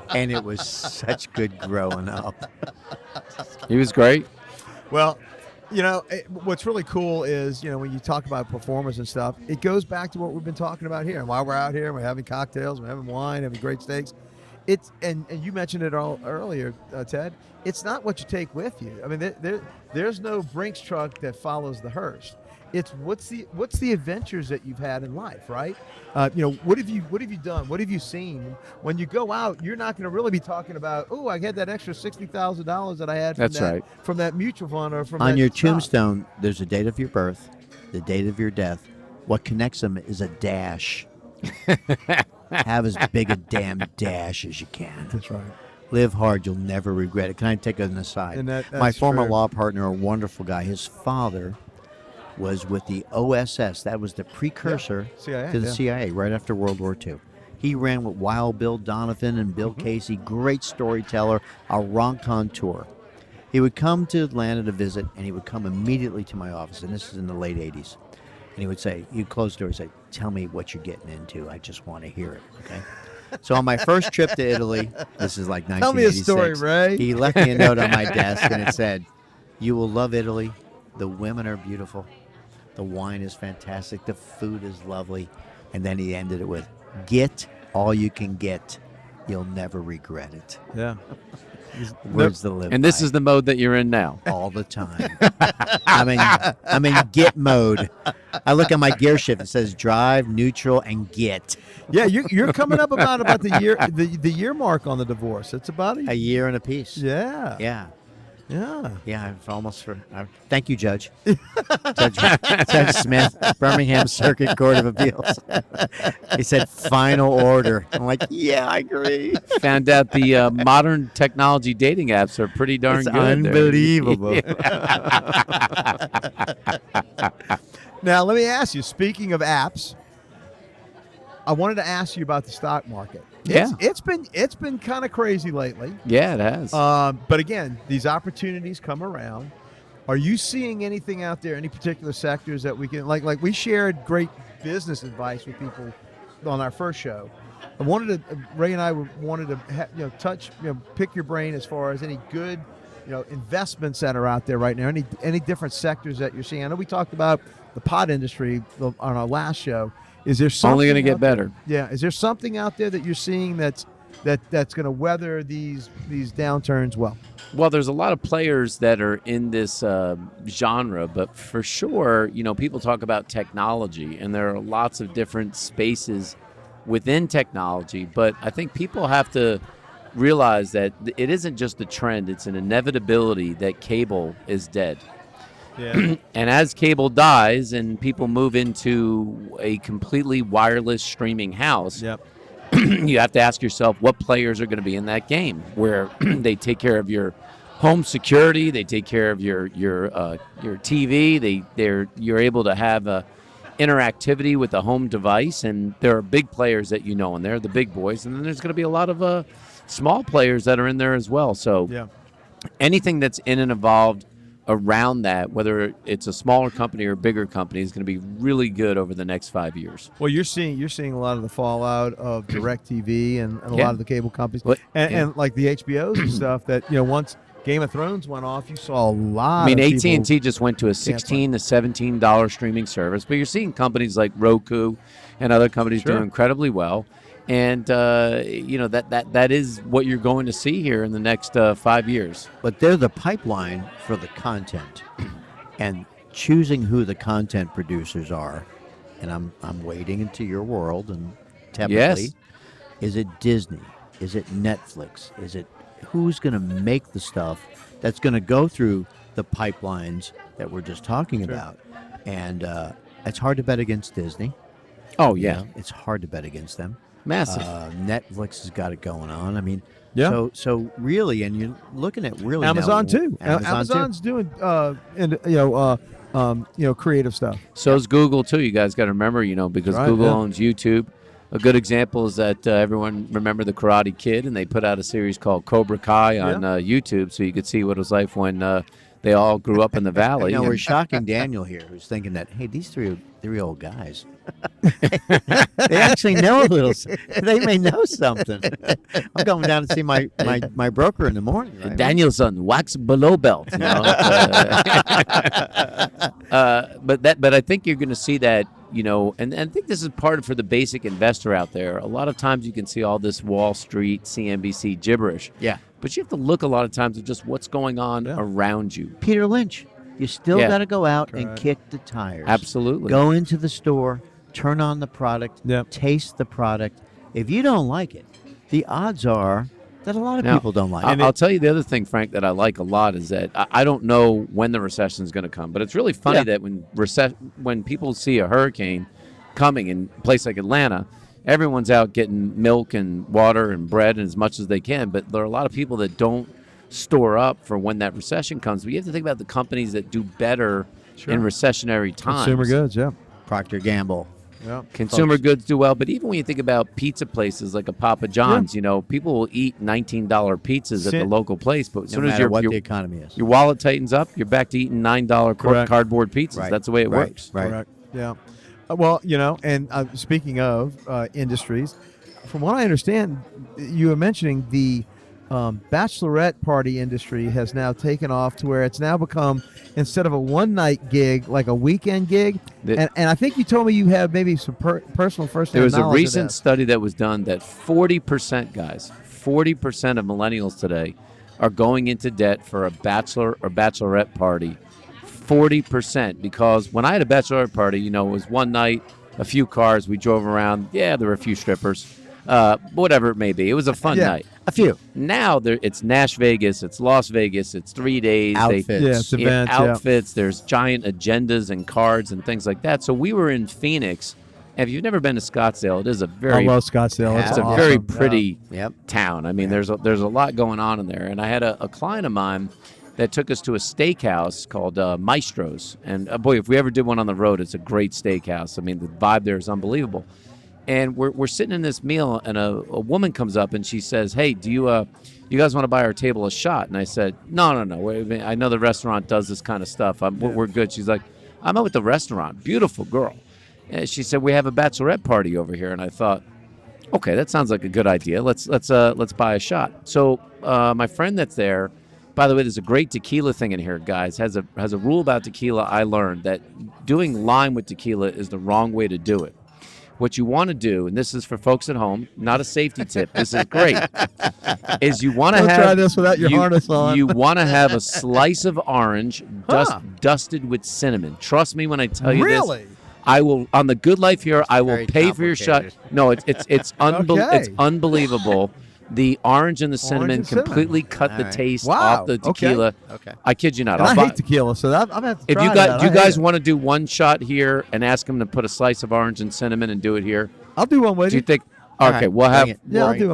and it was such good growing up. He was great. Well, what's really cool is, when you talk about performers and stuff, it goes back to what we've been talking about here. And while we're out here, we're having cocktails, we're having wine, having great steaks. And you mentioned it all earlier, Ted. It's not what you take with you. I mean, there's no Brinks truck that follows the hearse. It's what's the adventures that you've had in life, right? What have you done? What have you seen? When you go out, you're not going to really be talking about, oh, I had that extra $60,000 that I had from that mutual fund or from on your stock. tombstone. There's the date of your birth, the date of your death. What connects them is a dash. Have as big a damn dash as you can. That's right. Live hard, you'll never regret it. Can I take an aside? And that's my former true. law partner, a wonderful guy, his father was with the OSS. That was the precursor CIA, to the CIA right after World War II. He ran with Wild Bill Donovan and Bill Casey, great storyteller, a Roncontour. He would come to Atlanta to visit, and he would come immediately to my office, and this is in the late 80s. And he would say, he'd close the door and say, tell me what you're getting into. I just want to hear it, okay? So on my first trip to Italy, this is like 1986. Tell me a story, Ray. He left me a note on my desk, and it said, you will love Italy. The women are beautiful. The wine is fantastic. The food is lovely. And then he ended it with, get all you can get. You'll never regret it. Yeah. Words to live And this by. is the mode that you're in now. All the time. I'm in get mode. I look at my gear shift. It says drive, neutral, and get. Yeah, you're coming up about the year mark on the divorce. It's about A year and a piece. Yeah. Yeah. Yeah. Yeah, I've almost thank you, Judge. Judge Smith, Birmingham Circuit Court of Appeals. He said final order. I'm like, yeah, I agree. Found out the modern technology dating apps are pretty darn It's good. They're- unbelievable. Now, let me ask you, speaking of apps, I wanted to ask you about the stock market. Yeah. It's been kind of crazy lately. Yeah, it has. But again, these opportunities come around. Are you seeing anything out there, any particular sectors that we can, like we shared great business advice with people on our first show. Ray and I wanted to pick your brain as far as any good, investments that are out there right now. Any different sectors that you're seeing? I know we talked about the pot industry on our last show. Is there something Only going to get out there- better. Yeah. Is there something out there that you're seeing that's going to weather these downturns well? Well, there's a lot of players that are in this genre, but for sure, people talk about technology, and there are lots of different spaces within technology. But I think people have to realize that it isn't just a trend; it's an inevitability that cable is dead. Yeah. And as cable dies and people move into a completely wireless streaming house, Yep. you have to ask yourself what players are going to be in that game, where they take care of your home security, they take care of your TV, you're able to have interactivity with the home device, and there are big players that and they're the big boys, and then there's going to be a lot of small players that are in there as well. So Yeah. anything that's in and involved around that, whether it's a smaller company or a bigger company, is going to be really good over the next 5 years. Well, you're seeing a lot of the fallout of DirecTV and a Yeah. lot of the cable companies, What- and like the HBOs and stuff. That once Game of Thrones went off, you saw a lot. I mean, of AT&T people, just went to a $16 to $17 streaming service, but you're seeing companies like Roku and other companies Sure. doing incredibly well. And that is what you're going to see here in the next 5 years. But they're the pipeline for the content, and choosing who the content producers are. And I'm wading into your world, and typically, Yes. is it Disney? Is it Netflix? Is it who's going to make the stuff that's going to go through the pipelines that we're just talking about? And it's hard to bet against Disney. Oh, yeah. It's hard to bet against them. Massive. Netflix has got it going on. I mean, Yeah. So really, and you're looking at really now- Amazon too. Amazon's Amazon's doing creative stuff. So is Google, too. You guys got to remember, because Right, Google yeah. owns YouTube. A good example is that everyone remember the Karate Kid, and they put out a series called Cobra Kai on YouTube, so you could see what it was like when they all grew up in the valley. We're shocking Daniel here, who's thinking that, hey, these three old guys, they actually know a little. They may know something. I'm going down to see my broker in the morning. Right? Danielson, wax below belt. You know? But I think you're going to see that. And I think this is part of for the basic investor out there. A lot of times you can see all this Wall Street, CNBC gibberish. Yeah. But you have to look a lot of times at just what's going on around you. Peter Lynch, you still got to go out and kick the tires. Absolutely. Go into the store, turn on the product, taste the product. If you don't like it, the odds are that a lot of people don't like it. I'll tell you the other thing, Frank, that I like a lot is that I don't know when the recession is going to come, but it's really funny that when people see a hurricane coming in a place like Atlanta, everyone's out getting milk and water and bread and as much as they can, but there are a lot of people that don't store up for when that recession comes. But you have to think about the companies that do better in recessionary times. Consumer goods, Procter & Gamble. Yeah. Consumer goods do well, but even when you think about pizza places like a Papa John's, people will eat $19 pizzas at the local place, but as soon as the economy is, your wallet tightens up, you're back to eating $9 cardboard pizzas. Right. That's the way it works. Right. Correct. Yeah. Well, and speaking of industries, from what I understand, you were mentioning the bachelorette party industry has now taken off to where it's now become, instead of a one-night gig, like a weekend gig. And I think you told me you have maybe some personal first-hand knowledge. There was a recent study that was done that 40%, guys, 40% of millennials today are going into debt for a bachelor or bachelorette party. 40%, because when I had a bachelorette party, it was one night, a few cars, we drove around. Yeah, there were a few strippers. Whatever it may be. It was a fun night. A few. Now it's Nash Vegas, it's Las Vegas, it's 3 days. Outfits. It's events. Outfits. There's giant agendas and cards and things like that. So we were in Phoenix. And if you've never been to Scottsdale, it is a very I love Scottsdale. It's awesome. a very pretty town. I mean, there's a lot going on in there. And I had a client of mine that took us to a steakhouse called Maestro's. And boy, if we ever did one on the road, it's a great steakhouse. I mean, the vibe there is unbelievable. And we're sitting in this meal, and a woman comes up and she says, "Hey, do you guys want to buy our table a shot?" And I said, "No. Wait a minute. I know the restaurant does this kind of stuff. We're good." She's like, "I'm out with the restaurant. Beautiful girl." And she said, "We have a bachelorette party over here." And I thought, okay, that sounds like a good idea. Let's buy a shot. So my friend that's there, by the way, there's a great tequila thing in here, guys. Has a rule about tequila. I learned that doing lime with tequila is the wrong way to do it. What you want to do, and this is for folks at home, not a safety tip, this is great, is you want to have... try this without your harness on. You want to have a slice of orange dusted with cinnamon. Trust me when I tell you this. Really? I will, on the Good Life here, I will pay for your shot. No, it's unbelievable. The orange and the cinnamon completely cut the taste off the tequila. Okay. I kid you not. And I hate tequila, so I'm going to have to try If you guys want to do one shot here and ask them to put a slice of orange and cinnamon and do it here. I'll do one with Do you. you think? Okay, we'll have. I'll do one with you.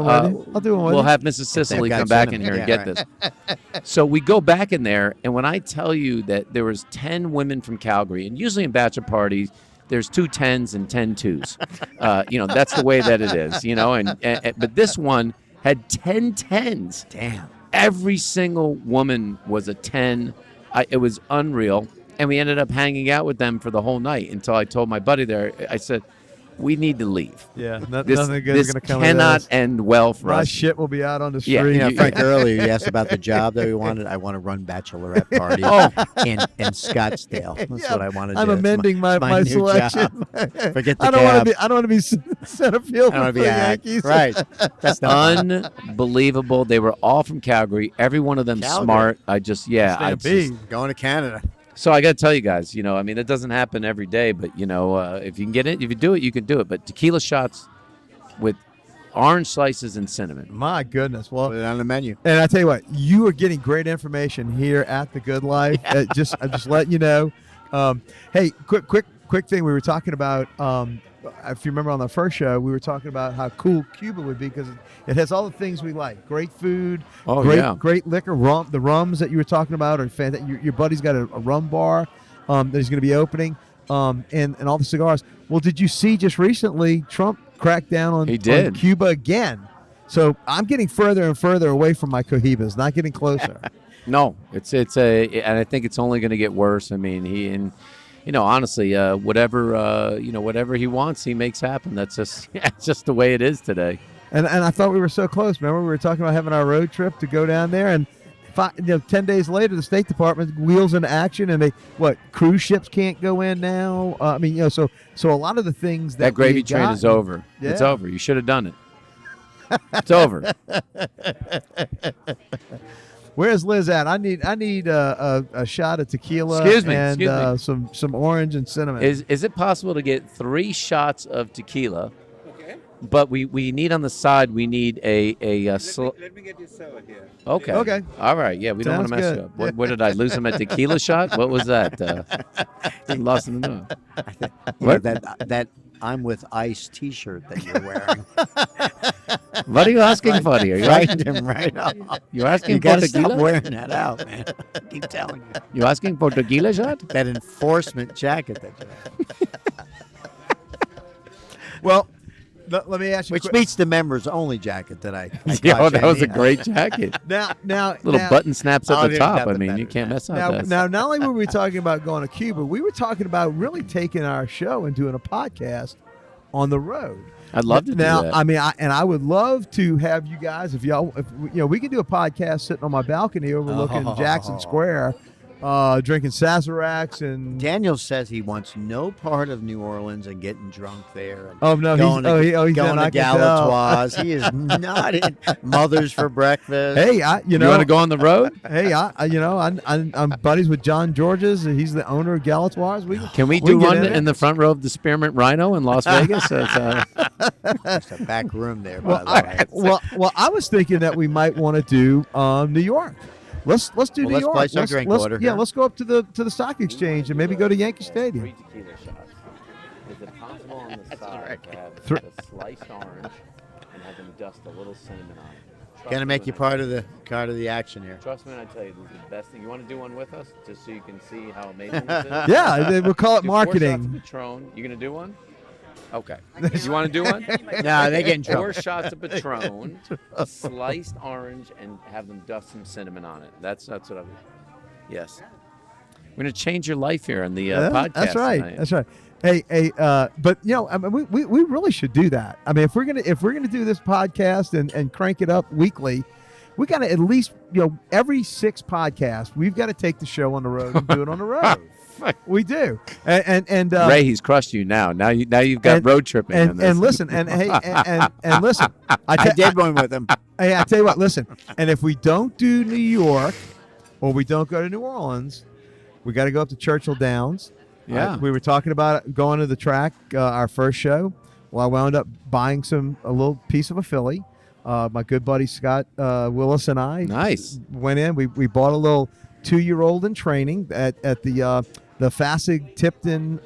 I'll do one with you. We'll have Mrs. Sicily come back in here and get this. So we go back in there, and when I tell you that there was 10 women from Calgary, and usually in bachelor parties, there's 2 10s and 10 2s. That's the way that it is. But this one had 10 10s. Damn. Every single woman was a 10. It was unreal. And we ended up hanging out with them for the whole night until I told my buddy there, I said, we need to leave. Yeah, This nothing good is going to come cannot of this. end well for My us. shit will be out on the street. Yeah, Frank, earlier you asked about the job that we wanted. I want to run bachelorette parties in Scottsdale. That's what I want to do. I'm amending my new selection. job. Forget the I don't cab. want to be center field I don't for want to the be Yankees. right. That's not Unbelievable. They were all from Calgary. Every one of them Calgary. smart. I just going to Canada. So I got to tell you guys, it doesn't happen every day, but if you can get it, if you do it, you can do it. But tequila shots with orange slices and cinnamon. My goodness. Well, Put it on the menu. and I tell you what, you are getting great information here at The Good Life. I'm just letting you know. Hey, quick thing. We were talking about, if you remember on the first show, we were talking about how cool Cuba would be because it has all the things we like. Great food, great liquor, the rums that you were talking about are fantastic. Your buddy's got a rum bar that he's going to be opening, and all the cigars. Well, did you see just recently Trump cracked down on, He did. on Cuba again. So I'm getting further and further away from my cohibas, not getting closer. No, and I think it's only going to get worse. I mean, honestly, whatever he wants, he makes happen. That's just it's just the way it is today. And I thought we were so close. Remember, we were talking about having our road trip to go down there, and 10 days later, the State Department wheels into action, and cruise ships can't go in now. So a lot of the things that gravy train is over. Yeah. It's over. You should have done it. It's over. Where's Liz at? I need a shot of tequila. Excuse me, and some orange and cinnamon. Is it possible to get 3 shots of tequila? Okay. But we need on the side. We need a. Let me get you sour here. Okay. Okay. All right. Yeah, we don't want to Sounds mess good. you up. What did I lose him at tequila shot? What was that? Lost in the know. Yeah, that I'm with Ice T-shirt that you're wearing. What are you asking for here? You Frightened him right off. You're asking You for gotta stop tequila? wearing that out, man. I keep telling you. You asking for tequila shot? That enforcement jacket that you have. Well, let me ask you. Which beats the members only jacket that I Yeah, got that you. was a great jacket. now Little button snaps at Oh, the there's top. I nothing mean, better you can't than mess up Now, that. now, not only were we talking about going to Cuba, we were talking about really taking our show and doing a podcast on the road. I'd love to do now, that. I mean, I would love to have you guys, if we could do a podcast sitting on my balcony overlooking Jackson Square, drinking Sazeracs and. Daniel says he wants no part of New Orleans and getting drunk there. And Oh no, going he's going in, I to can tell. Galatoire's. He is not in Mother's for breakfast. Hey, you want to go on the road? Hey, I'm buddies with John Georges. He's the owner of Galatoire's. Can we we do get one in it. in the front row of the Spearmint Rhino in Las Vegas? There's a back room there, by the way. Well, I was thinking that we might want to do New York. Let's do New let's York. place our drink order Yeah, here. let's go up to the stock exchange and maybe go to Yankee Stadium. 3 tequila shots. Is it possible on the side to have Three- a sliced orange and have them dust a little cinnamon on it? Trust Gonna me make when you part of the action here. Trust me when I tell you, this is the best thing. You want to do one with us, just so you can see how amazing this is? Yeah, we'll call it Do 4 shots of marketing. Patron. You gonna do one? Okay. You want to do one? No, they get in trouble. 4 shots of Patron, sliced orange, and have them dust some cinnamon on it. That's what I would. Yes. We're gonna change your life here on the podcast. That's right. tonight. That's right. Hey, but I mean, we really should do that. I mean, if we're gonna do this podcast and crank it up weekly, we got to at least every 6 podcasts we've got to take the show on the road and do it on the road. We do. And Ray, he's crushed you now. Now you've got road tripping. in this. and listen and hey and listen. I did one with him. Hey, I tell you what. Listen, and if we don't do New York or we don't go to New Orleans, we got to go up to Churchill Downs. Yeah. We were talking about going to the track, our first show. Well, I wound up buying a little piece of a filly. My good buddy Scott Willis and I went in. We bought a little 2-year-old in training at the Fassig Tipton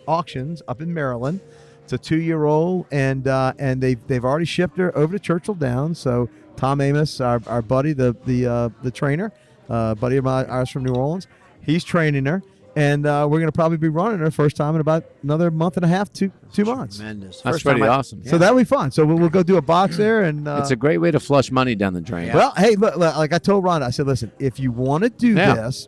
auctions up in Maryland. It's a 2-year-old, and they've already shipped her over to Churchill Downs. So Tom Amos, our buddy, the trainer, buddy of ours from New Orleans, he's training her. And we're going to probably be running her first time in about another month and a half, two months. Tremendous. That's First pretty time awesome. So that'll be fun. So we'll go do a box there. And It's a great way to flush money down the drain. well, hey, look, like I told Rhonda, I said, listen, if you want to do this,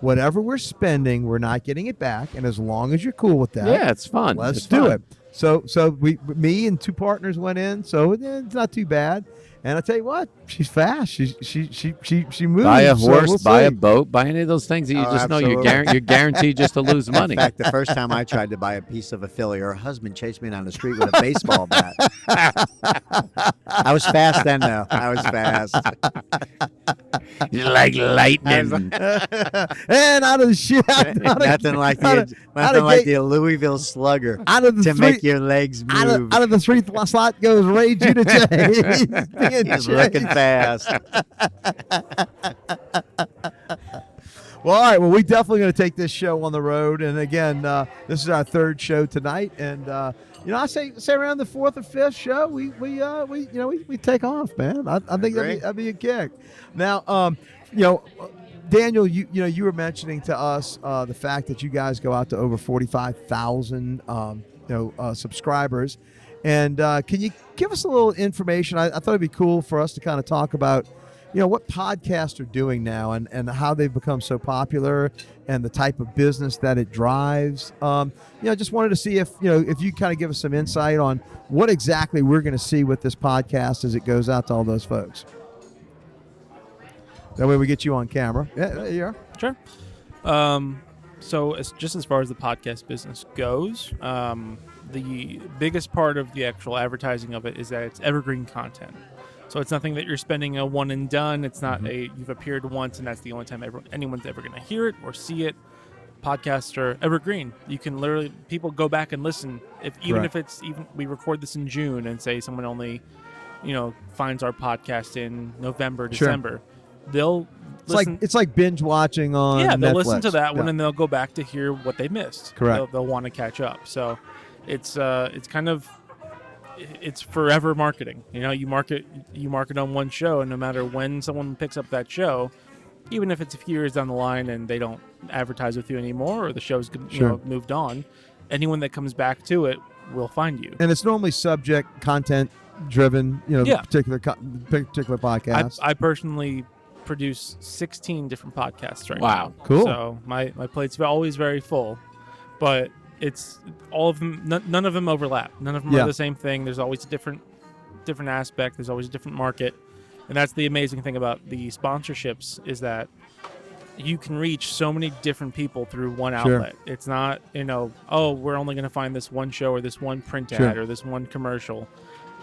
whatever we're spending, we're not getting it back. And as long as you're cool with that, Yeah, it's fun. let's It's do fun. it. So me and 2 partners went in. So it's not too bad. And I tell you what, she's fast. She moves. Buy a so horse, we'll buy a see. boat, buy any of those things that you Oh, just know you're, absolutely. you're guaranteed just to lose money. In fact, the first time I tried to buy a piece of a filly, her husband chased me down the street with a baseball bat. I was fast then, though. I was fast. You're like lightning. And out of the shit. Nothing like the Louisville Slugger out of the to three- make your legs move. out of the 3rd slot goes Ray Giudice. He's looking fast. Well, all right. Well, we definitely going to take this show on the road. And again, this is our 3rd show tonight. And I say around the 4th or 5th show, we take off, man. I think that'd be a kick. Now, Daniel, you were mentioning to us the fact that you guys go out to over 45,000 subscribers. And can you give us a little information? I thought it'd be cool for us to kind of talk about, what podcasts are doing now and how they've become so popular and the type of business that it drives. Just wanted to see if you kind of give us some insight on what exactly we're going to see with this podcast as it goes out to all those folks. That way we get you on camera. Yeah, there you are. Sure. So just as far as the podcast business goes, the biggest part of the actual advertising of it is that it's evergreen content. So it's nothing that you're spending a one and done. It's not you've appeared once and that's the only time anyone's ever going to hear it or see it. Podcasts are evergreen. You can literally, people go back and listen. If we record this in June and say someone only, finds our podcast in November, December, they'll listen. It's like binge watching on Netflix. They'll listen to that one and they'll go back to hear what they missed. Correct. They'll want to catch up. So it's kind of, it's forever marketing. You market on one show, and no matter when someone picks up that show, even if it's a few years down the line and they don't advertise with you anymore, or the show's moved on, anyone that comes back to it will find you. And it's normally subject content driven. Particular podcast. I personally produce 16 different podcasts right now. Wow, cool. So my plate's always very full, but it's all of them. None of them overlap. None of them are the same thing. There's always a different aspect. There's always a different market, and that's the amazing thing about the sponsorships is that you can reach so many different people through one outlet. It's not we're only going to find this one show or this one print ad or this one commercial.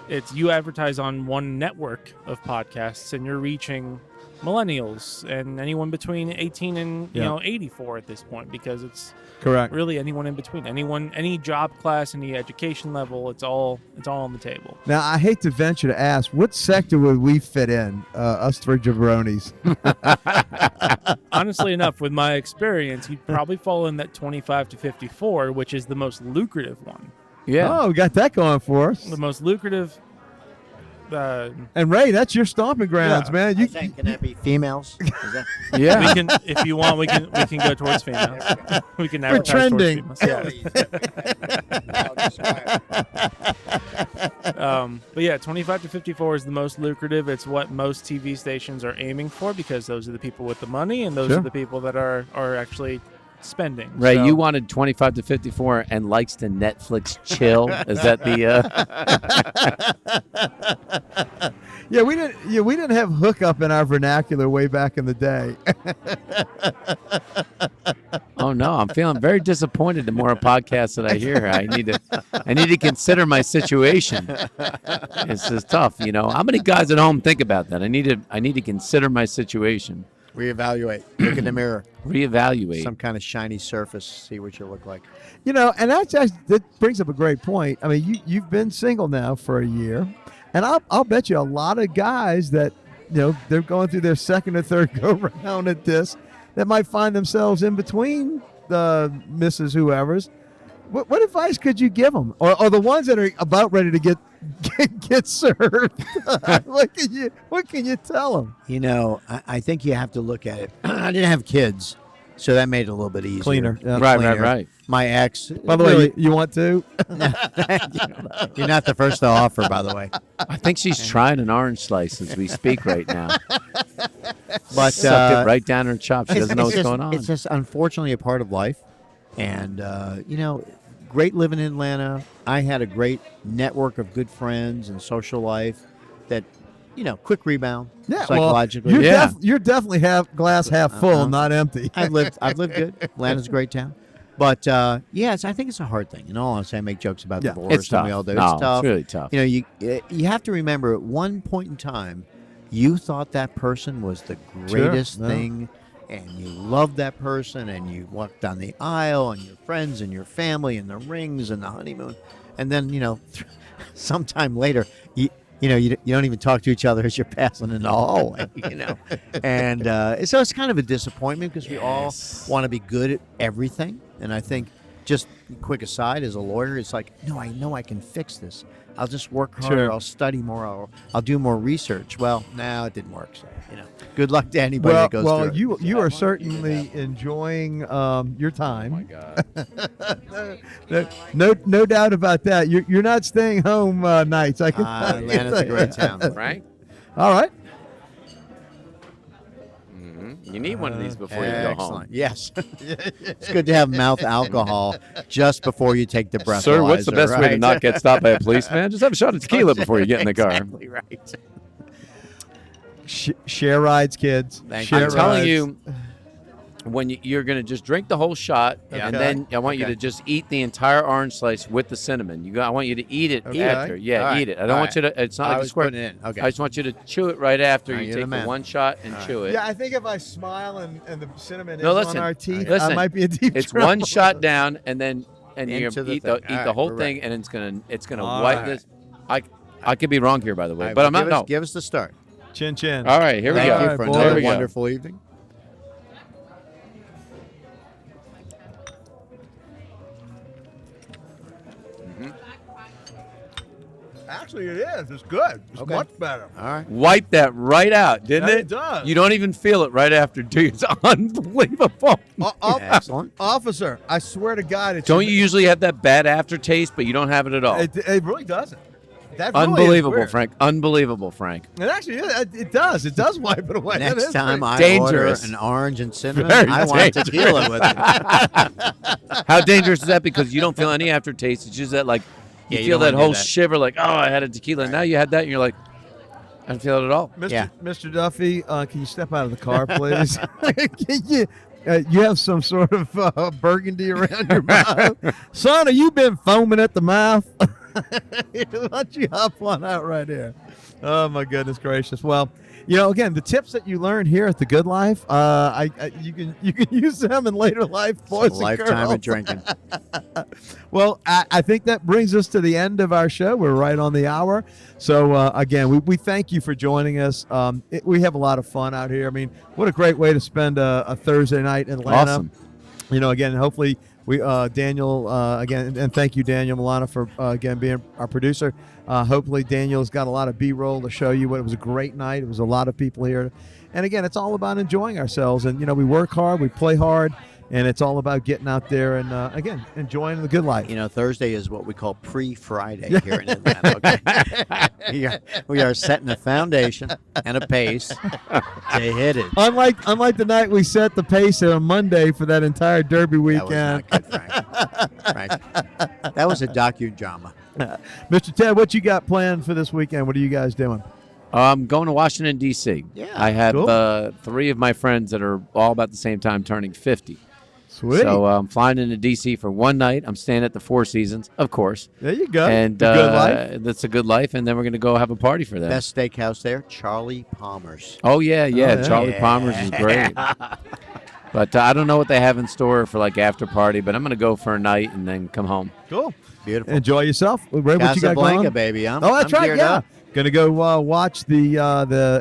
It's you advertise on one network of podcasts, and you're reaching millennials and anyone between 18 and 84 at this point, because it's correct. Really anyone in between, any job class, any education level, it's all on the table. Now, I hate to venture to ask, what sector would we fit in, us three jabronis? Honestly enough, with my experience, you'd probably fall in that 25 to 54, which is the most lucrative one. Yeah. Oh, we got that going for us. The most lucrative. And Ray, that's your stomping grounds, man. Can that be females? Is that- Yeah. We can, if you want, we can go towards females. We can We're advertise trending. towards females. But yeah, 25 to 54 is the most lucrative. It's what most TV stations are aiming for, because those are the people with the money, and those are the people that are actually spending. Ray, So- you wanted 25 to 54 and likes to Netflix chill. Is that the? We didn't have hookup in our vernacular way back in the day. Oh no, I'm feeling very disappointed. The more podcasts that I hear, I need to consider my situation. It's just tough, How many guys at home think about that? I need to consider my situation. Reevaluate. Look in the mirror. Reevaluate. Some kind of shiny surface. See what you look like. And that brings up a great point. I mean, you've been single now for a year, and I'll bet you a lot of guys that they're going through their second or third go round at this that might find themselves in between the Mrs. Whoever's. What advice could you give them, or the ones that are about ready to get served? What can you tell them? I think you have to look at it. I didn't have kids, so that made it a little bit easier. Cleaner. Yeah. Right. My ex. By the way, you want to? You're not the first to offer, by the way. I think she's trying an orange slice as we speak right now. But sucked it right down her chop. She doesn't know what's going on. It's just unfortunately a part of life, and great living in Atlanta. I had a great network of good friends and social life that, quick rebound psychologically. You're definitely glass half full, not empty. I've lived good. Atlanta's a great town. But, I think it's a hard thing. In all honesty, I make jokes about divorce. It's tough. And we all do. No, it's tough. It's really tough. You have to remember at one point in time, you thought that person was the greatest thing, and you loved that person, and you walked down the aisle, and your friends and your family and the rings and the honeymoon. And then, sometime later, you don't even talk to each other as you're passing in the hallway, And so it's kind of a disappointment, because we all want to be good at everything. And I think, just quick aside, as a lawyer, it's like, no, I know I can fix this. I'll just work harder. Sure. I'll study more. I'll do more research. Well, no, it didn't work. So, good luck to anybody that goes through it. You are certainly enjoying your time. Oh my God. No doubt about that. You're not staying home nights. I can. Atlanta's a great town. Frank, All right. you need one of these before you go home. Excellent. Yes. It's good to have mouth alcohol just before you take the breathalyzer. Sir, what's the best way to right? not get stopped by a policeman? Just have a shot of tequila before you get in the car. Exactly right. Share rides, kids. Thank Share you. I'm telling rides. you, when you're going to just drink the whole shot, and Okay. then I want you to just eat the entire orange slice with the cinnamon. I want you to eat it Okay. after. Yeah, All right. eat it. I don't All want you to. It's not I like a was square. putting it in. Okay. I just want you to chew it right after All right, you you're the take the man. one shot and chew it. Yeah, I think if I smile and the cinnamon No, is listen. on our teeth, Listen. I might be in deep It's trouble. one shot down, and then you're Into gonna the eat the thing. All right, whole we're thing, ready. and it's gonna All wipe right. this. I could be wrong here, by the way, All right, but well, I'm not. give No. us, give us the start. Chin chin. All right, here we Thank go. you All for right, another boys. wonderful evening. Actually, it is. It's good. It's Okay. much better. All right. Wipe that right out, didn't Yeah, it? it does. You don't even feel it right after, do you? It's unbelievable. Excellent. Officer, I swear to God, it's Don't you usually have that bad aftertaste, but you don't have it at all? It really doesn't. That really is Unbelievable, weird. Frank. Unbelievable, Frank. It actually, it does. It does wipe it away. That Next is time pretty- I dangerous. order an orange and cinnamon, Very I want dangerous. tequila with it. How dangerous is that? Because you don't feel any aftertaste. It's just that, like, you Yeah, you feel don't that wanna do whole that. shiver, like, oh, I had a tequila. And now you had that, and you're like, I don't feel it at all. Mr. Duffy, can you step out of the car, please? You have some sort of burgundy around your mouth. Son, have you been foaming at the mouth? Why don't you hop on out right here? Oh, my goodness gracious. Well, again, the tips that you learned here at The Good Life, you can use them in later life, boys and Lifetime girls. of drinking. Well, I think that brings us to the end of our show. We're right on the hour. So, again, we thank you for joining us. We have a lot of fun out here. I mean, what a great way to spend a Thursday night in Atlanta. Awesome. Again, hopefully Daniel, again, and thank you, Daniel Milana, for, again, being our producer. Hopefully Daniel's got a lot of B-roll to show you. It was a great night. It was a lot of people here. And, again, it's all about enjoying ourselves. And, we work hard, we play hard. And it's all about getting out there and, again, enjoying the good life. Thursday is what we call pre-Friday here in Atlanta. Okay? we are setting a foundation and a pace to hit it. Unlike the night we set the pace on Monday for that entire Derby That weekend. was not good, Frank. That was a docudrama. Mr. Ted, what you got planned for this weekend? What are you guys doing? I'm going to Washington, D.C. Yeah, I have cool. 3 of my friends that are all about the same time turning 50. Sweet. So I'm flying into D.C. for one night. I'm staying at the Four Seasons, of course. There you go. And The good life. that's a good life. And then we're going to go have a party for them. Best steakhouse there, Charlie Palmer's. Oh, yeah. yeah. Charlie Palmer's is great. But I don't know what they have in store for, like, after party. But I'm going to go for a night and then come home. Cool. Beautiful. Enjoy yourself. Ray, what you got Casablanca, going? baby. Oh, that's I'm right. geared Yeah. up. Going to go watch the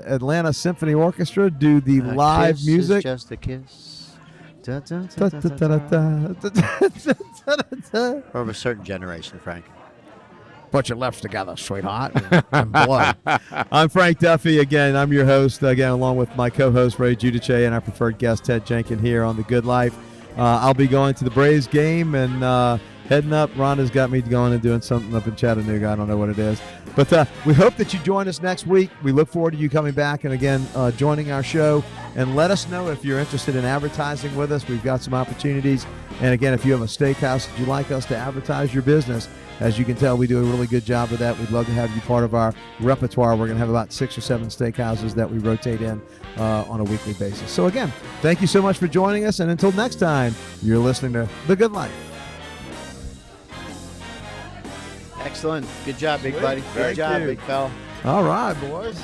Atlanta Symphony Orchestra do the A live kiss music. Is just a kiss. Da, da, Da, da, da, da, da, da, da. da, da, da, da, da. We're of a certain generation, Frank. Put your lips together, sweetheart. And blood. I'm Frank Duffy. Again, I'm your host, again, along with my co-host, Ray Giudice, and our preferred guest, Ted Jenkin, here on The Good Life. I'll be going to the Braves game and heading up. Rhonda's got me going and doing something up in Chattanooga. I don't know what it is. But we hope that you join us next week. We look forward to you coming back and, again, joining our show. And let us know if you're interested in advertising with us. We've got some opportunities. And, again, if you have a steakhouse that you'd like us to advertise your business, as you can tell, we do a really good job of that. We'd love to have you part of our repertoire. We're going to have about 6 or 7 steakhouses that we rotate in on a weekly basis. So, again, thank you so much for joining us. And until next time, you're listening to The Good Life. Excellent. Good job, big buddy. Good Thank job, you. big fella. All right, boys.